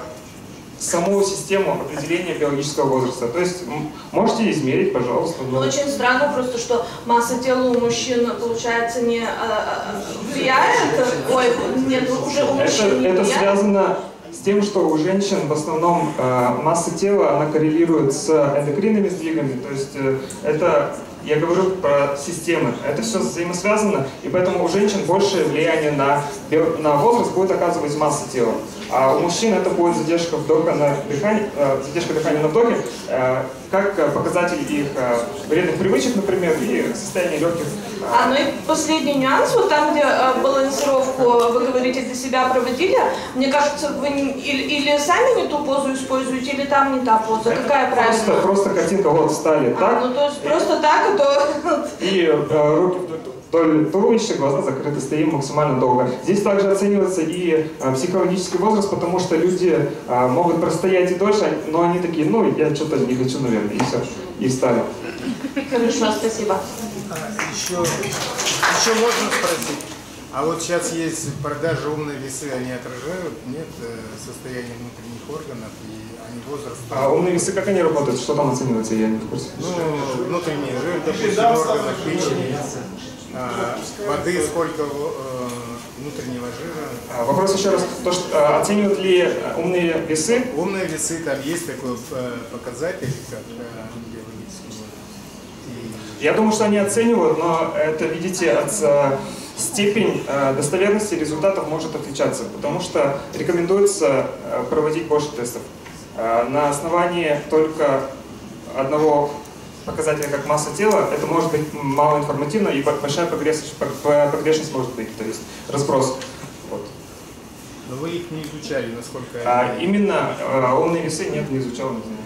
саму систему определения биологического возраста. То есть можете измерить, пожалуйста. Но очень странно просто, что масса тела у мужчин, получается, не влияет. Ой, нет, уже у мужчин не влияет. Это связано с тем, что у женщин в основном масса тела, она коррелирует с эндокринными сдвигами. То есть это, я говорю про системы, это все взаимосвязано, и поэтому у женщин большее влияние на возраст будет оказывать масса тела. А у мужчин это будет задержка дыхания на вдохе, как показатель их вредных привычек, например, и состояние легких. Ну и последний нюанс, вот там, где балансировку, вы говорите, для себя проводили, мне кажется, вы или сами не ту позу используете, или там не та поза. Это какая правильная? Просто картинка, вот встали так. Ну то есть просто так, а то... И руки вдоль туловища, глаза закрыты, стоим максимально долго. Здесь также оценивается и психологический возраст, потому что люди могут простоять и дольше, но они такие, ну, я что-то не хочу, наверное, и все, и встали. Хорошо, спасибо. Еще можно спросить? А вот сейчас есть в продаже умные весы, они отражают, нет, состояние внутренних органов и они возраст. А умные весы, как они работают? Что там оценивается? Я не в курсе. Ну, внутренний жир, допустим, органов печени, воды, сколько внутреннего жира. Вопрос еще раз, то, что, оценивают ли умные весы? Умные весы, там есть такой показатель, как биологический возраст. Я думаю, что они оценивают, но это, видите, степень достоверности результатов может отличаться, потому что рекомендуется проводить больше тестов. На основании только одного показателя, как масса тела, это может быть малоинформативно, и большая погрешность может быть, то есть разброс. Вот. Но вы их не изучали, насколько... Именно умные весы нет, не изучал, не знаю.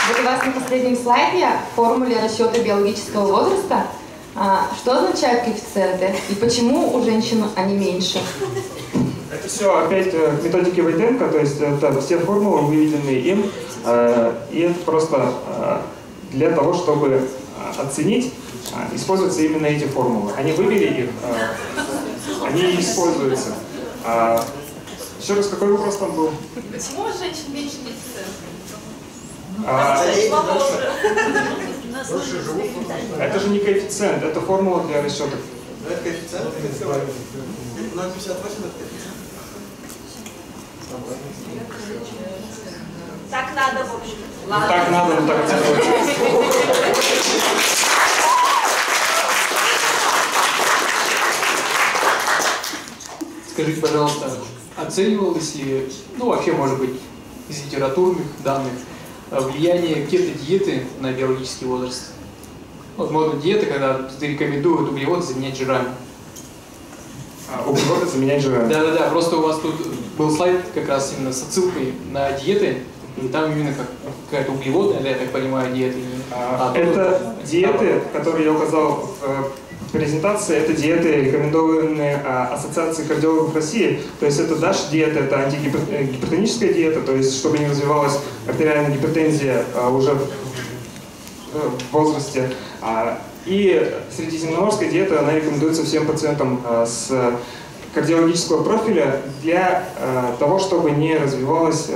Вот у вас на последнем слайде в формуле расчета биологического возраста. Что означают коэффициенты и почему у женщин они меньше? Это все опять к методике Войтенко, то есть это все формулы, выведенные им, и это просто для того, чтобы оценить, используются именно эти формулы. Они вывели их, они используются. Еще раз, какой вопрос там был? Почему у женщин меньше коэффициентов? Это же не коэффициент, это формула для расчетов. Это коэффициент? 0,58 это коэффициент. Так надо, в общем. Ладно. Так надо, но так делать. Скажите, пожалуйста, оценивалось ли, ну вообще, может быть, из литературных данных, влияние кето-диеты на биологический возраст? Вот модная диета, когда рекомендуют углеводы заменять жирами. Углеводы заменять жирами? Да-да-да, просто у вас тут был слайд как раз именно с отсылкой на диеты, и там именно какая-то углеводная, да, я так понимаю, диета. Это диеты, которые я указал в презентации, это диеты, рекомендованные Ассоциацией кардиологов России. То есть это DASH диета, это антигипертоническая диета, то есть чтобы не развивалась артериальная гипертензия уже в возрасте. И средиземноморская диета, она рекомендуется всем пациентам с кардиологического профиля для того, чтобы не развивалось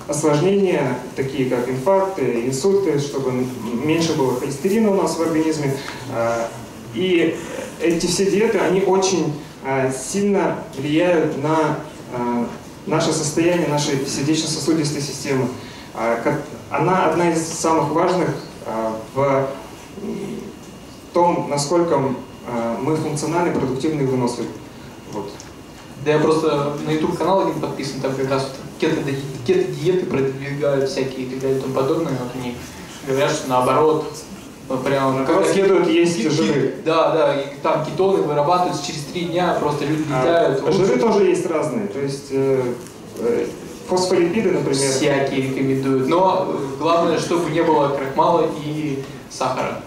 осложнения, такие как инфаркты, инсульты, чтобы меньше было холестерина у нас в организме. И эти все диеты, они очень сильно влияют на наше состояние, нашей сердечно-сосудистой системы. Она одна из самых важных в том, насколько мы функциональны, продуктивны и выносливы. Вот. Да я просто на YouTube-канал один подписан, там как раз кето-диеты продвигают всякие и так далее и тому подобное. Вот они говорят, что наоборот, прям как следует есть жиры. Да, и там кетоны вырабатываются через 3 дня, просто люди летают. Жиры тоже есть разные, то есть фосфолипиды, например. Всякие рекомендуют, но главное, чтобы не было крахмала и сахара.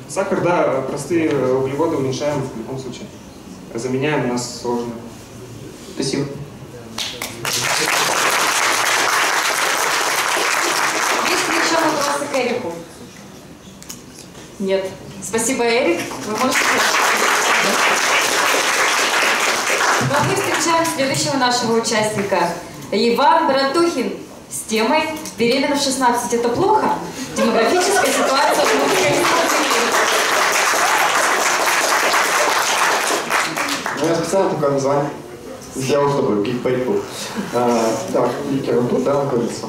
Сахар, да, простые углеводы уменьшаем в любом случае. Заменяем, у нас сложно. Спасибо. Есть ли еще вопросы к Эрику? Нет. Спасибо, Эрик. Вы можете... Но мы встречаем следующего нашего участника. Иван Братухин с темой «Беременна в 16 – это плохо? Демографическая ситуация в Удмуртской республике». Ну, я специально такое название сделал, чтобы кликбейт был. Так, кликер вот тут, да, находится.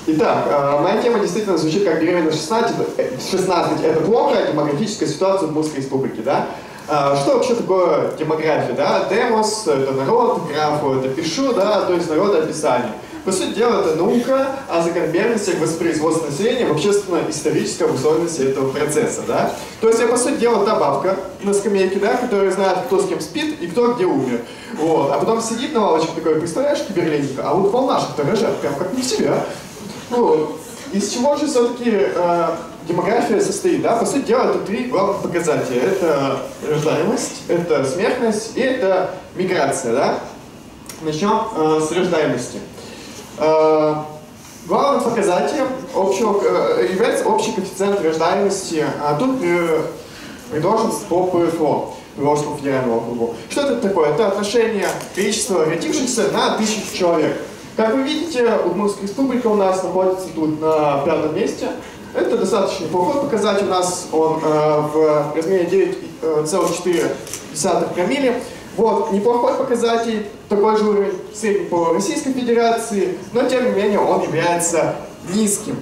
Итак, моя тема действительно звучит как беременна в 16 – это плохо, демографическая ситуация в Удмуртской республике, да? Что вообще такое демография, да? Демос – это народ, графу – это пишу, да, то есть народоописание. По сути дела, это наука о закономерностях воспроизводства населения в общественно-исторической обусловленности этого процесса, да? То есть я, по сути дела, та бабка на скамейке, да, которая знает, кто с кем спит и кто где умер. Вот. А потом сидит на лавочке такой, представляешь, киберленника, а вот волнашек-то рожат, прям как не в себя. Вот. Из чего же все-таки демография состоит, да? По сути дела, это 3 главных показателя. Это рождаемость, это смертность и это миграция, да? Начнем с рождаемости. Главным показателем является общий коэффициент рождаемости. Тут предложен по ПФО, Приволжскому федеральному округу. Что это такое? Это отношение количества родившихся на 1000 человек. Как вы видите, Удмуртская республика у нас находится тут на 5-м месте. Это достаточно неплохой показатель. У нас он в размере 9,4 промилле. Вот, неплохой показатель, такой же уровень средний по Российской Федерации, но тем не менее он является низким.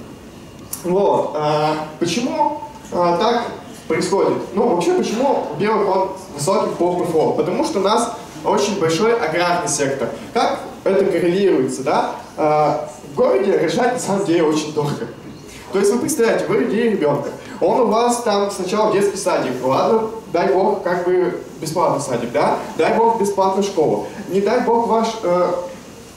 Вот. Почему так происходит? Ну, вообще, почему, во-первых, он высокий по ПФО? Потому что у нас очень большой аграрный сектор. Как это коррелируется, да? В городе рожать на самом деле очень дорого. То есть вы представляете, вы родили ребенка, он у вас там сначала в детский садик, ладно, дай бог, как бы бесплатный садик, да? Дай бог бесплатную школу. Не дай бог ваш,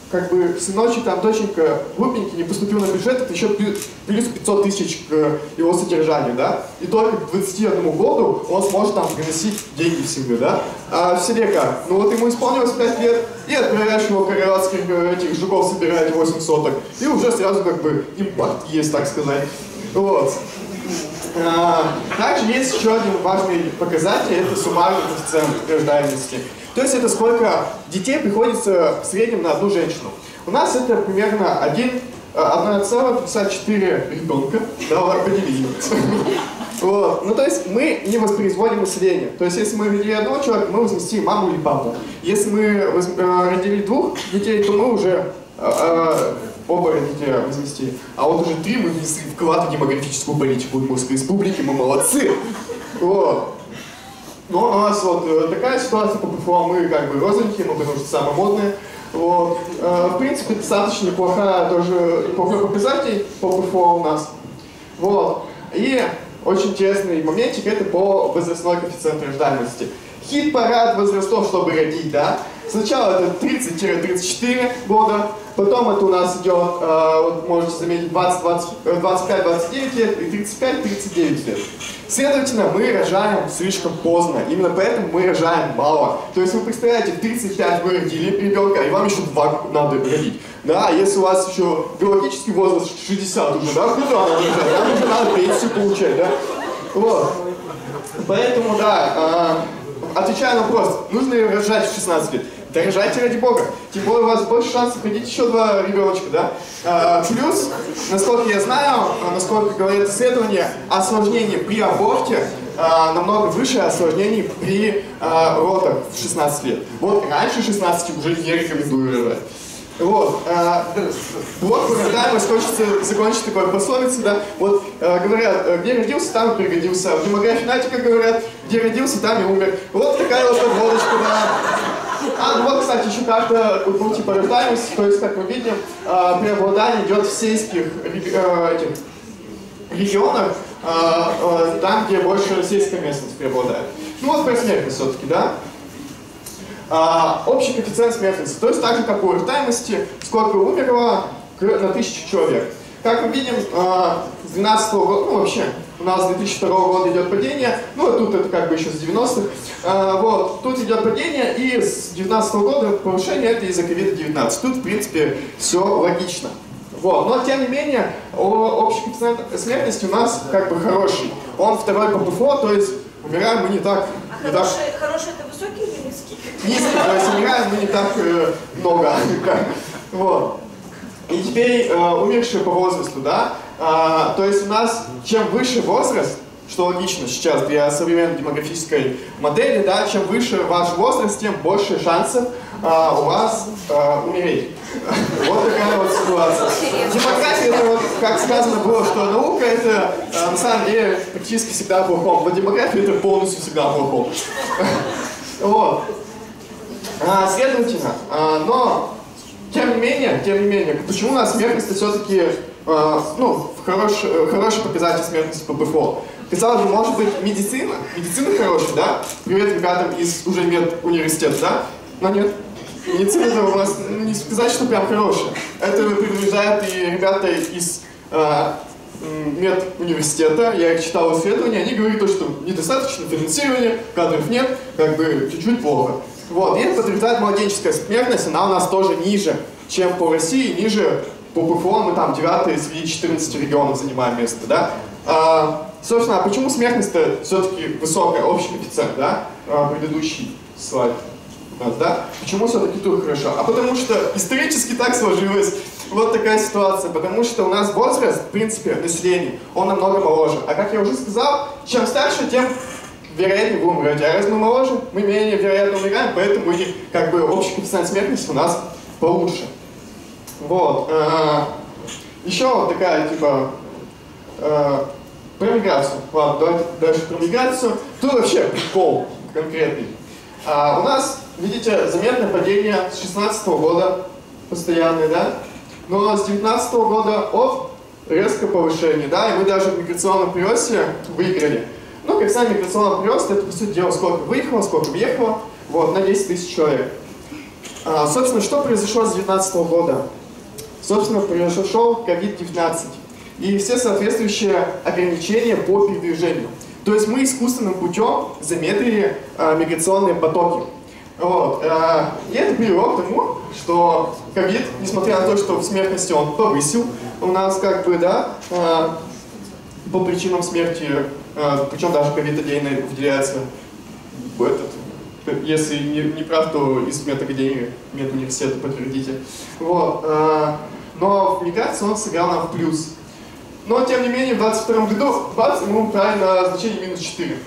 как бы, сыночек, там, доченька, глупенький, не поступил на бюджет, это еще плюс 500 тысяч к его содержанию, да? И только к 21 году он сможет там приносить деньги в семью, да? А в селе как? Ну вот ему исполнилось 5 лет, и отправляешь его карелатских этих жуков собирать 8 соток, и уже сразу как бы импакт есть, так сказать. Вот. Также есть еще один важный показатель, это суммарный коэффициент рождаемости. То есть это сколько детей приходится в среднем на одну женщину. У нас это примерно 1,54 ребенка. Да, поделили. Вот. Ну, то есть мы не воспроизводим население. То есть если мы родили одного человека, мы возместим маму или папу. Если мы родили 2 детей, то мы уже оба родителя возместили. А вот уже 3 мы внесли вклад в демографическую политику Удмуртской республики, мы молодцы. Вот. Но у нас вот такая ситуация по ПФО, мы как бы розовенькие, ну потому что самые модные. Вот. В принципе, достаточно неплохой показатель по ПФО у нас. Вот. И очень интересный моментик, это по возрастной коэффициенту рождаемости. Хит-парад возрастов, чтобы родить, да? Сначала это 30-34 года, потом это у нас идет, вот можете заметить, 25-29 лет и 35-39 лет. Следовательно, мы рожаем слишком поздно, именно поэтому мы рожаем мало. То есть вы представляете, в 35 вы родили ребенка, и вам еще 2 надо родить. Да, если у вас еще биологический возраст 60 уже, да, куда надо рожать? Нам уже надо пенсию получать, да? Вот. Поэтому, да, отвечая на вопрос, нужно ли рожать в 16 лет? Да рожайте ради бога. Тем более у вас больше шансов родить еще 2 ребеночка, да? Плюс, насколько я знаю, насколько говорят исследования, осложнение при аборте намного выше осложнений при родах в 16 лет. Вот раньше 16 уже не рекомендую рожать. Вот. Блок по рождаемости хочется закончить такой пословицей, да? Вот говорят, где родился, там и пригодился. В демографии, знаете, как говорят, где родился, там и умер. Вот такая вот подводочка, да. Ну вот, кстати, еще карта Удмуртии по рождаемости, то есть, как мы видим, преобладание идет в сельских регионах, там, где больше сельская местность преобладает. Ну вот про смертность все-таки, да? Общий коэффициент смертности, то есть так же, как у рождаемости, сколько умерло на 1000 человек. Как мы видим, с 2012 года, ну вообще, у нас с 2002 года идет падение, ну а тут это как бы еще с 90-х, вот, тут идет падение, и с 2019 года повышение это из-за COVID-19. Тут, в принципе, все логично. Вот. Но, тем не менее, общий коэффициент смертности у нас как бы хороший. Он 2 по ПФО, то есть умираем мы не так... Хороший это высокий или низкий? Низкий, то есть умираем мы не так много. Вот. И теперь умершие по возрасту, да? То есть у нас чем выше возраст, что логично сейчас для современной демографической модели, да, чем выше ваш возраст, тем больше шансов у вас умереть. Вот такая вот ситуация. Демография, это вот, как сказано было, что наука это на самом деле практически всегда плохом. Вот демография это полностью всегда плохом. Вот. Следовательно, но тем не менее, почему у нас смертность все-таки хороший показатель смертности по ПФО? Казалось бы, может быть, медицина хорошая, да? Привет ребятам из уже медуниверситета, да? Но нет. Медицина у нас не сказать, что прям хорошая. Это приближает и ребята из медуниверситета, я их читал исследования, они говорят, что недостаточно финансирования, кадров нет, как бы чуть-чуть плохо. Вот, и это подтверждает младенческая смертность, она у нас тоже ниже, чем по России, ниже по ПФО, мы там 9 среди 14 регионов занимаем место, да? Собственно, а почему смертность-то все-таки высокая, общий коэффициент, да? Предыдущий слайд. Да? Почему все-таки тут хорошо? А потому что исторически так сложилось. Вот такая ситуация. Потому что у нас возраст, в принципе, населения, он намного моложе. А как я уже сказал, чем старше, тем вероятнее будем умирать. А раз мы моложе, мы менее вероятно умираем, поэтому и как бы общий коэффициент смертности у нас получше. Вот. Еще вот такая, типа, про миграцию. Ладно, давайте дальше про миграцию. Тут вообще прикол конкретный. У нас, видите, заметное падение с 2016 года, постоянное, да? Но с 2019 года, резкое повышение, да? И мы даже в миграционном приросте выиграли. Ну, как сам миграционный прирост, это, по сути дела, сколько выехало, сколько въехало, вот, на 10 тысяч человек. Собственно, что произошло с 2019 года? Собственно, произошел COVID-19 и все соответствующие ограничения по передвижению. То есть мы искусственным путем замедлили миграционные потоки. Вот. И это привело к тому, что ковид, несмотря на то, что в смертности он повысил у нас, как бы, да, по причинам смерти, причем даже ковид отдельно выделяется в этот, если не прав, то из медакадемии, медуниверситета подтвердите. Вот. Но в миграции он сыграл нам в плюс. но тем не менее в 2022 году бац, ему правильно значение -4.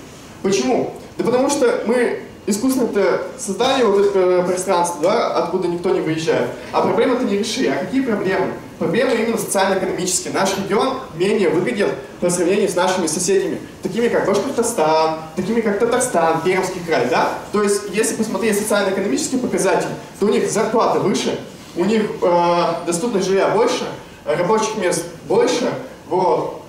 Почему? Да потому что мы искусственно-то создали вот это пространство, да, откуда никто не выезжает. А проблемы-то не решили. А какие проблемы? Проблемы именно социально-экономические. Наш регион менее выгоден по сравнению с нашими соседями, такими как Башкортостан, такими как Татарстан, Пермский край, да? То есть, если посмотреть социально-экономические показатели, то у них зарплата выше, у них доступность жилья больше, рабочих мест больше, вот.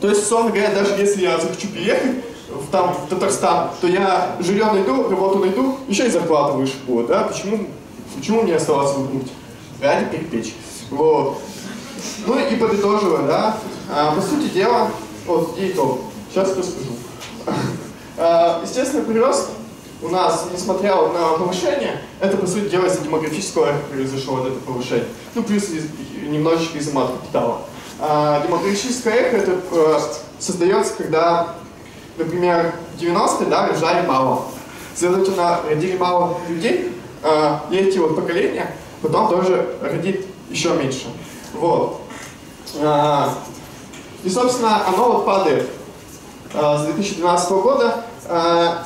То есть, условно говоря, даже если я захочу переехать в Татарстан, то я жилье найду, работу найду, еще и зарплата выше будет, да? Почему мне оставаться в путь? Ради перепечь. Вот. Ну и подытоживая, да, по сути дела, вот и итог. Сейчас расскажу. Естественно, прирост у нас, несмотря на повышение, это, по сути дела, из-за демографического эхо произошло вот это повышение. Ну, плюс немножечко из-за мат-капитала. Демографическое эхо это создается, когда, например, в 90-е, да, рожали мало. Следовательно, родили мало людей, и эти вот поколения потом тоже родит еще меньше. Вот. И, собственно, оно вот падает с 2012 года.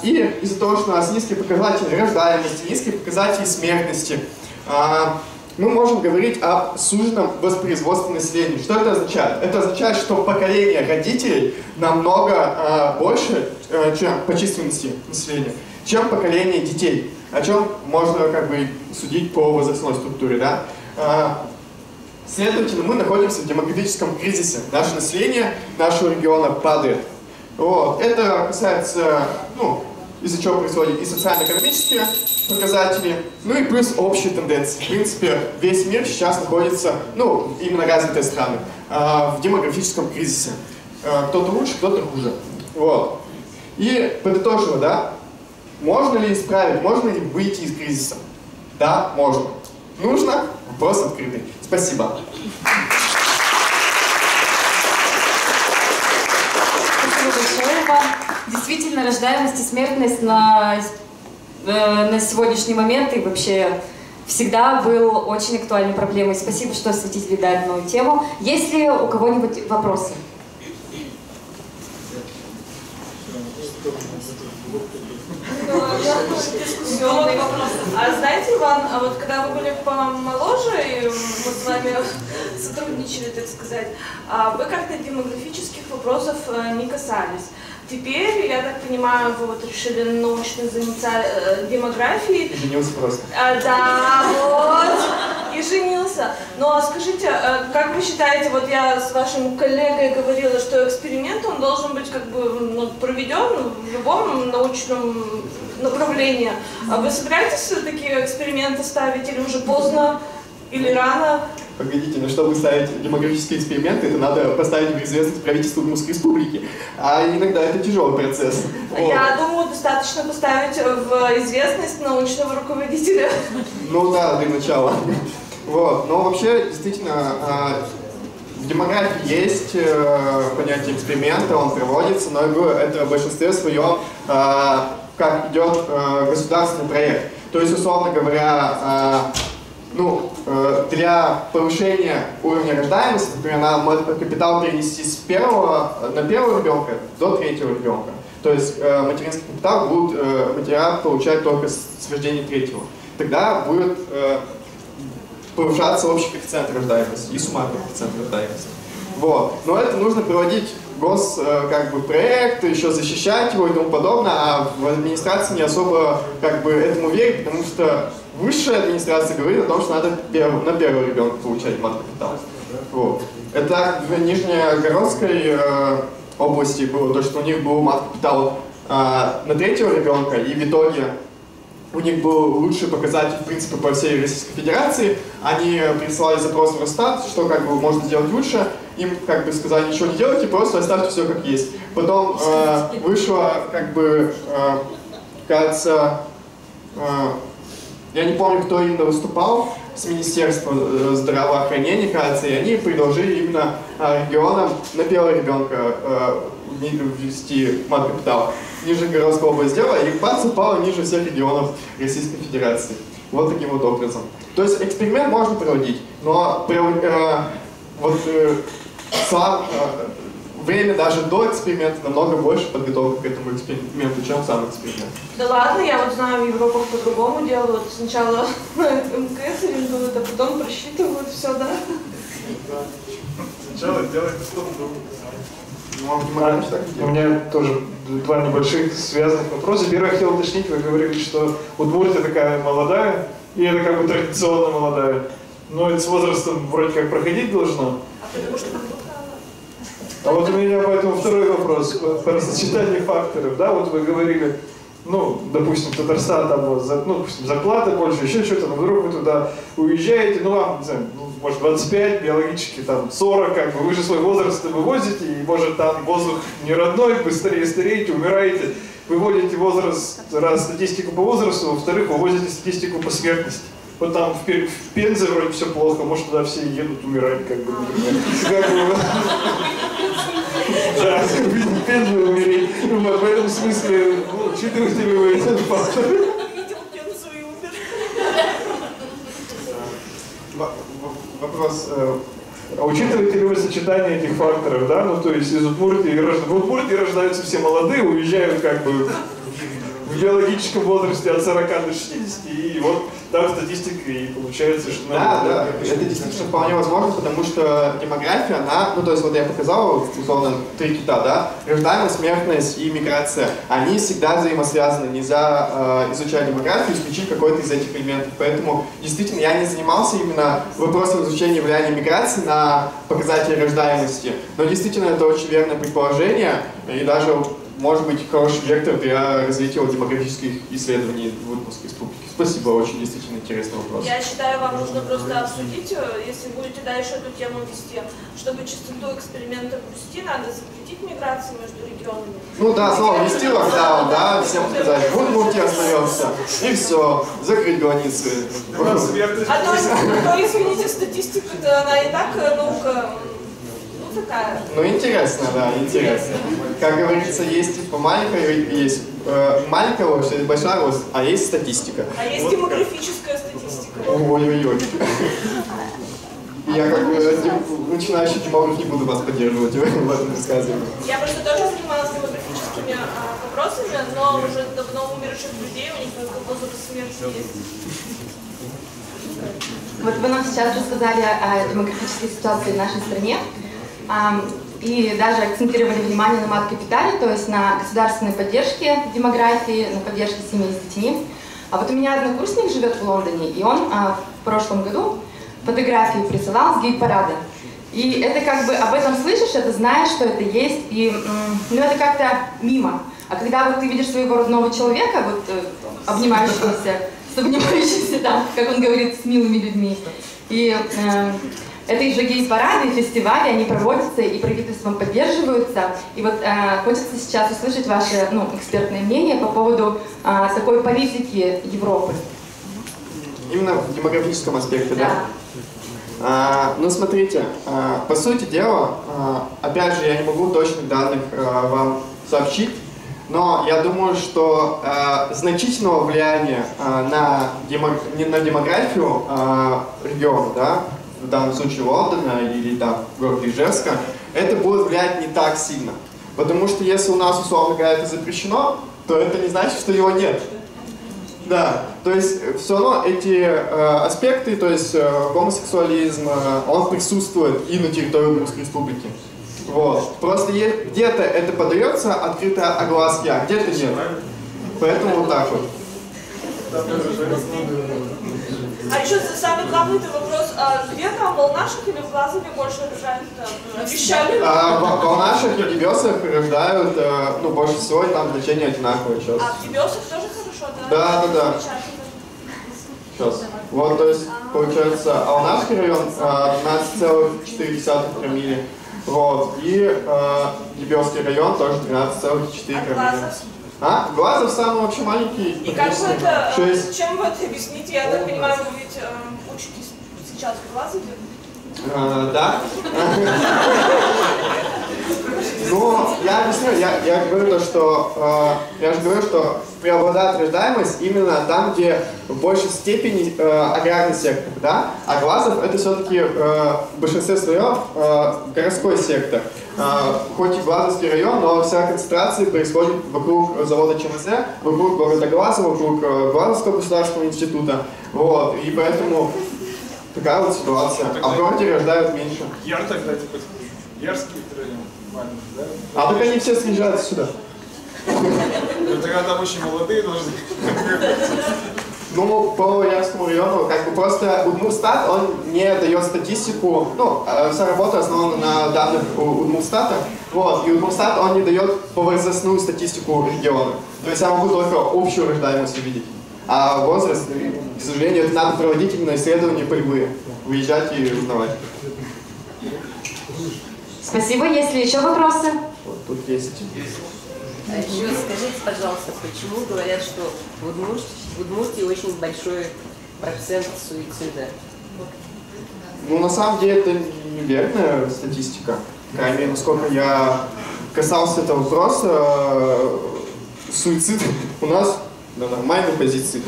И из-за того, что у нас низкие показатели рождаемости, низкие показатели смертности, мы можем говорить о суженном воспроизводстве населения. Что это означает? Это означает, что поколение родителей намного больше, чем по численности населения, чем поколение детей. О чем можно как бы судить по возрастной структуре, да? Следовательно, мы находимся в демографическом кризисе. Наше население нашего региона падает. Вот. Это касается, ну, из-за чего происходит и социально-экономические показатели, ну и плюс общие тенденции. В принципе, весь мир сейчас находится, ну, именно развитые страны, в демографическом кризисе. Кто-то лучше, кто-то хуже. Вот. И подытоживая, да, можно ли исправить, можно ли выйти из кризиса? Да, можно. Нужно? Вопрос открытый. Спасибо. Спасибо большое вам. Действительно, рождаемость и смертность на сегодняшний момент и вообще всегда был очень актуальной проблемой. Спасибо, что осветили данную тему. Есть ли у кого-нибудь вопросы? Дискуссионный вопрос. А знаете, Иван, а вот когда вы были помоложе, и мы с вами сотрудничали, так сказать, вы как-то демографических вопросов не касались. Теперь, я так понимаю, вы вот решили научно заняться демографией. Женился просто. Да, вот, и женился. Но скажите, как вы считаете, вот я с вашим коллегой говорила, что эксперимент, он должен быть как бы проведен в любом научном направлении. А вы собираетесь такие эксперименты ставить или уже поздно, или рано? Погодите, но чтобы ставить демографические эксперименты, это надо поставить в известность правительству Удмуртской республики. А иногда это тяжелый процесс. Я думаю, достаточно поставить в известность научного руководителя. Ну да, для начала. Вот. Но вообще, действительно, в демографии есть понятие эксперимента, он проводится, но это в большинстве своем как идет государственный проект. То есть, условно говоря, для повышения уровня рождаемости, например, надо капитал перенести на первого ребенка до третьего ребенка. То есть материнский капитал будет материал получать только с рождения третьего. Тогда будет повышаться общий коэффициент рождаемости и суммарный коэффициент рождаемости. Вот. Но это нужно проводить проект, еще защищать его и тому подобное, а в администрации не особо этому верить, потому что высшая администрация говорит о том, что надо на первого ребенка получать мат-капитал. Вот. Это в Нижнегородской области было то, что у них был мат-капитал на третьего ребенка, и в итоге у них был лучший показатель, в принципе, по всей Российской Федерации. Они прислали запрос в Росстат, что можно сделать лучше. Им сказали, ничего не делайте, просто оставьте все как есть. Потом вышло, кажется, я не помню, кто именно выступал, с Министерства здравоохранения, кажется, и они предложили именно регионам на первого ребенка ввести мат-капитал. Нижегородская область сделала, и ПАД упала ниже всех регионов Российской Федерации. Вот таким вот образом. То есть эксперимент можно проводить, но время даже до эксперимента намного больше подготовки к этому эксперименту, чем сам эксперимент. Да ладно, я вот знаю, в Европе по-другому делают. Сначала МКС арендуют, а потом просчитывают все, да? Сначала делают что-то. У меня тоже два небольших связанных вопроса. Первый, я хотел уточнить, вы говорили, что Удмуртия такая молодая, и это как бы традиционно молодая. Но это с возрастом вроде как проходить должно. А вот у меня поэтому второй вопрос про сочетание факторов. Да, вот вы говорили, ну, допустим, Татарстан, там, ну, допустим, зарплата больше, еще что-то, но вдруг вы туда уезжаете, ну, вам, не знаю, может, 25, биологически, там, 40, как бы, вы же свой возраст вывозите, и, может, там воздух не родной, быстрее стареете, умираете, выводите возраст, раз статистику по возрасту, во-вторых, вывозите статистику по смертности. Вот там в Пензе вроде все плохо, может, туда все едут умирать, как бы, например. Да, в Пензе умереть. В этом смысле, учитываете ли вы этот фактор? Вопрос, а учитываете ли вы сочетание этих факторов, да? Ну, то есть из Удмуртии, в Удмуртии рождаются все молодые, уезжают как бы в биологическом возрасте от 40 до 60, и вот так статистика и получается, что... Да, это действительно вполне возможно, потому что демография, она, ну то есть вот я показал, условно, 3 кита, да, рождаемость, смертность и миграция, они всегда взаимосвязаны, нельзя изучать демографию, исключить какой-то из этих элементов, поэтому действительно я не занимался именно вопросом изучения влияния миграции на показатели рождаемости, но действительно это очень верное предположение, и даже может быть хороший вектор для развития демографических исследований в Удмуртской республике. Спасибо, очень действительно интересный вопрос. Я считаю, вам нужно просто обсудить, если будете дальше эту тему вести, чтобы частоту эксперимента ввести, надо запретить миграцию между регионами. Ну да, снова ввести локдаун, да, всем сказать, в Удмуртии остаемся, и все, закрыть границы. А то, извините, статистика-то она и так наука. Такая. Ну интересно, да, интересно. Как говорится, есть типа маленькая ложь, есть большая ложь, а есть статистика. А есть вот демографическая статистика. Ой-ой-ой. Я как начинающий демограф не буду вас поддерживать в этом высказывании. Я просто тоже занималась демографическими вопросами, но уже давно умерших людей, у них только возраст смерти есть. Вот вы нам сейчас рассказали о демографической ситуации в нашей стране. И даже акцентировали внимание на мат-капитале, то есть на государственной поддержке демографии, на поддержке семей с детьми. А вот у меня однокурсник живет в Лондоне, и он в прошлом году фотографии присылал с гей-парада. И это как бы об этом слышишь, это знаешь, что это есть, и ну, это как-то мимо. А когда вот ты видишь своего родного человека, вот обнимающегося там, как он говорит, с милыми людьми, и эти же гей-парады, фестивали, они проводятся и правительством поддерживаются. И вот хочется сейчас услышать ваше экспертное мнение по поводу такой политики Европы. Именно в демографическом аспекте, да? Ну, смотрите, по сути дела, опять же, я не могу точных данных вам сообщить, но я думаю, что значительного влияния на демографию региона, да, в данном случае Лондона или там города Ижевска, это будет влиять не так сильно. Потому что если у нас, условно говоря, это запрещено, то это не значит, что его нет. Да, то есть все равно эти аспекты, то есть гомосексуализм, он присутствует и на территории Удмуртской республики. Вот. Просто где-то это подается открыто огласке, а где-то нет. Поэтому вот так вот. А еще самый главный вопрос, где там, в Волнашах или в Глазове больше рожают? Обещали? В Волнашах и Дебесах рождают, больше всего, и там значение одинаковое сейчас. А в Дебесах тоже хорошо, да? Да. Сейчас. Вот, то есть, получается, Волнашский район 12,4 промилле. Вот, и Дебесский район тоже 13,4 промилле. Глазов самый вообще маленький. И как вы это, чем вы это объясните? Я так понимаю, вы ведь учитесь сейчас в Глазове? Да. Ну, я объясню я говорю то, что я же говорю, что преобладает рождаемость именно там, где в большей степени аграрный сектор, да? А Глазов это все-таки в большинстве своем городской сектор. Хоть и Глазовский район, но вся концентрация происходит вокруг завода ЧМЗ, вокруг города Глазова, вокруг Глазовского государственного института. Вот. И поэтому такая вот ситуация. А в городе рождают меньше. Яр тогда, типа, Ярский район, да? А так они все съезжают сюда. Ну, тогда там очень молодые должны. Ну, по Ярскому району, как бы просто Удмуртстат, он не дает статистику, ну, вся работа основана на данных Удмуртстата, вот, и Удмуртстат, он не дает повозрастную статистику региона. То есть я могу только общую рождаемость увидеть. А возраст, к сожалению, это надо проводить именно исследования полевые, выезжать и узнавать. Спасибо. Есть ли еще вопросы? Вот тут есть. А еще скажите, пожалуйста, почему говорят, что в Удмуртии очень большой процент суицида? Ну, на самом деле, это неверная статистика. Крайне мере, насколько я касался этого вопроса, суицид у нас на нормальной позиции,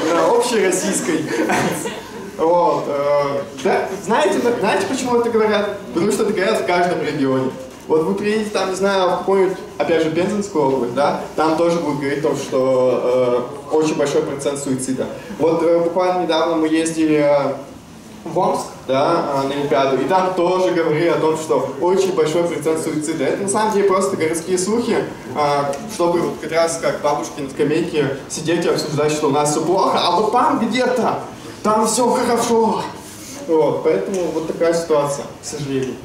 на общероссийской. Вот. Да, знаете, почему это говорят? Потому что это говорят в каждом регионе. Вот вы приедете там, не знаю, в какую-нибудь, опять же, Пензенскую область, да, там тоже будут говорить то, что очень большой процент суицида. Вот буквально недавно мы ездили в Омск, да, на Олимпиаду, и там тоже говорили о том, что очень большой процент суицида. Это на самом деле просто городские слухи, чтобы вот как раз как бабушки на скамейке сидеть и обсуждать, что у нас все плохо, а вот там где-то, там все хорошо. Вот, поэтому вот такая ситуация, к сожалению.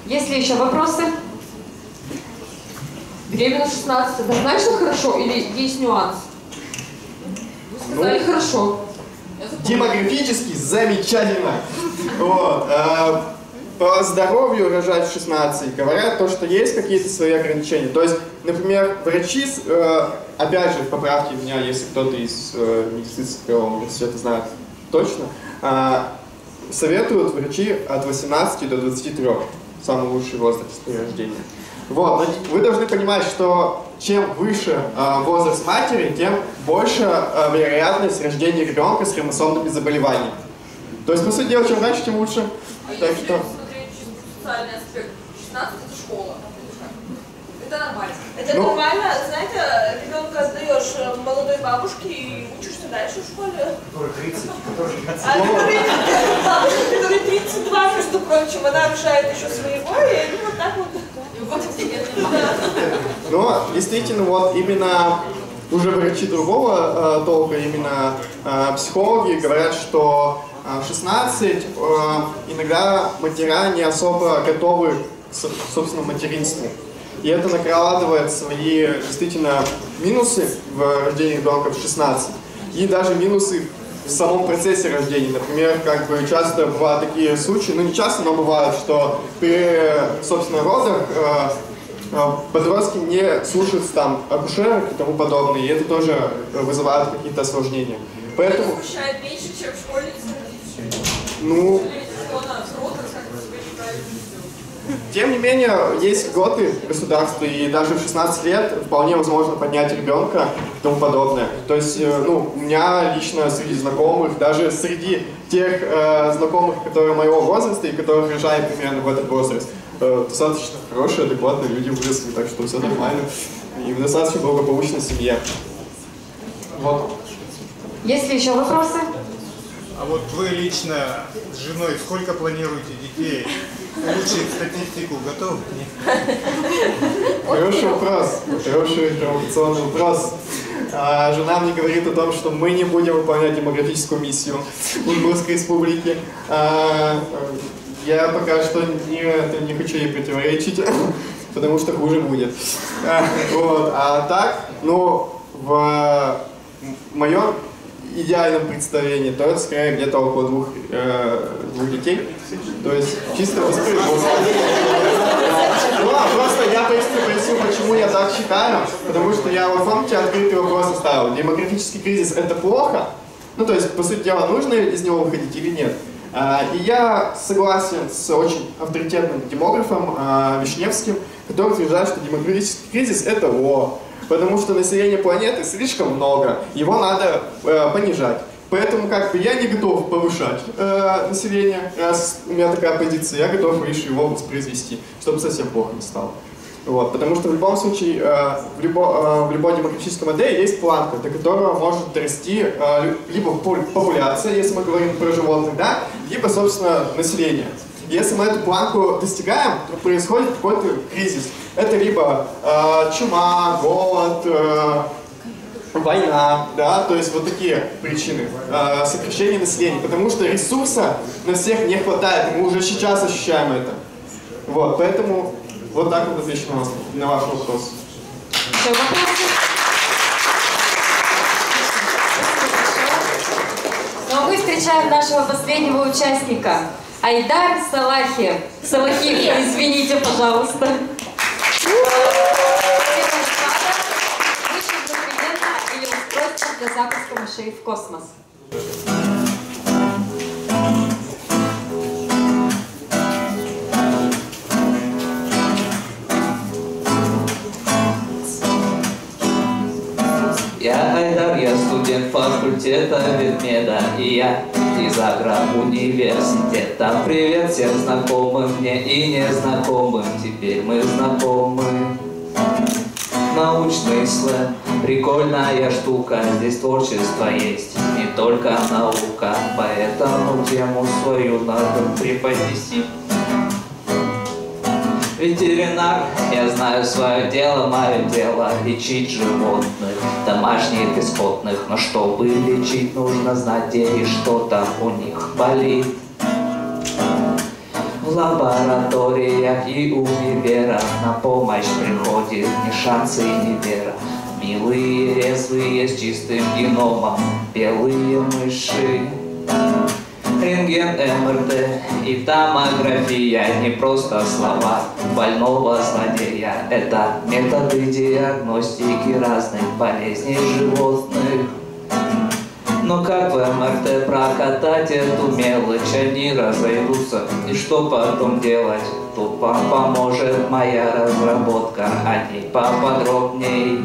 Есть ли еще вопросы? Беременна 16, это значит хорошо или есть нюанс? Вы сказали хорошо. Демографически замечательно. Вот. По здоровью рожать в 16 говорят то, что есть какие-то свои ограничения. То есть, например, врачи, опять же, поправьте меня, если кто-то из медицинского университета знает точно, советуют врачи от 18 до 23. Самый лучший возраст при рождении. Вот. Но вы должны понимать, что чем выше возраст матери, тем больше вероятность рождения ребенка с хромосомными заболеваниями. То есть, по сути дела, чем раньше, тем лучше. Так что... смотреть социальный аспект, 16 это школа. Это нормально. Это Ну, нормально, знаете, ребенка отдаешь молодой бабушке и учишься дальше в школе. Который 30, который 30. Бабушка, которой 32, между прочим, она рожает еще своего, и они вот так вот. Но действительно, вот именно уже врачи другого толка, именно психологи говорят, что в 16 иногда матера не особо готовы к собственному материнству. И это накладывает свои действительно минусы в рождении ребенка в 16. И даже минусы в самом процессе рождения. Например, как бы часто бывают такие случаи, ну не часто, но бывает, что при, собственно, родах подростки не слушаются там акушерок и тому подобное, и это тоже вызывает какие-то осложнения. Поэтому... Это смущает меньше, чем школьница. Ну... Тем не менее, есть льготы государства, и даже в 16 лет вполне возможно поднять ребенка и тому подобное. То есть, ну, у меня лично среди знакомых, даже среди тех знакомых, которые моего возраста и которые рожают примерно в этот возраст, достаточно хорошие, адекватные люди выросли, так что все нормально. И в достаточно благополучной семье. Вот. Есть ли еще вопросы? А вот вы лично с женой сколько планируете детей? Улучшить статистику готовы? Хороший вопрос. Хороший провокационный вопрос. Жена мне говорит о том, что мы не будем выполнять демографическую миссию Удмуртской республики. Я пока что не хочу ей противоречить, потому что хуже будет. Вот. А так, ну, в моем идеальном представлении, то это скорее где-то около двух детей. То есть чисто воспроизводство. Ну, просто я поясню, почему я так считаю. Потому что я в фонде открытый вопрос оставил. Демографический кризис — это плохо? Ну, то есть, по сути дела, нужно из него выходить или нет? И я согласен с очень авторитетным демографом Вишневским, который утверждает, что демографический кризис – это зло, потому что население планеты слишком много, его надо понижать. Поэтому как бы я не готов повышать население, раз у меня такая позиция, я готов лишь его воспроизвести, чтобы совсем плохо не стало. Вот, потому что в любом случае в любой демографической модели есть планка, до которого может дорасти либо популяция, если мы говорим про животных, да, либо, собственно, население. Если мы эту планку достигаем, то происходит какой-то кризис. Это либо чума, голод, война, да, то есть вот такие причины сокращения населения, потому что ресурса на всех не хватает, мы уже сейчас ощущаем это. Вот, поэтому вот так вот отвечу на ваш вопрос. Ну а мы встречаем нашего последнего участника, Айдар Салахи. Салахи, извините, пожалуйста. Или устройство для запуска мышей в космос. Я Айдар, я студент факультета ветмеда, и я из агроуниверситета. Привет всем знакомым мне и незнакомым, теперь мы знакомы. Научный сленг, прикольная штука, здесь творчество есть, не только наука, поэтому тему свою надо преподнести. Ветеринар, я знаю свое дело, мое дело лечить животных, домашних и скотных, но чтобы лечить, нужно знать, где и что там у них болит. В лабораториях и универах на помощь приходит ни шансы, ни вера. Милые, резвые, с чистым геномом, белые мыши. Рентген, МРТ и томография, не просто слова больного злодея. Это методы диагностики разных болезней животных. Но как в МРТ прокатать эту мелочь, они разойдутся, и что потом делать? Тут вам поможет моя разработка, о ней поподробней.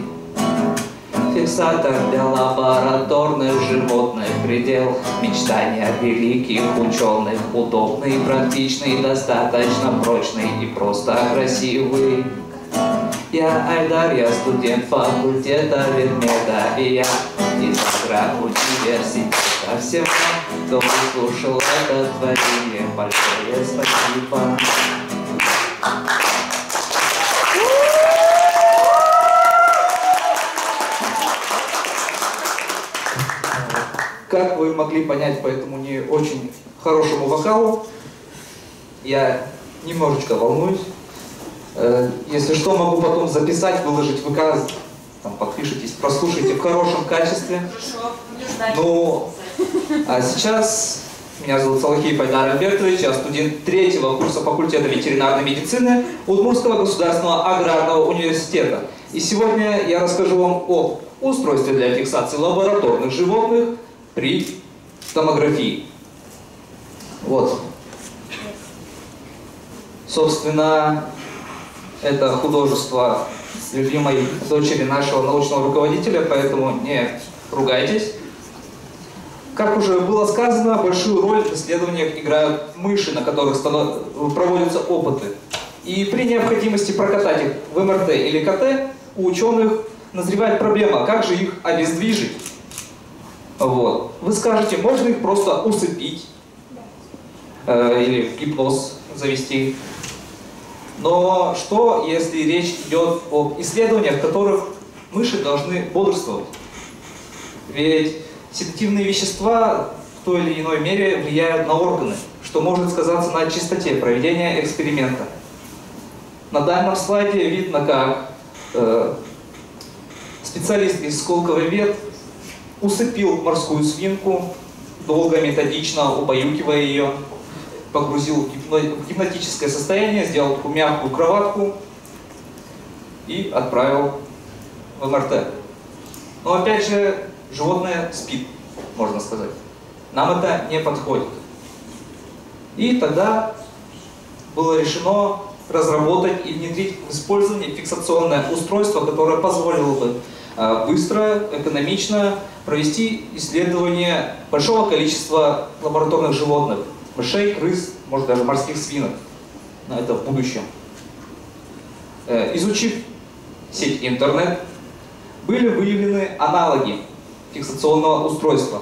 Фиксатор для лабораторных животных, предел мечтания великих ученых, удобный, практичный, достаточно прочный и просто красивый. Я Айдар, я студент факультета ветмеда, и я из агроуниверситета. Всем вам, кто выслушал это творение, большое спасибо. Как вы могли понять по этому не очень хорошему вокалу, я немножечко волнуюсь. Если что, могу потом записать, выложить в ВК, там подпишитесь, прослушайте в хорошем качестве. Ну, а сейчас меня зовут Салахиев Айдар Альбертович, я студент 3-го курса факультета ветеринарной медицины Удмуртского государственного аграрного университета. И сегодня я расскажу вам об устройстве для фиксации лабораторных животных при томографии. Вот. Собственно, это художество с любимой дочери нашего научного руководителя, поэтому не ругайтесь. Как уже было сказано, большую роль в исследованиях играют мыши, на которых проводятся опыты. И при необходимости прокатать их в МРТ или КТ, у ученых назревает проблема, как же их обездвижить. Вот. Вы скажете, можно их просто усыпить или в гипноз завести. Но что, если речь идет об исследованиях, в которых мыши должны бодрствовать? Ведь седативные вещества в той или иной мере влияют на органы, что может сказаться на чистоте проведения эксперимента. На данном слайде видно, как специалист из Сколково Вет усыпил морскую свинку, долго, методично убаюкивая ее, погрузил в гипнотическое состояние, сделал такую мягкую кроватку и отправил в МРТ. Но опять же, животное спит, можно сказать. Нам это не подходит. И тогда было решено разработать и внедрить в использование фиксационное устройство, которое позволило бы быстро, экономично провести исследование большого количества лабораторных животных, мышей, крыс, может даже морских свинок. Но это в будущем. Изучив сеть интернет, были выявлены аналоги фиксационного устройства.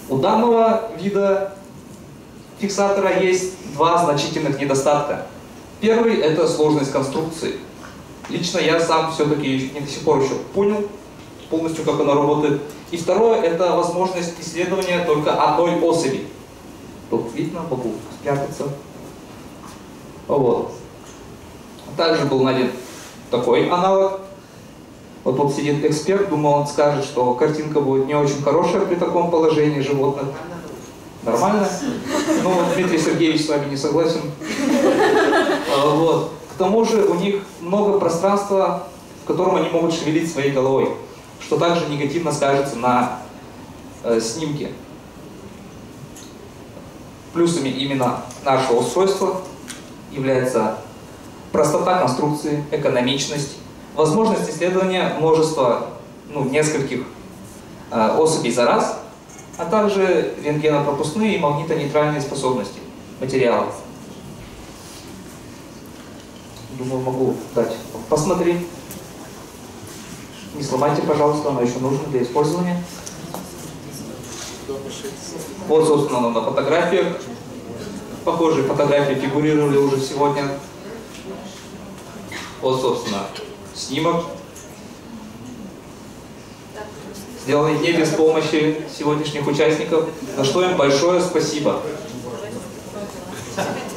У данного вида фиксатора есть два значительных недостатка. Первый – это сложность конструкции. Лично я сам все-таки не до сих пор еще понял полностью, как оно работает. И второе – это возможность исследования только одной особи. Тут видно, могу спрятаться. Вот. Также был найден такой аналог. Вот тут сидит эксперт, думал, он скажет, что картинка будет не очень хорошая при таком положении животных. Нормально? Ну, Дмитрий Сергеевич с вами не согласен. Вот. К тому же у них много пространства, в котором они могут шевелить своей головой, что также негативно скажется на снимке. Плюсами именно нашего устройства является простота конструкции, экономичность, возможность исследования множества, нескольких особей за раз, а также рентгенопропускные и магнитонейтральные способности материалов. Думаю, могу дать посмотреть. Не сломайте, пожалуйста, оно еще нужно для использования. Вот, собственно, на фотографиях. Похожие фотографии фигурировали уже сегодня. Вот, собственно, снимок. Сделанный не без помощи сегодняшних участников, за что им большое спасибо.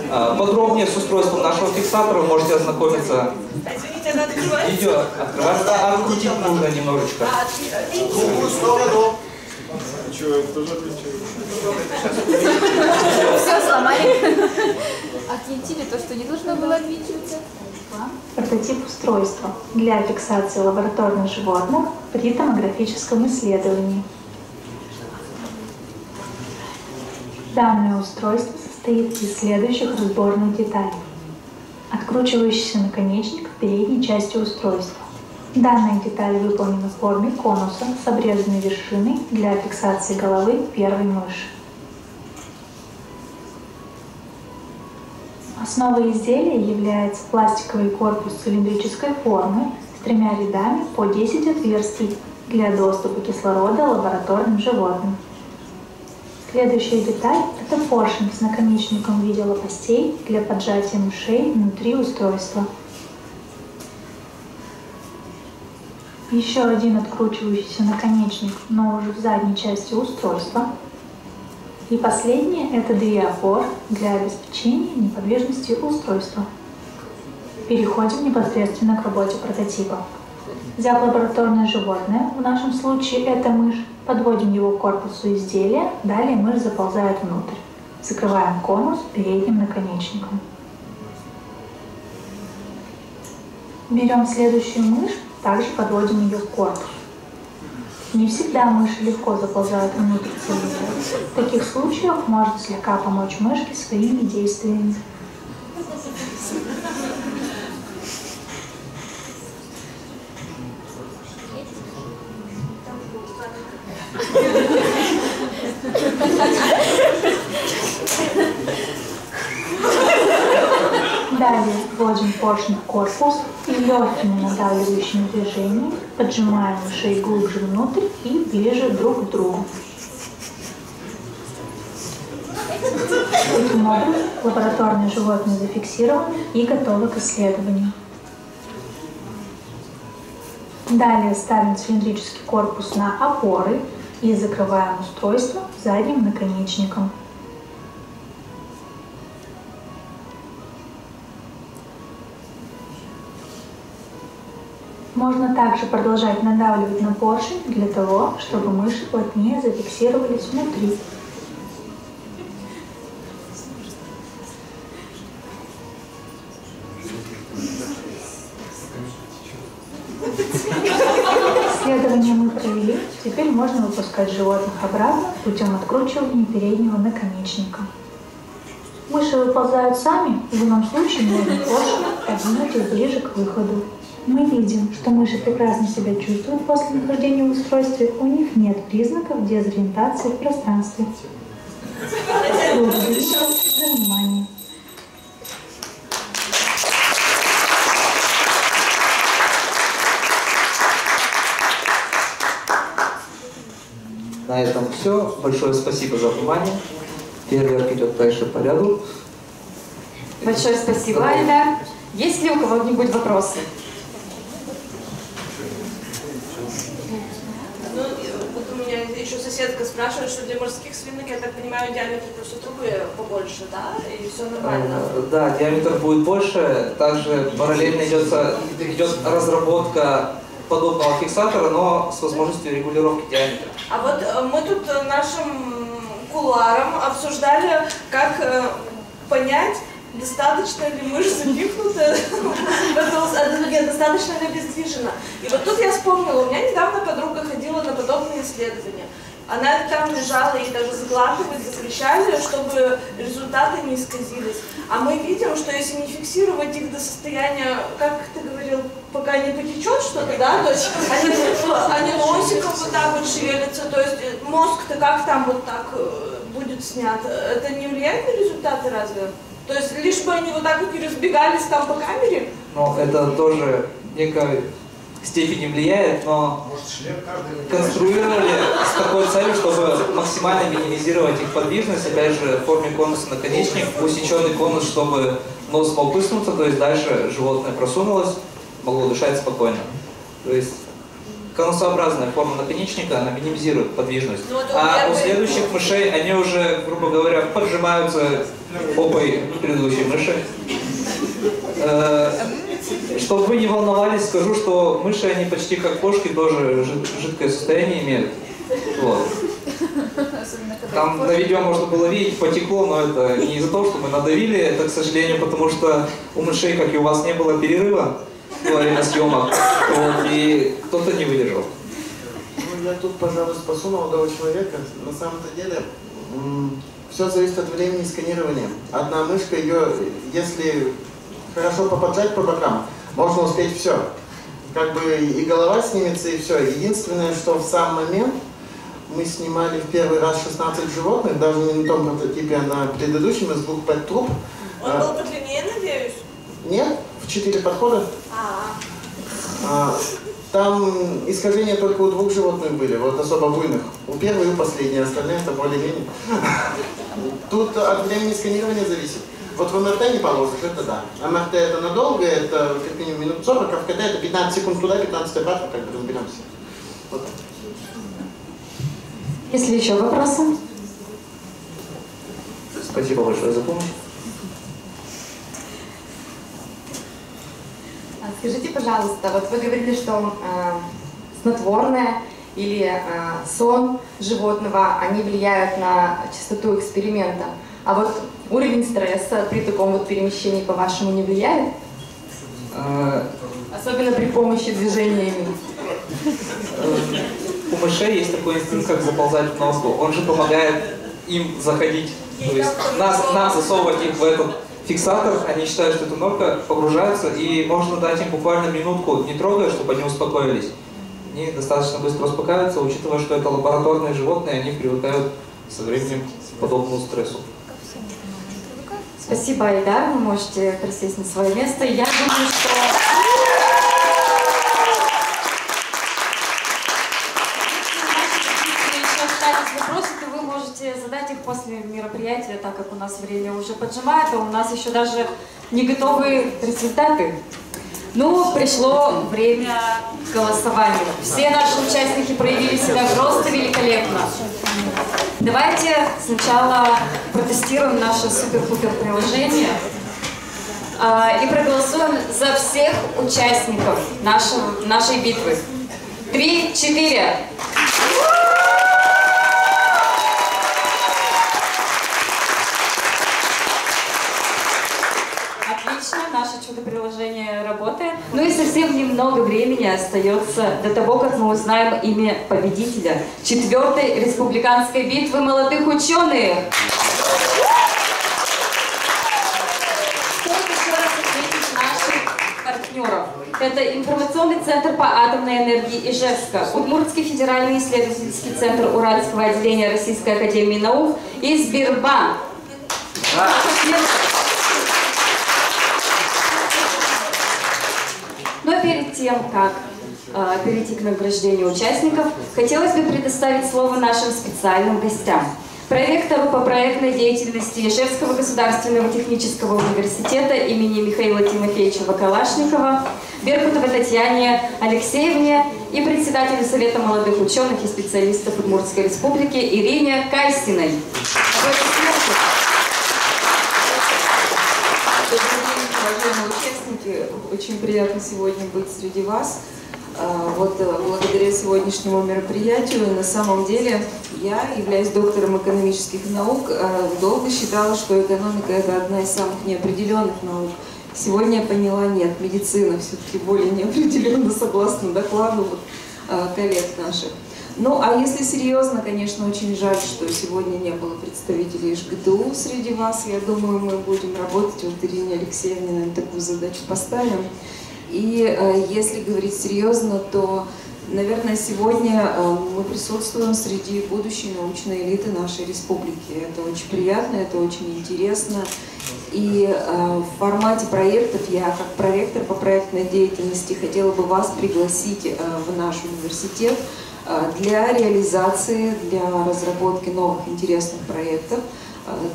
Подробнее с устройством нашего фиксатора вы можете ознакомиться. Извините, надо открывать. Видео открывается, открутить нужно немножечко. Что, я тоже отвечаю? Все сломали. Отвинтили то, что не должно было отвинчиваться. Прототип устройства для фиксации лабораторных животных при томографическом исследовании. Данное устройство состоит из следующих разборных деталей. Откручивающийся наконечник передней части устройства. Данная деталь выполнена в форме конуса с обрезанной вершиной для фиксации головы первой мыши. Основой изделия является пластиковый корпус цилиндрической формы с 3 рядами по 10 отверстий для доступа кислорода лабораторным животным. Следующая деталь – это поршень с наконечником в виде лопастей для поджатия мышей внутри устройства. Еще один откручивающийся наконечник, но уже в задней части устройства. И последнее – это 2 опоры для обеспечения неподвижности устройства. Переходим непосредственно к работе прототипа. Взяв лабораторное животное, в нашем случае это мышь, подводим его к корпусу изделия, далее мышь заползает внутрь. Закрываем конус передним наконечником. Берем следующую мышь, также подводим ее к корпусу. Не всегда мыши легко заползают внутрь цилиндра. В таких случаях можно слегка помочь мышке своими действиями. Далее вводим поршень в корпус и легкими надавливающими движениями поджимаем мышей глубже внутрь и ближе друг к другу. Таким образом, лабораторные животные зафиксированы и готовы к исследованию. Далее ставим цилиндрический корпус на опоры и закрываем устройство задним наконечником. Можно также продолжать надавливать на поршень для того, чтобы мыши плотнее зафиксировались внутри. Исследование мы провели, теперь можно выпускать животных обратно путем откручивания переднего наконечника. Мыши выползают сами, в ином случае можно позже подвинуть их ближе к выходу. Мы видим, что мыши прекрасно себя чувствуют после нахождения в устройстве, у них нет признаков дезориентации в пространстве. Благодарю вас за внимание. На этом все. Большое спасибо за внимание. Фейерверк идет дальше по ряду. Большое спасибо, Айдар. Есть ли у кого-нибудь вопросы? Ну, вот у меня еще соседка спрашивает, что для морских свинок, я так понимаю, диаметр просто трубы побольше, да? И все нормально? Да, диаметр будет больше. Также параллельно идет разработка подобного фиксатора, но с возможностью регулировки диаметра. А вот мы тут нашим кулуаром обсуждали, как понять, достаточно ли мышь запихнута, достаточно ли обездвижена. И вот тут я вспомнила, у меня недавно подруга ходила на подобные исследования. Она там лежала и даже заглатывать запрещали, чтобы результаты не исказились. А мы видим, что если не фиксировать их до состояния, как ты говорил, пока не потечет что-то, да, то есть они носиком вот так вот шевелятся, то есть мозг-то как там вот так будет снят? Это не влияет на результаты разве? То есть лишь бы они вот так вот не разбегались там по камере? Ну, это тоже в некой степени влияет, но конструировали с такой целью, чтобы максимально минимизировать их подвижность, опять же, в форме конуса наконечник, усеченный конус, чтобы нос мог высунуться, то есть дальше животное просунулось, могло дышать спокойно. То есть конусообразная форма наконечника, она минимизирует подвижность. А у следующих мышей они уже, грубо говоря, поджимаются попой предыдущей мыши. Чтобы вы не волновались, скажу, что мыши, они почти как кошки, тоже жидкое состояние имеют. Вот. Там на видео можно было видеть, потекло, но это не из-за того, что мы надавили, это, к сожалению, потому что у мышей, как и у вас, не было перерыва во время съемок, вот, и кто-то не выдержал. Ну, я тут, пожалуй, спасу молодого человека. На самом-то деле, все зависит от времени сканирования. Одна мышка, ее, если хорошо попаджать по бокам, можно успеть все. Как бы и голова снимется, и все. Единственное, что в сам момент мы снимали в первый раз 16 животных, даже не на том прототипе, а на предыдущем, из 2 труб. Он был подлиннее, надеюсь? Нет, в 4 подхода. Там искажения только у 2 животных были, вот особо буйных. У первой и у последней, остальные это более-менее. Тут от времени сканирования зависит. Вот в МРТ не положишь, это да. МРТ это надолго, это как минимум минут 40, а в КТ это 15 секунд туда, 15 обратно, как бы разберемся. Вот. Есть ли еще вопросы? Спасибо большое за помощь. Скажите, пожалуйста, вот вы говорили, что снотворное или сон животного, они влияют на частоту эксперимента. А вот уровень стресса при таком вот перемещении, по-вашему, не влияет? Особенно при помощи движениями. У мышей есть такой инстинкт, как заползать в норку. Он же помогает им заходить. То есть нам засовывать их в этот фиксатор, они считают, что это норка, погружаются, и можно дать им буквально минутку, не трогая, чтобы они успокоились. Они достаточно быстро успокаиваются, учитывая, что это лабораторные животные, они привыкают со временем к подобному стрессу. Спасибо, Айдар. Вы можете присесть на свое место. Я думаю, что... Если еще остались вопросы, то вы можете задать их после мероприятия, так как у нас время уже поджимает, а у нас еще даже не готовы результаты. Ну, пришло время голосования. Все наши участники проявили себя просто великолепно. Давайте сначала протестируем наше супер-пупер приложение и проголосуем за всех участников нашей битвы. 3, 4. Отлично, наше чудо-приложение работает. Ну и совсем немного времени остается до того, как мы узнаем имя победителя 4-й республиканской битвы молодых ученых. партнеров. Это Информационный центр по атомной энергии Ижевска, Удмуртский федеральный исследовательский центр Уральского отделения Российской академии наук и Сбербанк. Но перед тем, как перейти к награждению участников, хотелось бы предоставить слово нашим специальным гостям. Проректору по проектной деятельности Ижевского государственного технического университета имени Михаила Тимофеевича Калашникова, Беркутовой Татьяне Алексеевне и председателю Совета молодых ученых и специалистов Удмуртской республики Ирине Кайсиной. Уважаемые участники, очень приятно сегодня быть среди вас. Вот благодаря сегодняшнему мероприятию, на самом деле, я, являюсь доктором экономических наук, долго считала, что экономика – это одна из самых неопределенных наук. Сегодня я поняла, нет, медицина все-таки более неопределенна, согласно докладу коллег наших. Ну, а если серьезно, конечно, очень жаль, что сегодня не было представителей ЖГТУ среди вас. Я думаю, мы будем работать, вот Ирине Алексеевне, наверное, такую задачу поставим. И если говорить серьезно, то, наверное, сегодня мы присутствуем среди будущей научной элиты нашей республики. Это очень приятно, это очень интересно. И в формате проектов я, как проректор по проектной деятельности, хотела бы вас пригласить в наш университет для реализации, для разработки новых интересных проектов,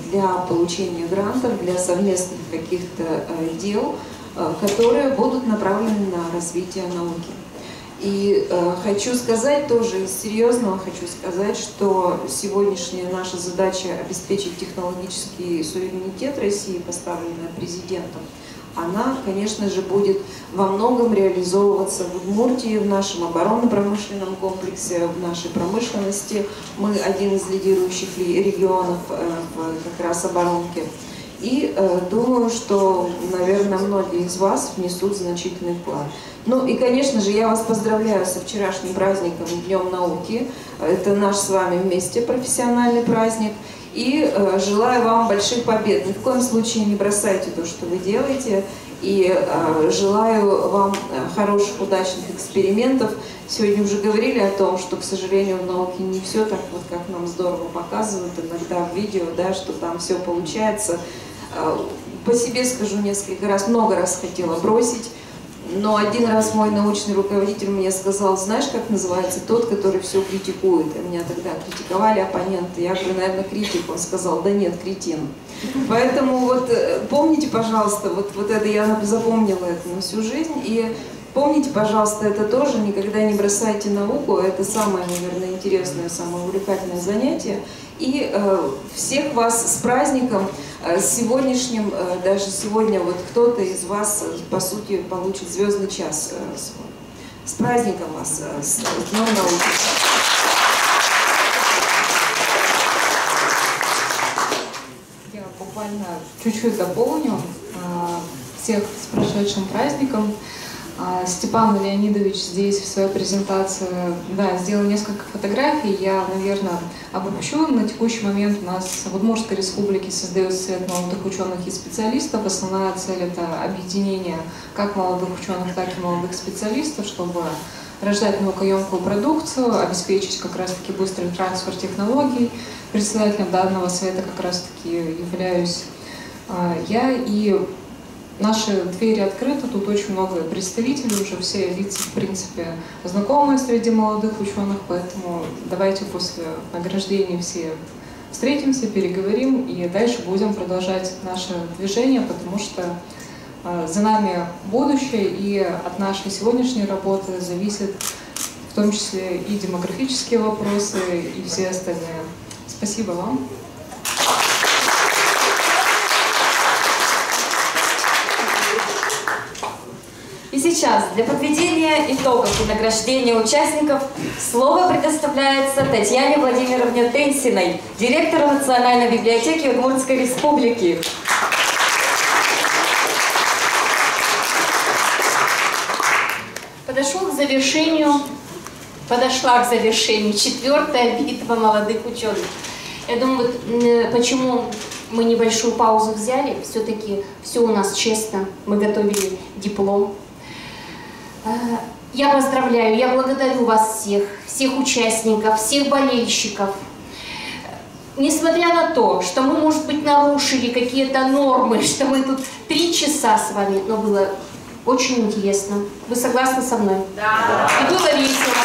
для получения грантов, для совместных каких-то дел, которые будут направлены на развитие науки. И хочу сказать тоже из серьезного, хочу сказать, что сегодняшняя наша задача обеспечить технологический суверенитет России, поставленная президентом, она, конечно же, будет во многом реализовываться в Удмуртии, в нашем оборонно-промышленном комплексе, в нашей промышленности. Мы один из лидирующих регионов как раз оборонки. И думаю, что, наверное, многие из вас внесут значительный вклад. Ну и, конечно же, я вас поздравляю со вчерашним праздником, Днем науки. Это наш с вами вместе профессиональный праздник. И желаю вам больших побед. Ни в коем случае не бросайте то, что вы делаете. И желаю вам хороших, удачных экспериментов. Сегодня уже говорили о том, что, к сожалению, в науке не все так, вот как нам здорово показывают иногда в видео, да, что там все получается. По себе скажу, несколько раз, много раз хотела бросить. Но один раз мой научный руководитель мне сказал, знаешь, как называется тот, который все критикует. И меня тогда критиковали оппоненты. Я говорю, наверное, критик. Он сказал, да нет, кретин. Поэтому вот помните, пожалуйста, вот это я запомнила это на всю жизнь. И помните, пожалуйста, это тоже, никогда не бросайте науку. Это самое, наверное, интересное, самое увлекательное занятие. И всех вас с праздником, с сегодняшним, даже сегодня вот кто-то из вас, по сути, получит звездный час. С праздником вас, с Днем науки. Я буквально чуть-чуть дополню всех с прошедшим праздником. Степан Леонидович здесь в своей презентации, да, сделал несколько фотографий. Я, наверное, обобщу. На текущий момент у нас в Удмуртской республике создается Совет молодых ученых и специалистов. Основная цель – это объединение как молодых ученых, так и молодых специалистов, чтобы рождать наукоемкую продукцию, обеспечить как раз-таки быстрый трансфер технологий. Председателем данного совета как раз-таки являюсь я, и наши двери открыты, тут очень много представителей, уже все лица, в принципе, знакомые среди молодых ученых, поэтому давайте после награждения все встретимся, переговорим и дальше будем продолжать наше движение, потому что за нами будущее, и от нашей сегодняшней работы зависит в том числе и демографические вопросы, и все остальные. Спасибо вам. И сейчас для подведения итогов и награждения участников слово предоставляется Татьяне Владимировне Тенсиной, директору Национальной библиотеки Удмуртской республики. Подошла к завершению 4-я битва молодых ученых. Я думаю, почему мы небольшую паузу взяли, все-таки все у нас честно, мы готовили диплом. Я поздравляю, я благодарю вас всех, всех участников, всех болельщиков. Несмотря на то, что мы, может быть, нарушили какие-то нормы, что мы тут 3 часа с вами, но было очень интересно. Вы согласны со мной? Да. И было весело.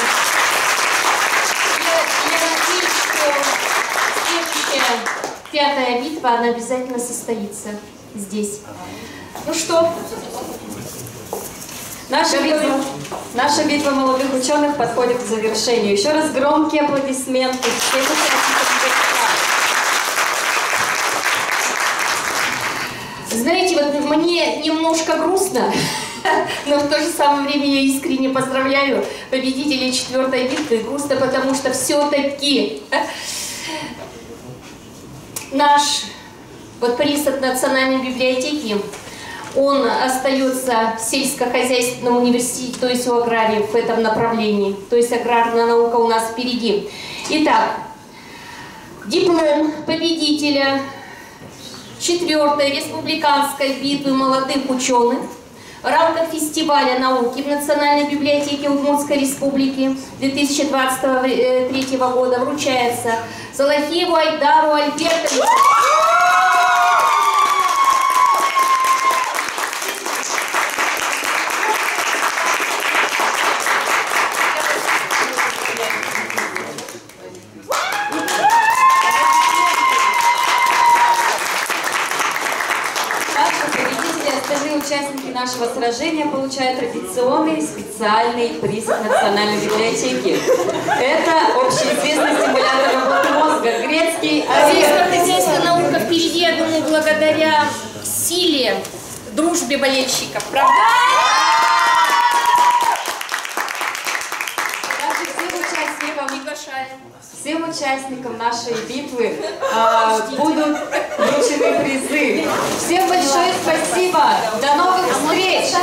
Я надеюсь, что следующая 5-я битва, она обязательно состоится здесь. Ну что? Наша битва молодых ученых подходит к завершению. Еще раз громкие аплодисменты всем участникам. Знаете, вот мне немножко грустно, но в то же самое время я искренне поздравляю победителей 4-й битвы. Грустно, потому что все-таки наш вот приз от Национальной библиотеки, он остается в сельскохозяйственном университете, то есть у аграриев в этом направлении. То есть аграрная наука у нас впереди. Итак, диплом победителя 4-й республиканской битвы молодых ученых в рамках фестиваля науки в Национальной библиотеке Удмуртской республики 2023 года вручается Салахиеву Айдару Альбертовичу. Участники нашего сражения получают традиционный специальный приз от Национальной библиотеки. Это общеизвестный стимулятор работы мозга, грецкий орех. Сельскохозяйственная наука впереди, я думаю, благодаря силе, дружбе болельщиков, правда? Всем участникам нашей битвы будут вручены призы. Всем большое спасибо. До новых встреч!